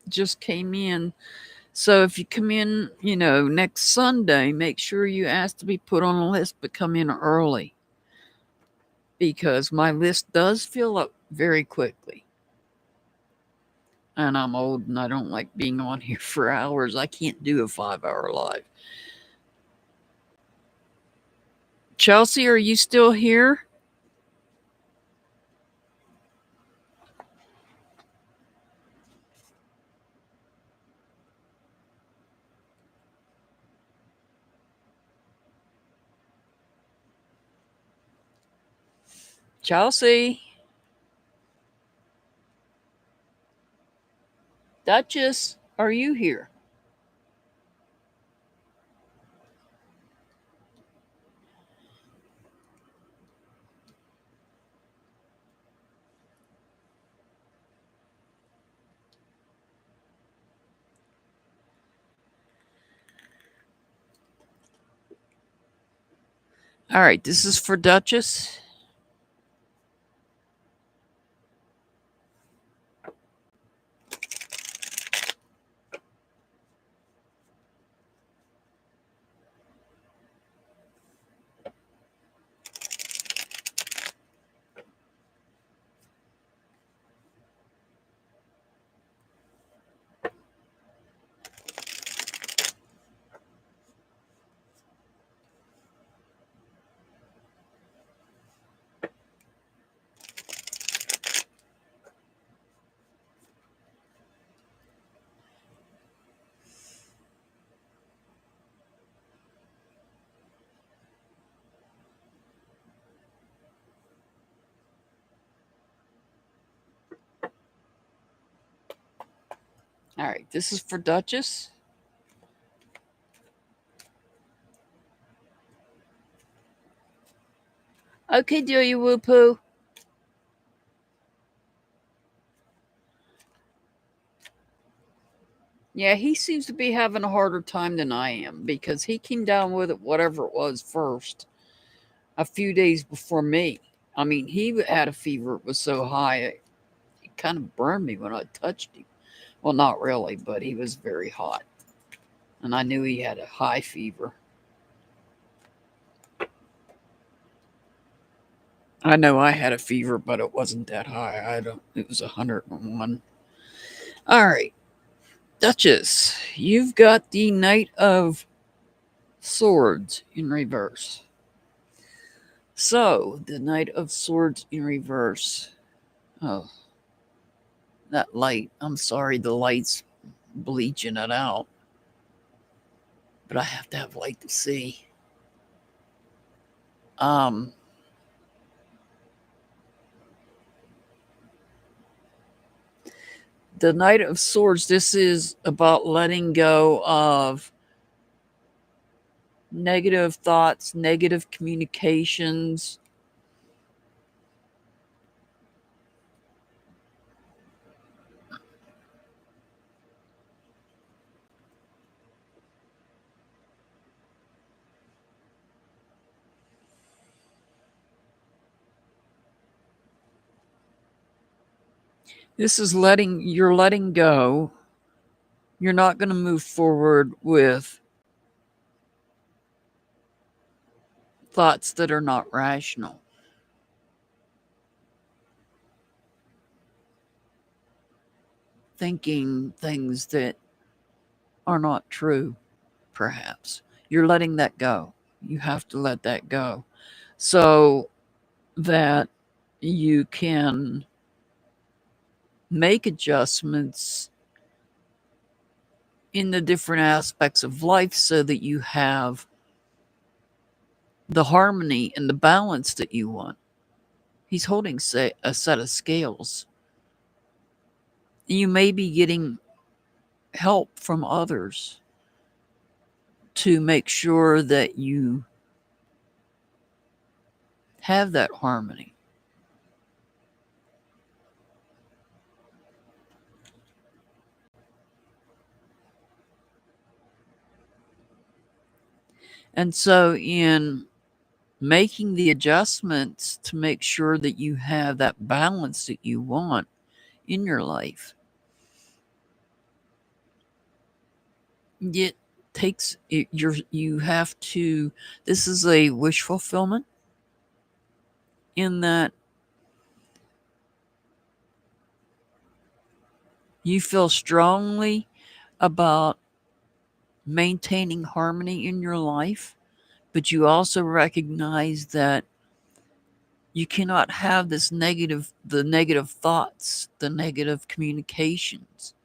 [SPEAKER 3] just came in. So if you come in, next Sunday, make sure you ask to be put on a list, but come in early. Because my list does fill up very quickly. And I'm old and I don't like being on here for hours. I can't do a 5-hour live. Chelsea, are you still here? Chelsea? Duchess, are you here? All right, this is for Duchess.
[SPEAKER 1] All right, this is for Duchess. Okay, dear, you woo poo. Yeah, he seems to be having a harder time than I am because he came down with it, whatever it was, first, a few days before me. I mean, he had a fever. It was so high, it kind of burned me when I touched him. Well, not really, but he was very hot. And I knew he had a high fever. I know I had a fever, but it wasn't that high. It was 101. All right. Duchess, you've got the Knight of Swords in reverse. So, the Knight of Swords in reverse. Oh, that light. I'm sorry, the light's bleaching it out. But I have to have light to see. The Knight of Swords, this is about letting go of negative thoughts, negative communications. This is you're letting go. You're not going to move forward with thoughts that are not rational. Thinking things that are not true, perhaps. You're letting that go. You have to let that go so that you can make adjustments in the different aspects of life so that you have the harmony and the balance that you want. He's holding, say, a set of scales. You may be getting help from others to make sure that you have that harmony. And so, in making the adjustments to make sure that you have that balance that you want in your life, it takes you have to, this is a wish fulfillment in that you feel strongly about maintaining harmony in your life, but you also recognize that you cannot have the negative thoughts, the negative communications.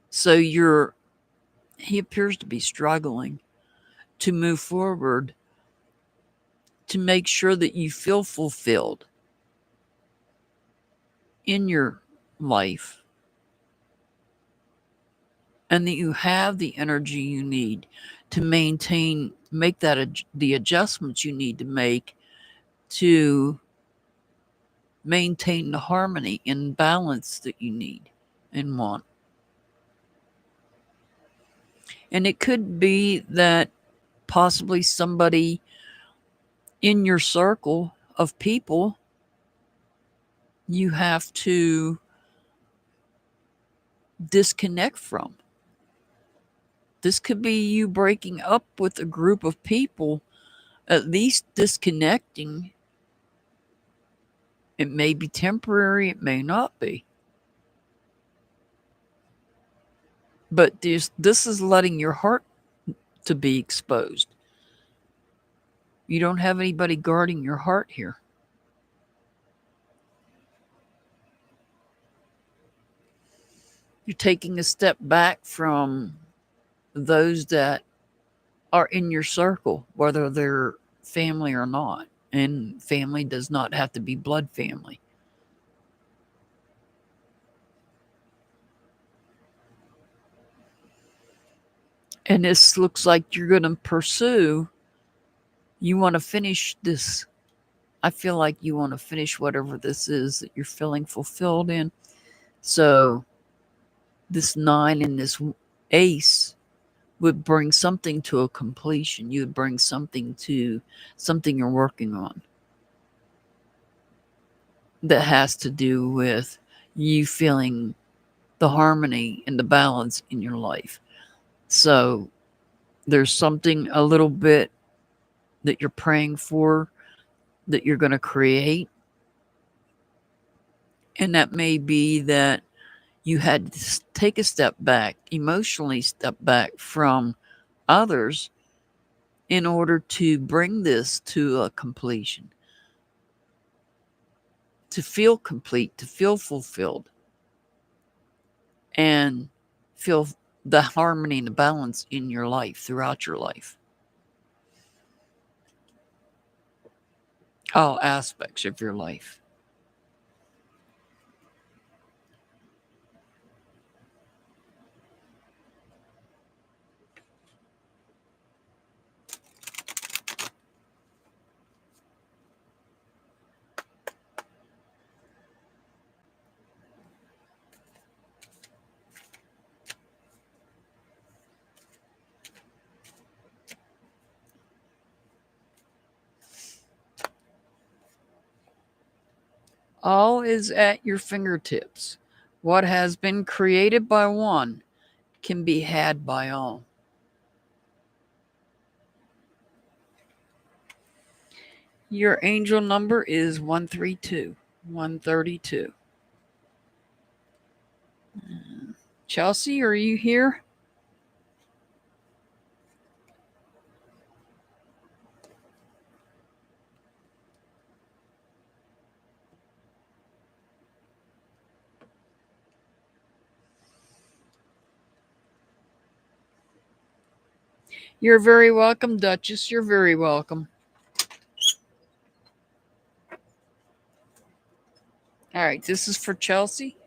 [SPEAKER 1] So he appears to be struggling to move forward to make sure that you feel fulfilled in your life and that you have the energy you need to make the adjustments you need to make to maintain the harmony and balance that you need and want. And it could be that possibly somebody in your circle of people you have to disconnect from. This could be you breaking up with a group of people, at least disconnecting. It may be temporary, it may not be. But this is letting your heart to be exposed. You don't have anybody guarding your heart here. You're taking a step back from those that are in your circle, whether they're family or not. And family does not have to be blood family.
[SPEAKER 3] And this looks like you're going to pursue. You want to finish this. I feel like you want to finish whatever this is that you're feeling fulfilled in. So this 9 and this ace would bring something to a completion. You would bring something to something you're working on that has to do with you feeling the harmony and the balance in your life. So there's something a little bit that you're praying for that you're going to create. And that may be that you had to take a step back, emotionally step back from others in order to bring this to a completion, to feel complete, to feel fulfilled, and feel the harmony and the balance in your life, throughout your life. All aspects of your life. All is at your fingertips. What has been created by one can be had by all. Your angel number is 132. 132. Chelsea, are you here? You're very welcome, Duchess. You're very welcome. All right, this is for Chelsea.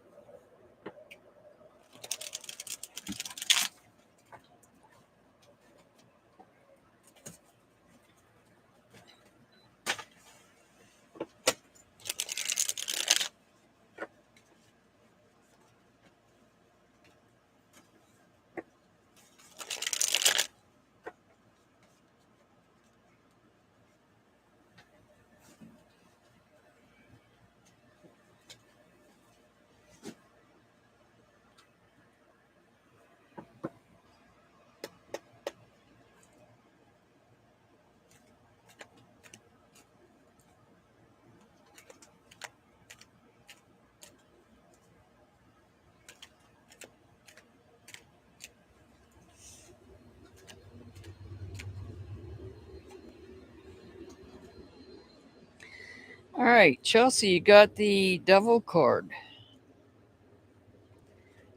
[SPEAKER 3] All right, Chelsea, you got the Devil card.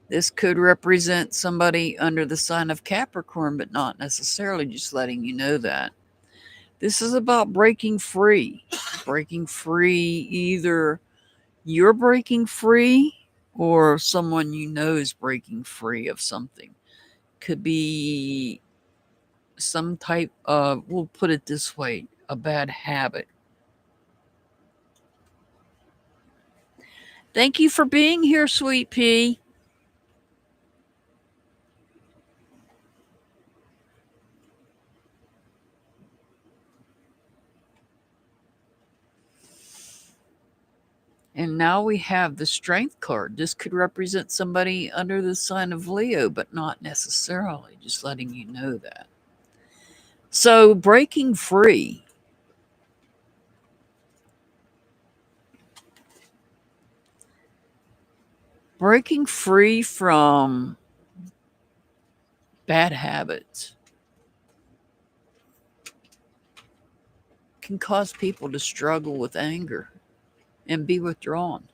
[SPEAKER 3] This could represent somebody under the sign of Capricorn, but not necessarily, just letting you know that. This is about breaking free. Breaking free, either you're breaking free or someone you know is breaking free of something. Could be some type of, we'll put it this way, a bad habit. Thank you for being here, Sweet Pea. And now we have the Strength card. This could represent somebody under the sign of Leo, but not necessarily, just letting you know that. So breaking free. Breaking free from bad habits can cause people to struggle with anger and be withdrawn.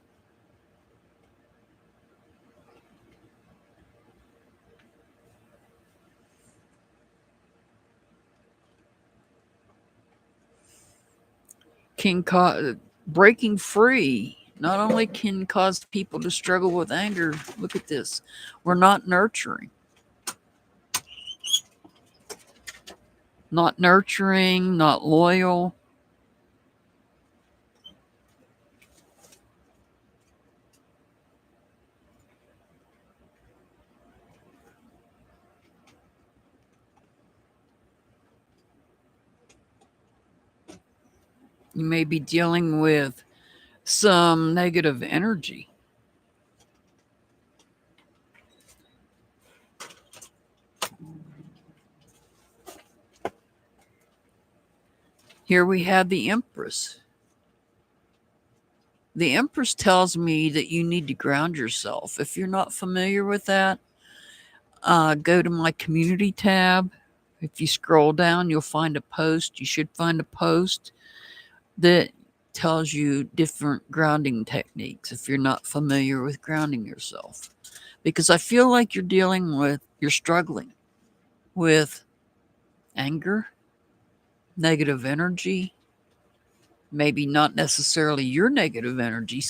[SPEAKER 3] Can cause breaking free not only can cause people to struggle with anger. Look at this. We're not nurturing.
[SPEAKER 1] not nurturing, not loyal. You may be dealing with some negative energy. Here we have the Empress. The Empress tells me that you need to ground yourself. If you're not familiar with that, go to my community tab. If you scroll down, you'll find a post. You should find a post that tells you different grounding techniques if you're not familiar with grounding yourself. Because I feel like you're struggling with anger, negative energy, maybe not necessarily your negative energy,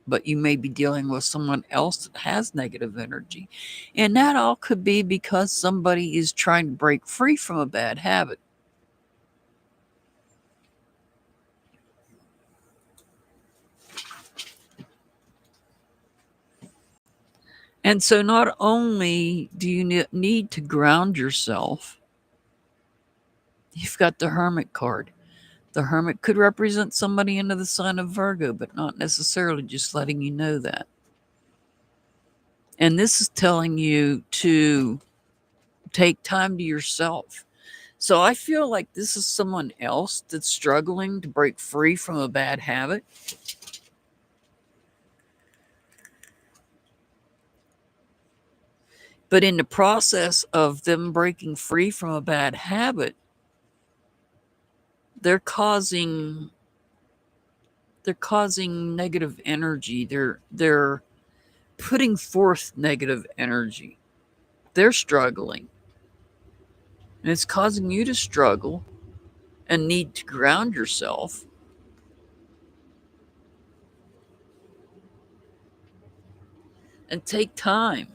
[SPEAKER 1] but you may be dealing with someone else that has negative energy. And that all could be because somebody is trying to break free from a bad habit. And so not only do you need to ground yourself, you've got the Hermit card. The Hermit could represent somebody into the sign of Virgo, but not necessarily, just letting you know that. And this is telling you to take time to yourself. So I feel like this is someone else that's struggling to break free from a bad habit. But in the process of them breaking free from a bad habit, they're causing negative energy. They're putting forth negative energy. They're struggling. And it's causing you to struggle and need to ground yourself. And take time.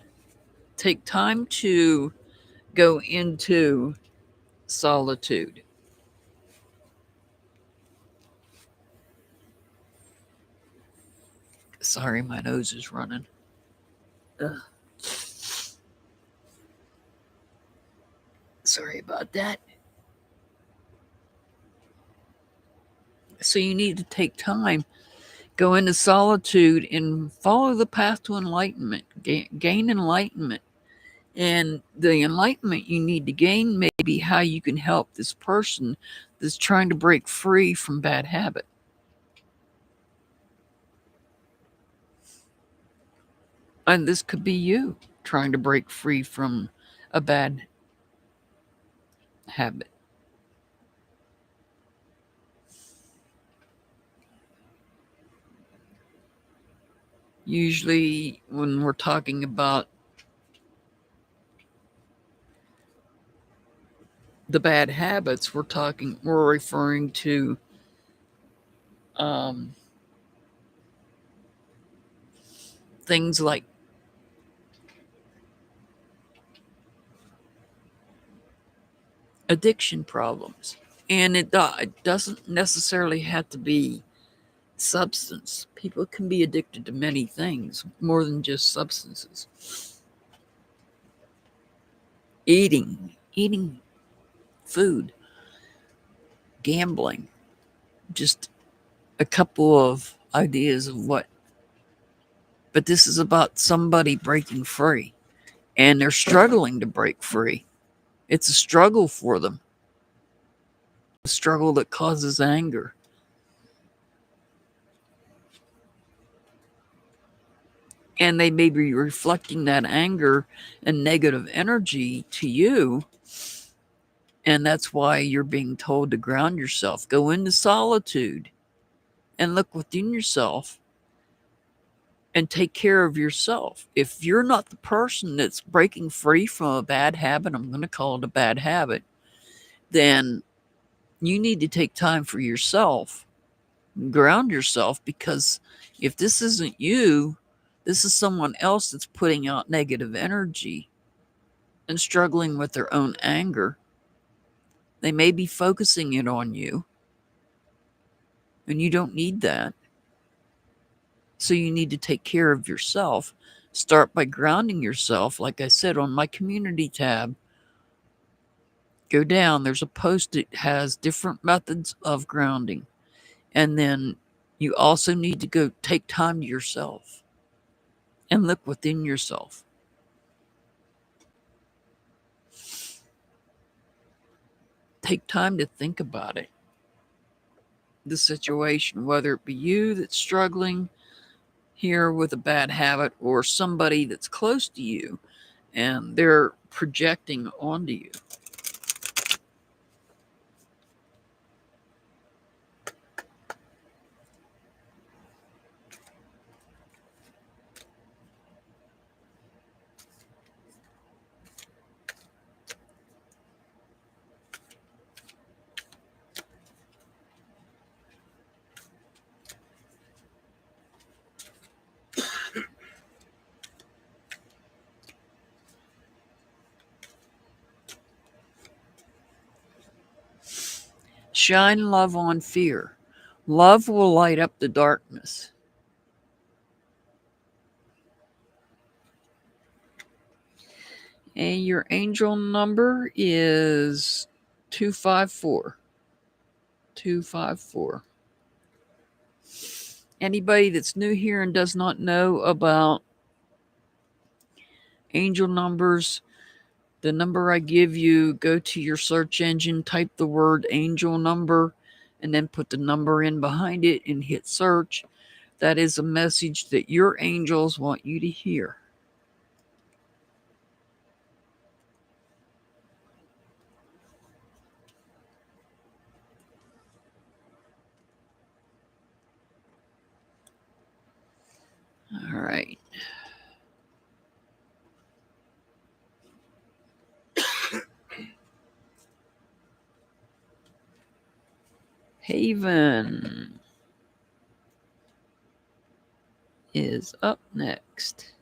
[SPEAKER 1] Take time to go into solitude. Sorry, my nose is running. Ugh. Sorry about that. So you need to take time, go into solitude, and follow the path to enlightenment. Gain enlightenment. And the enlightenment you need to gain may be how you can help this person that's trying to break free from bad habit. And this could be you trying to break free from a bad habit. Usually when we're talking about the bad habits, we're referring to things like addiction problems. And it doesn't necessarily have to be substance. People can be addicted to many things, more than just substances. Eating food, gambling, just a couple of ideas of what. But this is about somebody breaking free, and they're struggling to break free. It's a struggle for them, a struggle that causes anger. And they may be reflecting that anger and negative energy to you. And that's why you're being told to ground yourself. Go into solitude and look within yourself and take care of yourself. If you're not the person that's breaking free from a bad habit, I'm going to call it a bad habit, then you need to take time for yourself, ground yourself, because if this isn't you, this is someone else that's putting out negative energy and struggling with their own anger.
[SPEAKER 3] They may be focusing it on you, and you don't need that. So you need to take care of yourself. Start by grounding yourself. Like I said, on my community tab, go down. There's a post that has different methods of grounding. And then you also need to go take time to yourself and look within yourself. Take time to think about it. The situation, whether it be you that's struggling here with a bad habit or somebody that's close to you and they're projecting onto you. Shine love on fear. Love will light up the darkness. And your angel number is 254. 254. Anybody that's new here and does not know about angel numbers, the number I give you, go to your search engine, type the word angel number, and then put the number in behind it and hit search. That is a message that your angels want you to hear. All right. Haven is up next.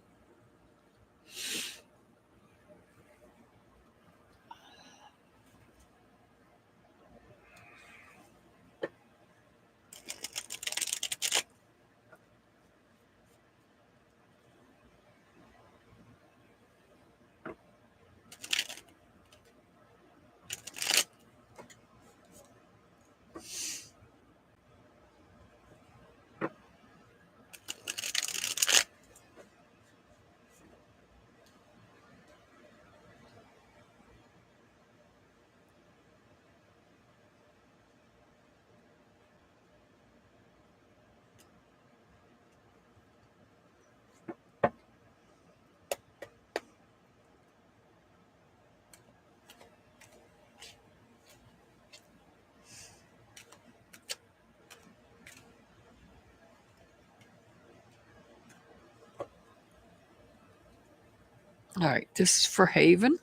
[SPEAKER 3] All right, this is for Haven.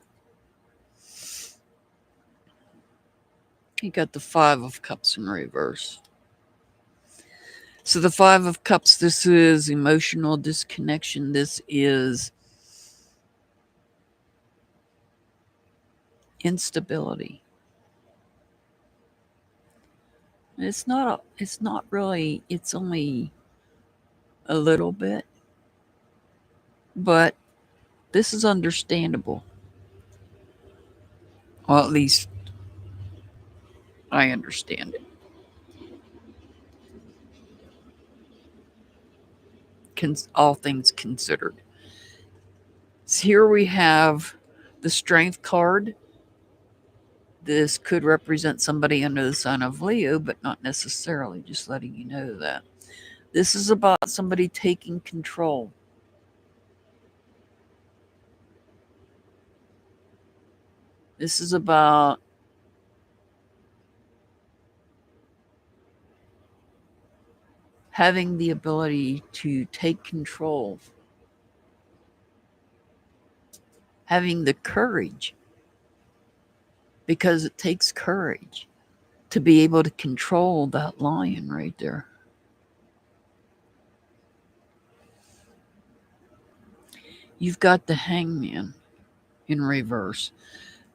[SPEAKER 3] You got the Five of Cups in reverse. So the Five of Cups, this is emotional disconnection. This is instability. It's not really, it's only a little bit, but this is understandable. Well, at least I understand it. All things considered. So here we have the Strength card. This could represent somebody under the sign of Leo, but not necessarily, just letting you know that. This is about somebody taking control. This is about having the ability to take control, having the courage, because it takes courage to be able to control that lion right there. You've got the Hangman in reverse.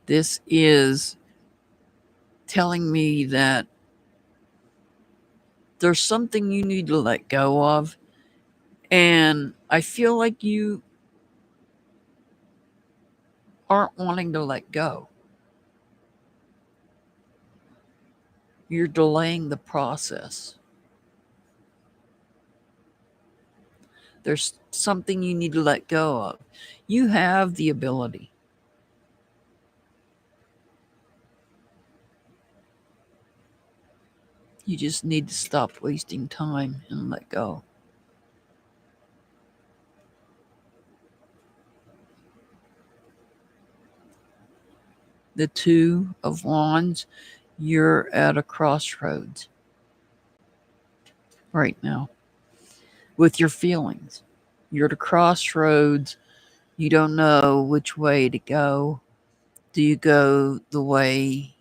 [SPEAKER 3] This is telling me that there's something you need to let go of. And I feel like you aren't wanting to let go. You're delaying the process. There's something you need to let go of. You have the ability. You just need to stop wasting time and let go. The Two of Wands, you're at a crossroads right now with your feelings. You're at a crossroads. You don't know which way to go. Do you go the way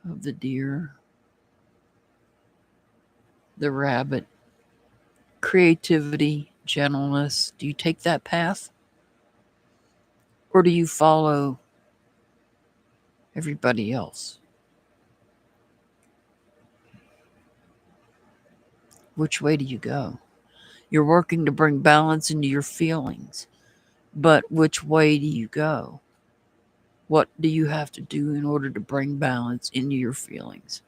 [SPEAKER 3] of the deer, the rabbit, creativity, gentleness? Do you take that path? Or do you follow everybody else? Which way do you go? You're working to bring balance into your feelings, but which way do you go? What do you have to do in order to bring balance into your feelings?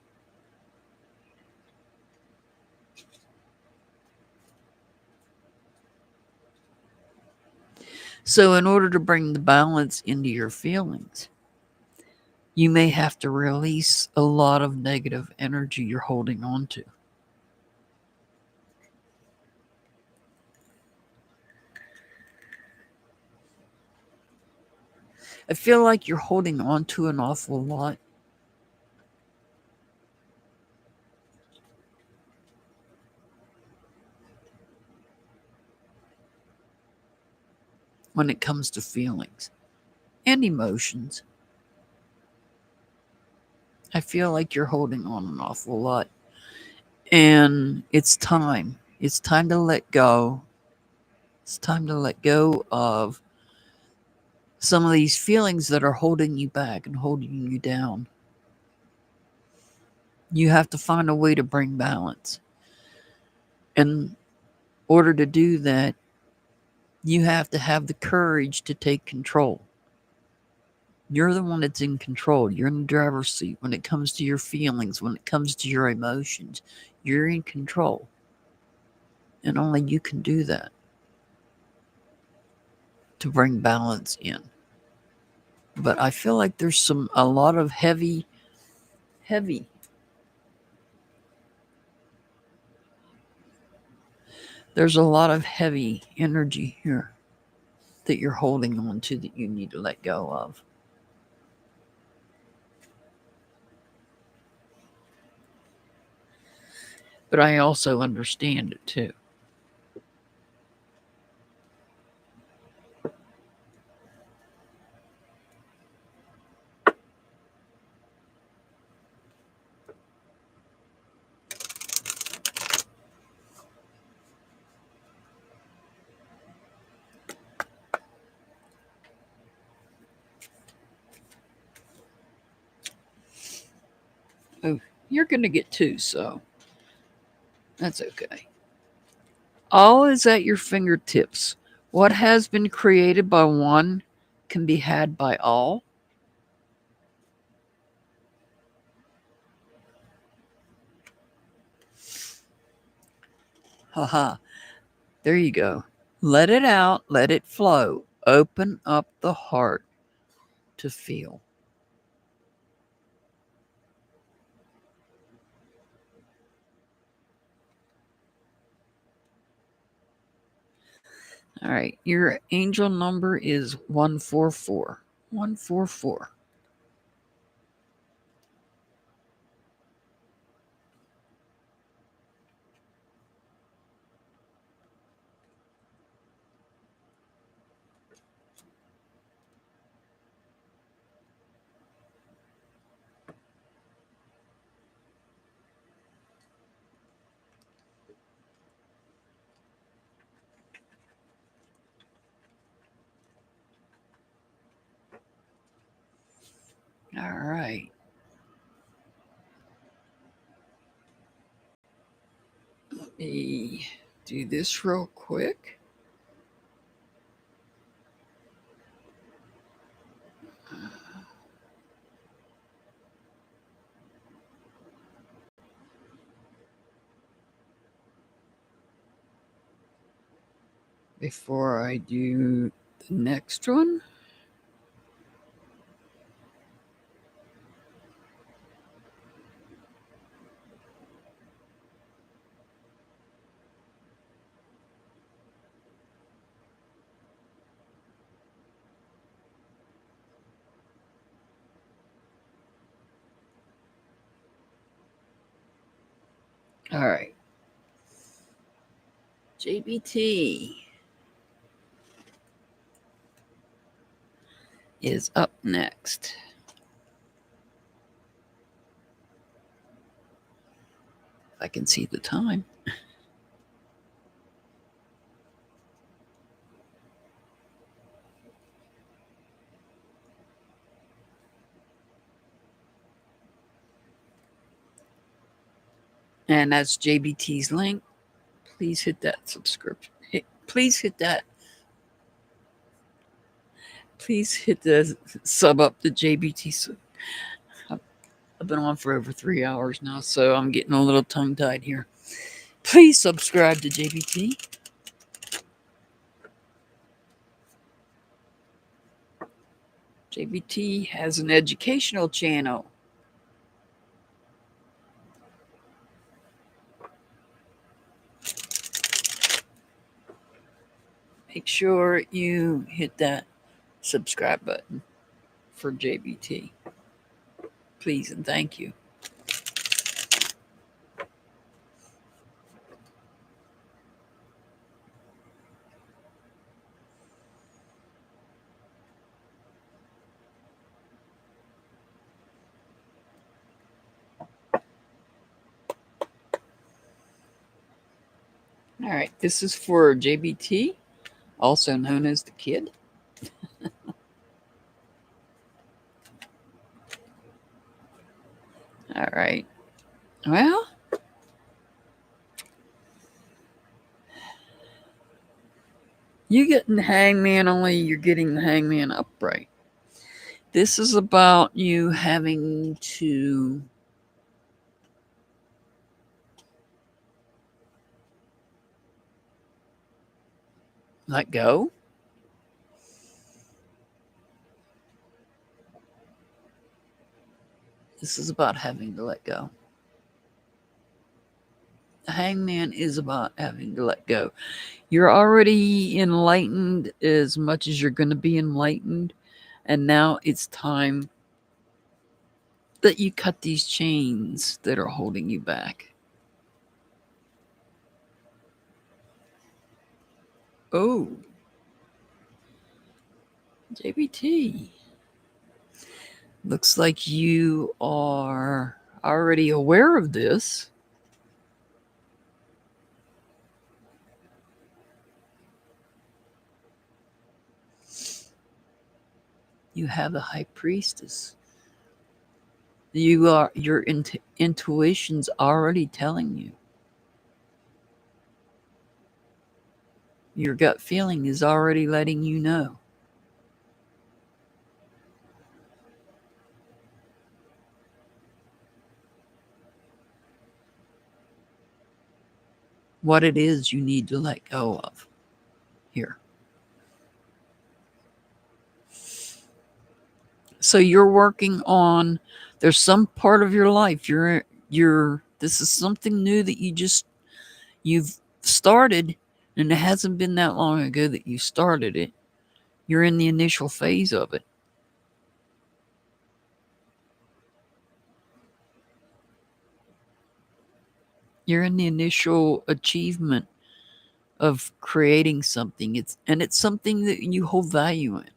[SPEAKER 3] So, in order to bring the balance into your feelings, you may have to release a lot of negative energy you're holding on to. I feel like you're holding on to an awful lot. When it comes to feelings and emotions, I feel like you're holding on an awful lot. And it's time. It's time to let go. It's time to let go of some of these feelings that are holding you back and holding you down. You have to find a way to bring balance. In order to do that, you have to have the courage to take control. You're the one that's in control. You're in the driver's seat when it comes to your feelings, when it comes to your emotions. You're in control. And only you can do that to bring balance in. But I feel like there's a lot of heavy. There's a lot of heavy energy here that you're holding on to that you need to let go of. But I also understand it too. Oh, you're going to get two, so that's okay. All is at your fingertips. What has been created by one can be had by all. Haha. There you go. Let it out, let it flow. Open up the heart to feel. All right. Your angel number is 144. 144. All right.
[SPEAKER 1] me do this real quick. Before I do the next one. All right. JBT is up next. If I can see the time. And that's JBT's link. Please hit that subscription. Please hit that. Please hit the sub up to JBT. I've been on for over 3 hours now, so I'm getting a little tongue-tied here. Please subscribe to JBT. JBT has an educational channel. Make sure you hit that subscribe button for JBT. Please and thank you. All right, this is for JBT, also known as the Kid. All right. Well, you getting the hangman, only you're getting the hangman upright. This is about you having to let go. This is about having to let go. The hangman is about having to let go. You're already enlightened as much as you're going to be enlightened. And now it's time that you cut these chains that are holding you back. Oh, JBT. Looks like you are already aware of this. You have the high priestess. Your intuition's already telling you. Your gut feeling is already letting you know. What it is you need to let go of here. So you're working on, there's some part of your life this is something new that you've started, and it hasn't been that long ago that you started it. You're in the initial phase of it. You're in the initial achievement of creating something. It's something that you hold value in.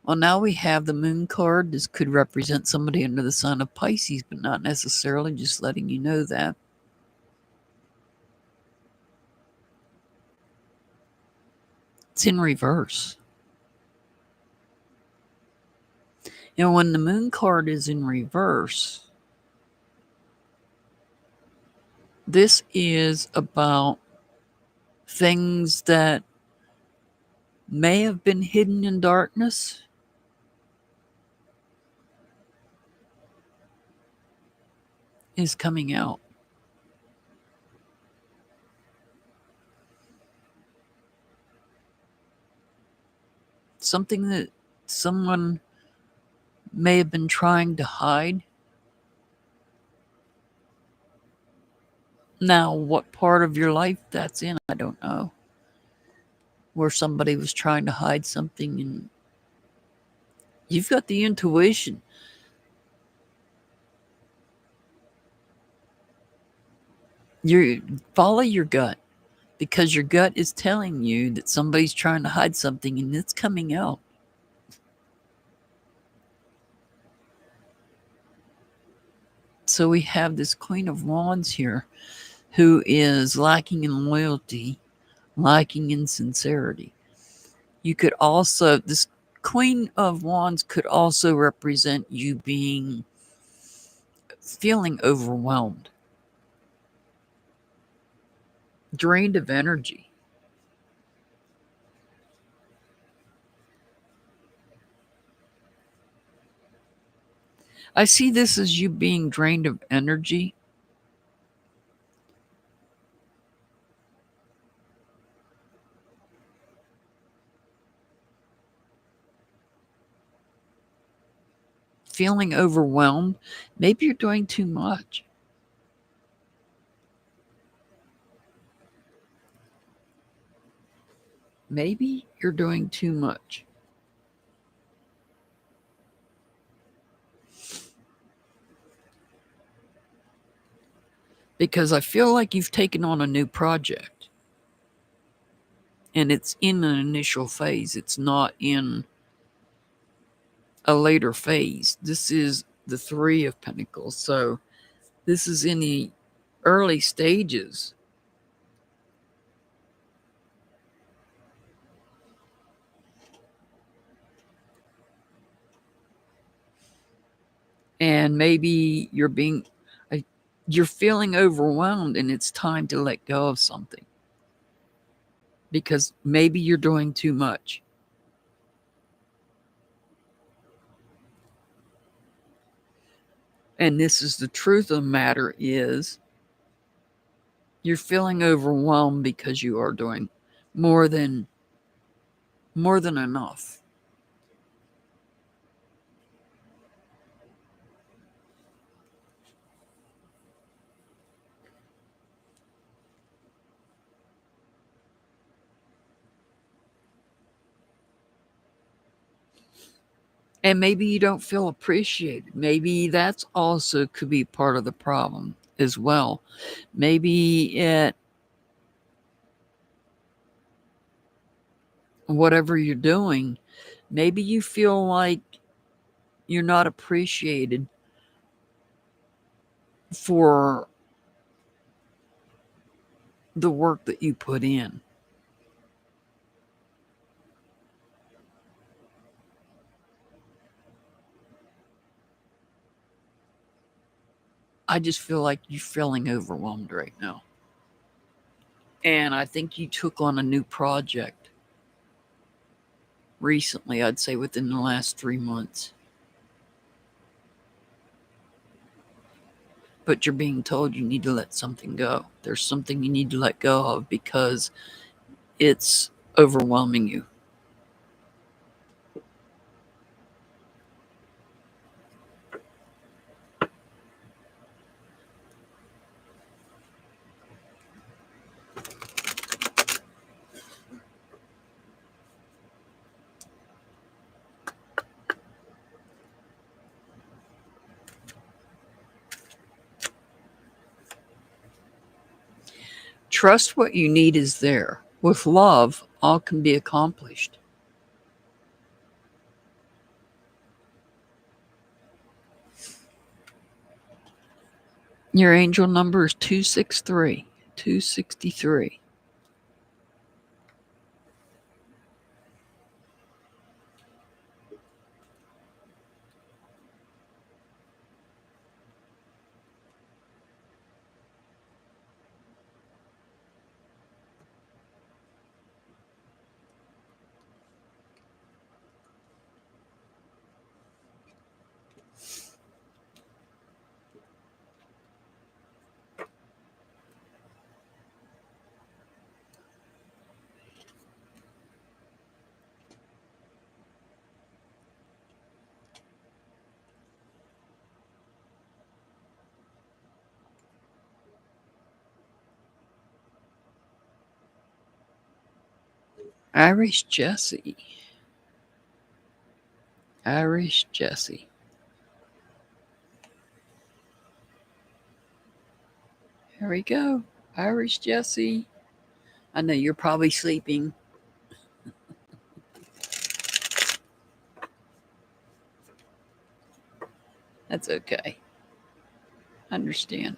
[SPEAKER 1] Well, now we have the moon card. This could represent somebody under the sign of Pisces, but not necessarily, just letting you know that. It's in reverse.
[SPEAKER 3] And when the moon card is in reverse, this is about things that may have been hidden in darkness, is coming out. Something that someone may have been trying to hide. Now, what part of your life that's in, I don't know. Where somebody was trying to hide something, and you've got the intuition. You follow your gut, because your gut is telling you that somebody's trying to hide something, and it's coming out. So we have this Queen of Wands here who is lacking in loyalty, lacking in sincerity. You could also, this Queen of Wands could also represent you feeling overwhelmed, drained of energy. I see this as you being drained of energy. Feeling overwhelmed. Maybe you're doing too much. Maybe you're doing too much. Because I feel like you've taken on a new project. And it's in an initial phase. It's not in a later phase. This is the Three of Pentacles. So this is in the early stages. And maybe you're feeling overwhelmed, and it's time to let go of something. Because maybe you're doing too much. And this is the truth of the matter, is you're feeling overwhelmed because you are doing more than enough. And maybe you don't feel appreciated. Maybe that's also could be part of the problem as well. Maybe whatever you're doing, maybe you feel like you're not appreciated for the work that you put in. I just feel like you're feeling overwhelmed right now. And I think you took on a new project recently, I'd say within the last 3 months. But you're being told you need to let something go. There's something you need to let go of because it's overwhelming you. Trust what you need is there. With love, all can be accomplished. Your angel number is 263. 263.
[SPEAKER 1] Irish Jessie. Irish Jessie. Here we go. Irish Jessie. I know you're probably sleeping. That's okay. I understand.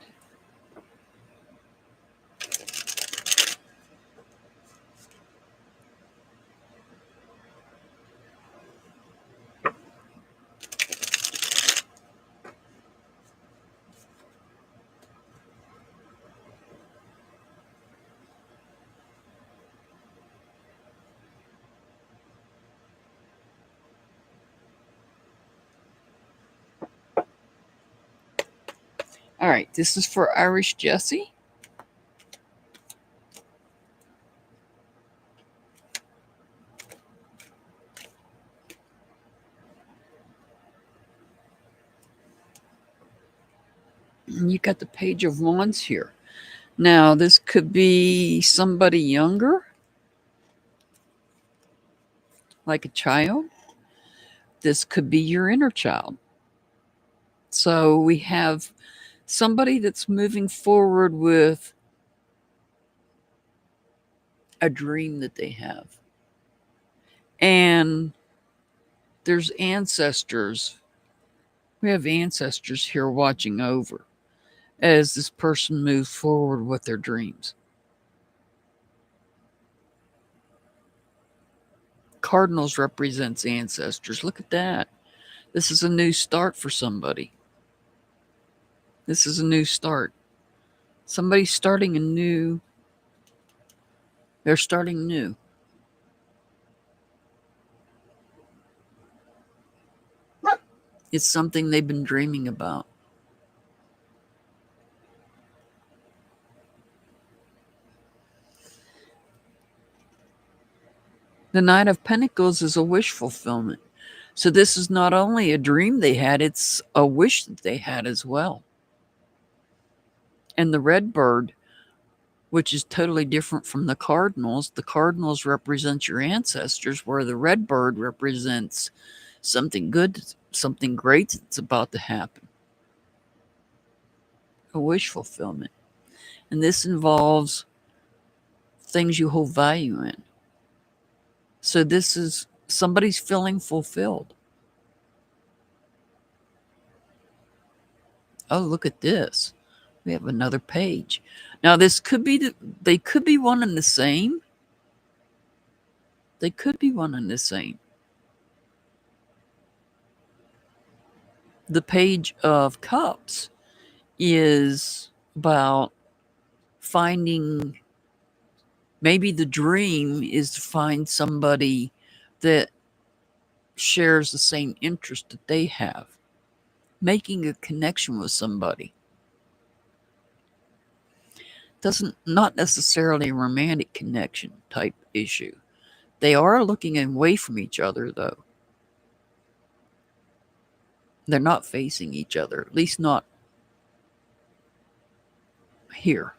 [SPEAKER 1] All right, this is for Irish Jessie. And you got the Page of Wands here. Now, this could be somebody younger, like a child. This could be your inner child. So we have somebody that's moving forward with a dream that they have. And there's ancestors. We have ancestors here watching over as this person moves forward with their dreams. Cardinals represents ancestors. Look at that. This is a new start for somebody. This is a new start. Somebody's starting a new. They're starting new. It's something they've been dreaming about. The Knight of Pentacles is a wish fulfillment. So this is not only a dream they had, it's a wish that they had as well. And the red bird, which is totally different from the cardinals represent your ancestors, where the red bird represents something good, something great that's about to happen. A wish fulfillment. And this involves things you hold value in. So this is somebody's feeling fulfilled. Oh, look at this. We have another page. Now this could be, they could be one and the same. They could be one and the same. The Page of Cups is about finding, maybe the dream is to find somebody that shares the same interest that they have, making a connection with somebody. Not necessarily a romantic connection type issue. They are looking away from each other, though. They're not facing each other, at least not here.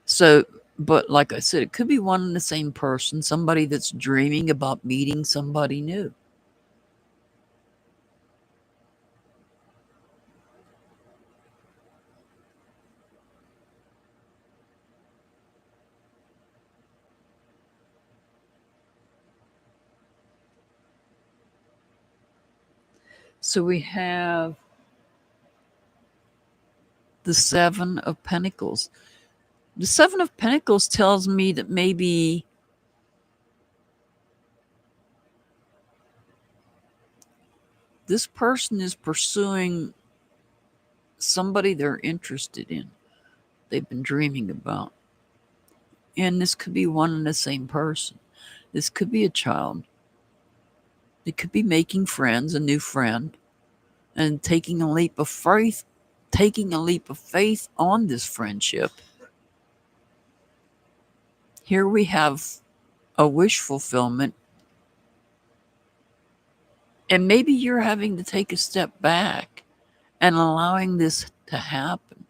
[SPEAKER 1] So, but like I said, it could be one and the same person, somebody that's dreaming about meeting somebody new. So we have the Seven of Pentacles. The Seven of Pentacles tells me that maybe this person is pursuing somebody they're interested in, they've been dreaming about. And this could be one and the same person. This could be a child. It could be making friends, a new friend, and taking a leap of faith, on this friendship. Here we have a wish fulfillment. And maybe you're having to take a step back and allowing this to happen.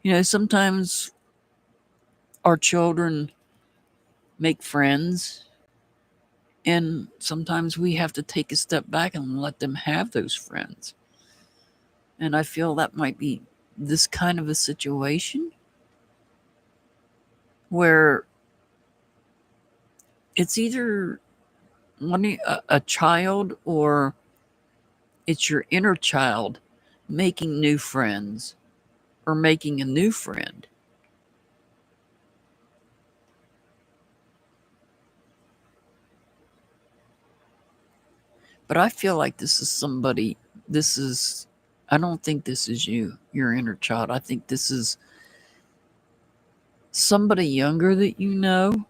[SPEAKER 1] You know, sometimes our children
[SPEAKER 3] make friends. And sometimes we have to take a step back and let them have those friends. And I feel that might be this kind of a situation where it's either a child or it's your inner child making new friends or making a new friend. But I feel like this is somebody, I don't think this is you, your inner child. I think this is somebody younger that you know,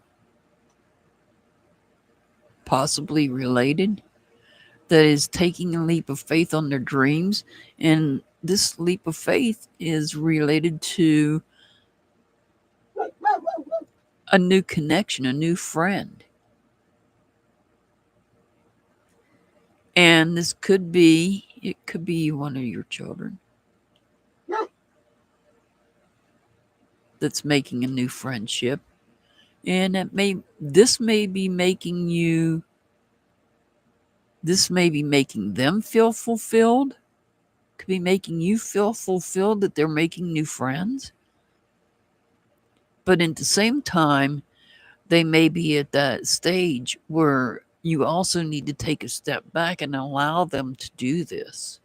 [SPEAKER 3] possibly related, that is taking a leap of faith on their dreams. And this leap of faith is related to a new connection, a new friend. And it could be one of your children that's making a new friendship. And this may be making them feel fulfilled. Could be making you feel fulfilled that they're making new friends. But at the same time, they may be at that stage where you also need to take a step back and allow them to do this.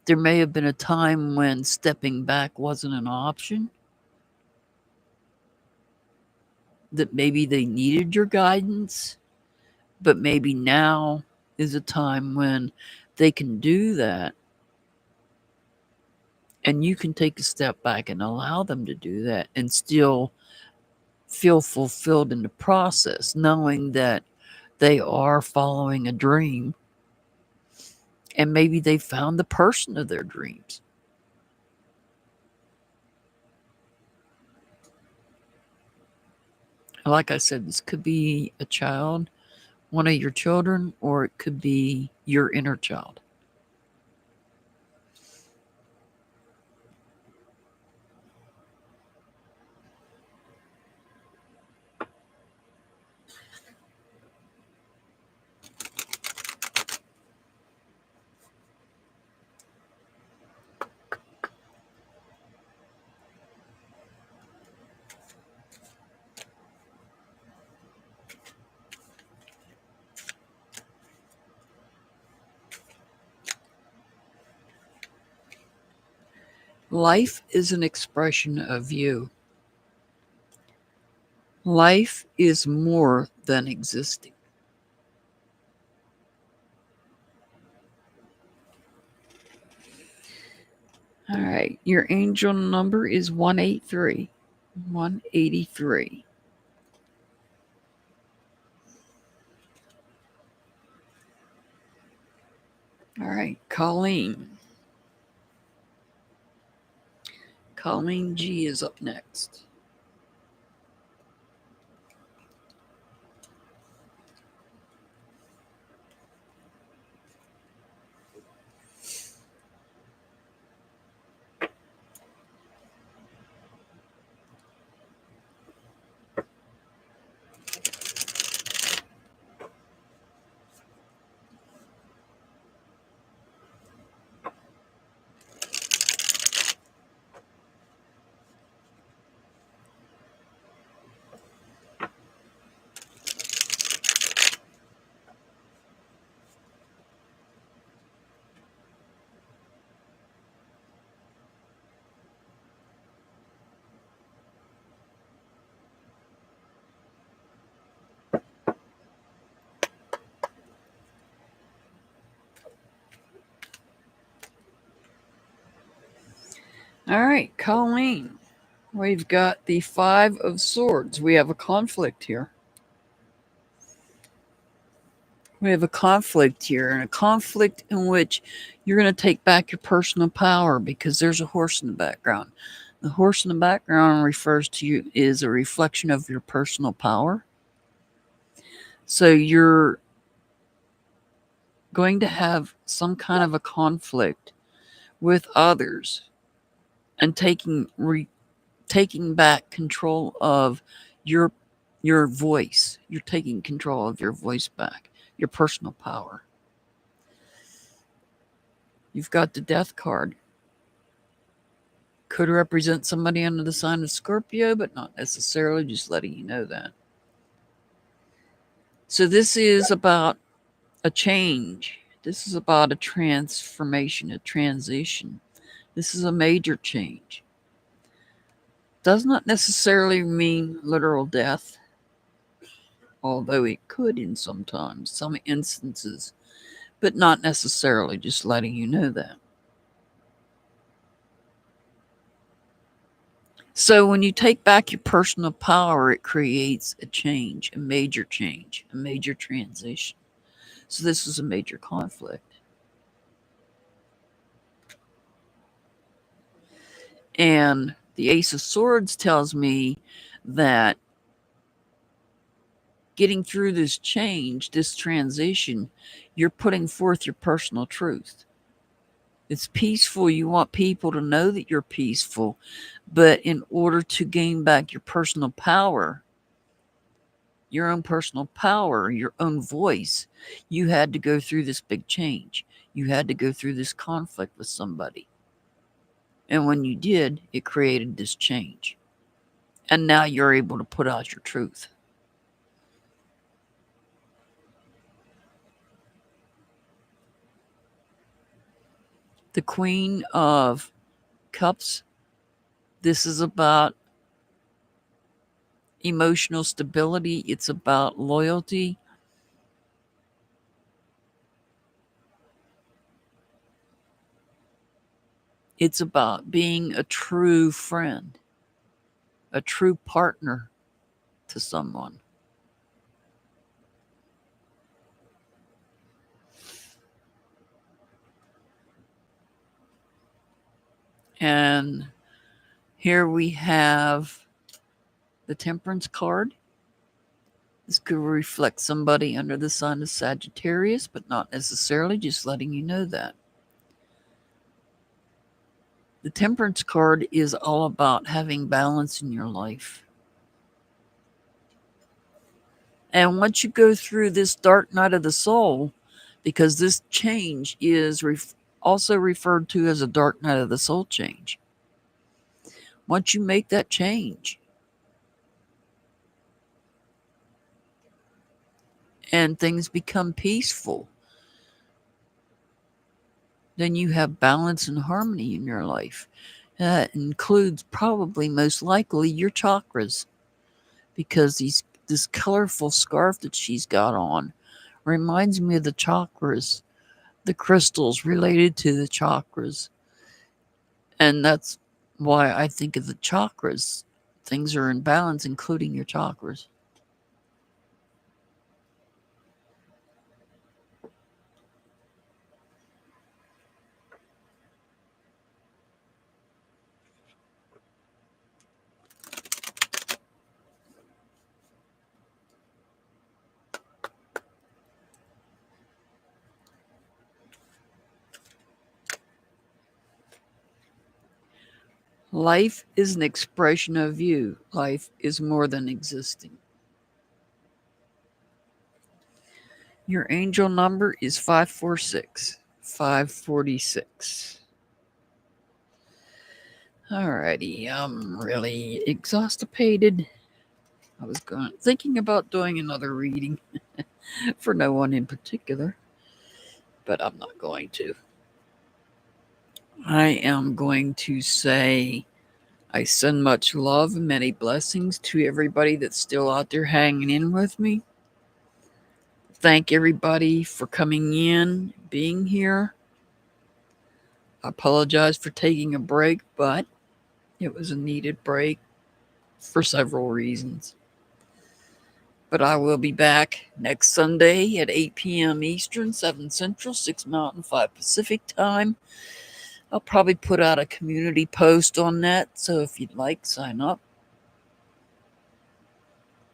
[SPEAKER 3] There may have been a time when stepping back wasn't an option, that maybe they needed your guidance, but maybe now is a time when they can do that. And you can take a step back and allow them to do that and still feel fulfilled in the process, knowing that they are following a dream and maybe they found the person of their dreams. Like I said, this could be a child, one of your children, or it could be your inner child. Life is an expression of you. Life is more than existing. All right. Your angel number is 183. 183. All right. Colleen. Colleen G is up next. All right, Colleen. We've got the 5 of Swords. We have a conflict here. And a conflict in which you're going to take back your personal power because there's a horse in the background. The horse in the background refers to you is a reflection of your personal power. So you're going to have some kind of a conflict with others and taking taking back control of your voice. You're taking control of your voice back, your personal power. You've got the Death card. Could represent somebody under the sign of Scorpio, but not necessarily, just letting you know that. So this is about a change. This is about a transformation, a transition. This is a major change. Does not necessarily mean literal death, although it could in some instances, but not necessarily, just letting you know that. So when you take back your personal power, it creates a change, a major transition. So this is a major conflict. And the Ace of Swords tells me that getting through this change, this transition, you're putting forth your personal truth. It's peaceful. You want people to know that you're peaceful. But in order to gain back your personal power, your own personal power, your own voice, you had to go through this big change. You had to go through this conflict with somebody. And when you did, it created this change. And now you're able to put out your truth. The Queen of Cups, this is about emotional stability. It's about loyalty. It's about being a true friend, a true partner to someone. And here we have the Temperance card. This could reflect somebody under the sign of Sagittarius, but not necessarily, just letting you know that. The Temperance card is all about having balance in your life. And once you go through this dark night of the soul, because this change is also referred to as a dark night of the soul change. Once you make that change and things become peaceful, then you have balance and harmony in your life. That includes probably most likely your chakras, because this colorful scarf that she's got on reminds me of the chakras, the crystals related to the chakras. And that's why I think of the chakras. Things are in balance, including your chakras. Life is an expression of you. Life is more than existing. Your angel number is 546. 546. Alrighty, I'm really exhausted. I was thinking about doing another reading for no one in particular, but I'm not going to. I am going to say I send much love and many blessings to everybody that's still out there hanging in with me. Thank everybody for coming in, being here. I apologize for taking a break, but it was a needed break for several reasons. But I will be back next Sunday at 8 p.m. Eastern, 7 Central, 6 Mountain, 5 Pacific time. I'll probably put out a community post on that, so if you'd like, sign up.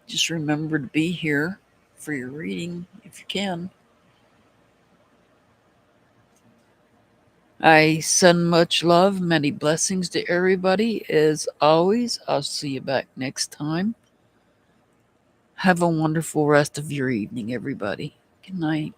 [SPEAKER 3] Just remember to be here for your reading if you can.
[SPEAKER 1] I send much love, many blessings to everybody. As always, I'll see you back next time. Have a wonderful rest of your evening, everybody. Good night.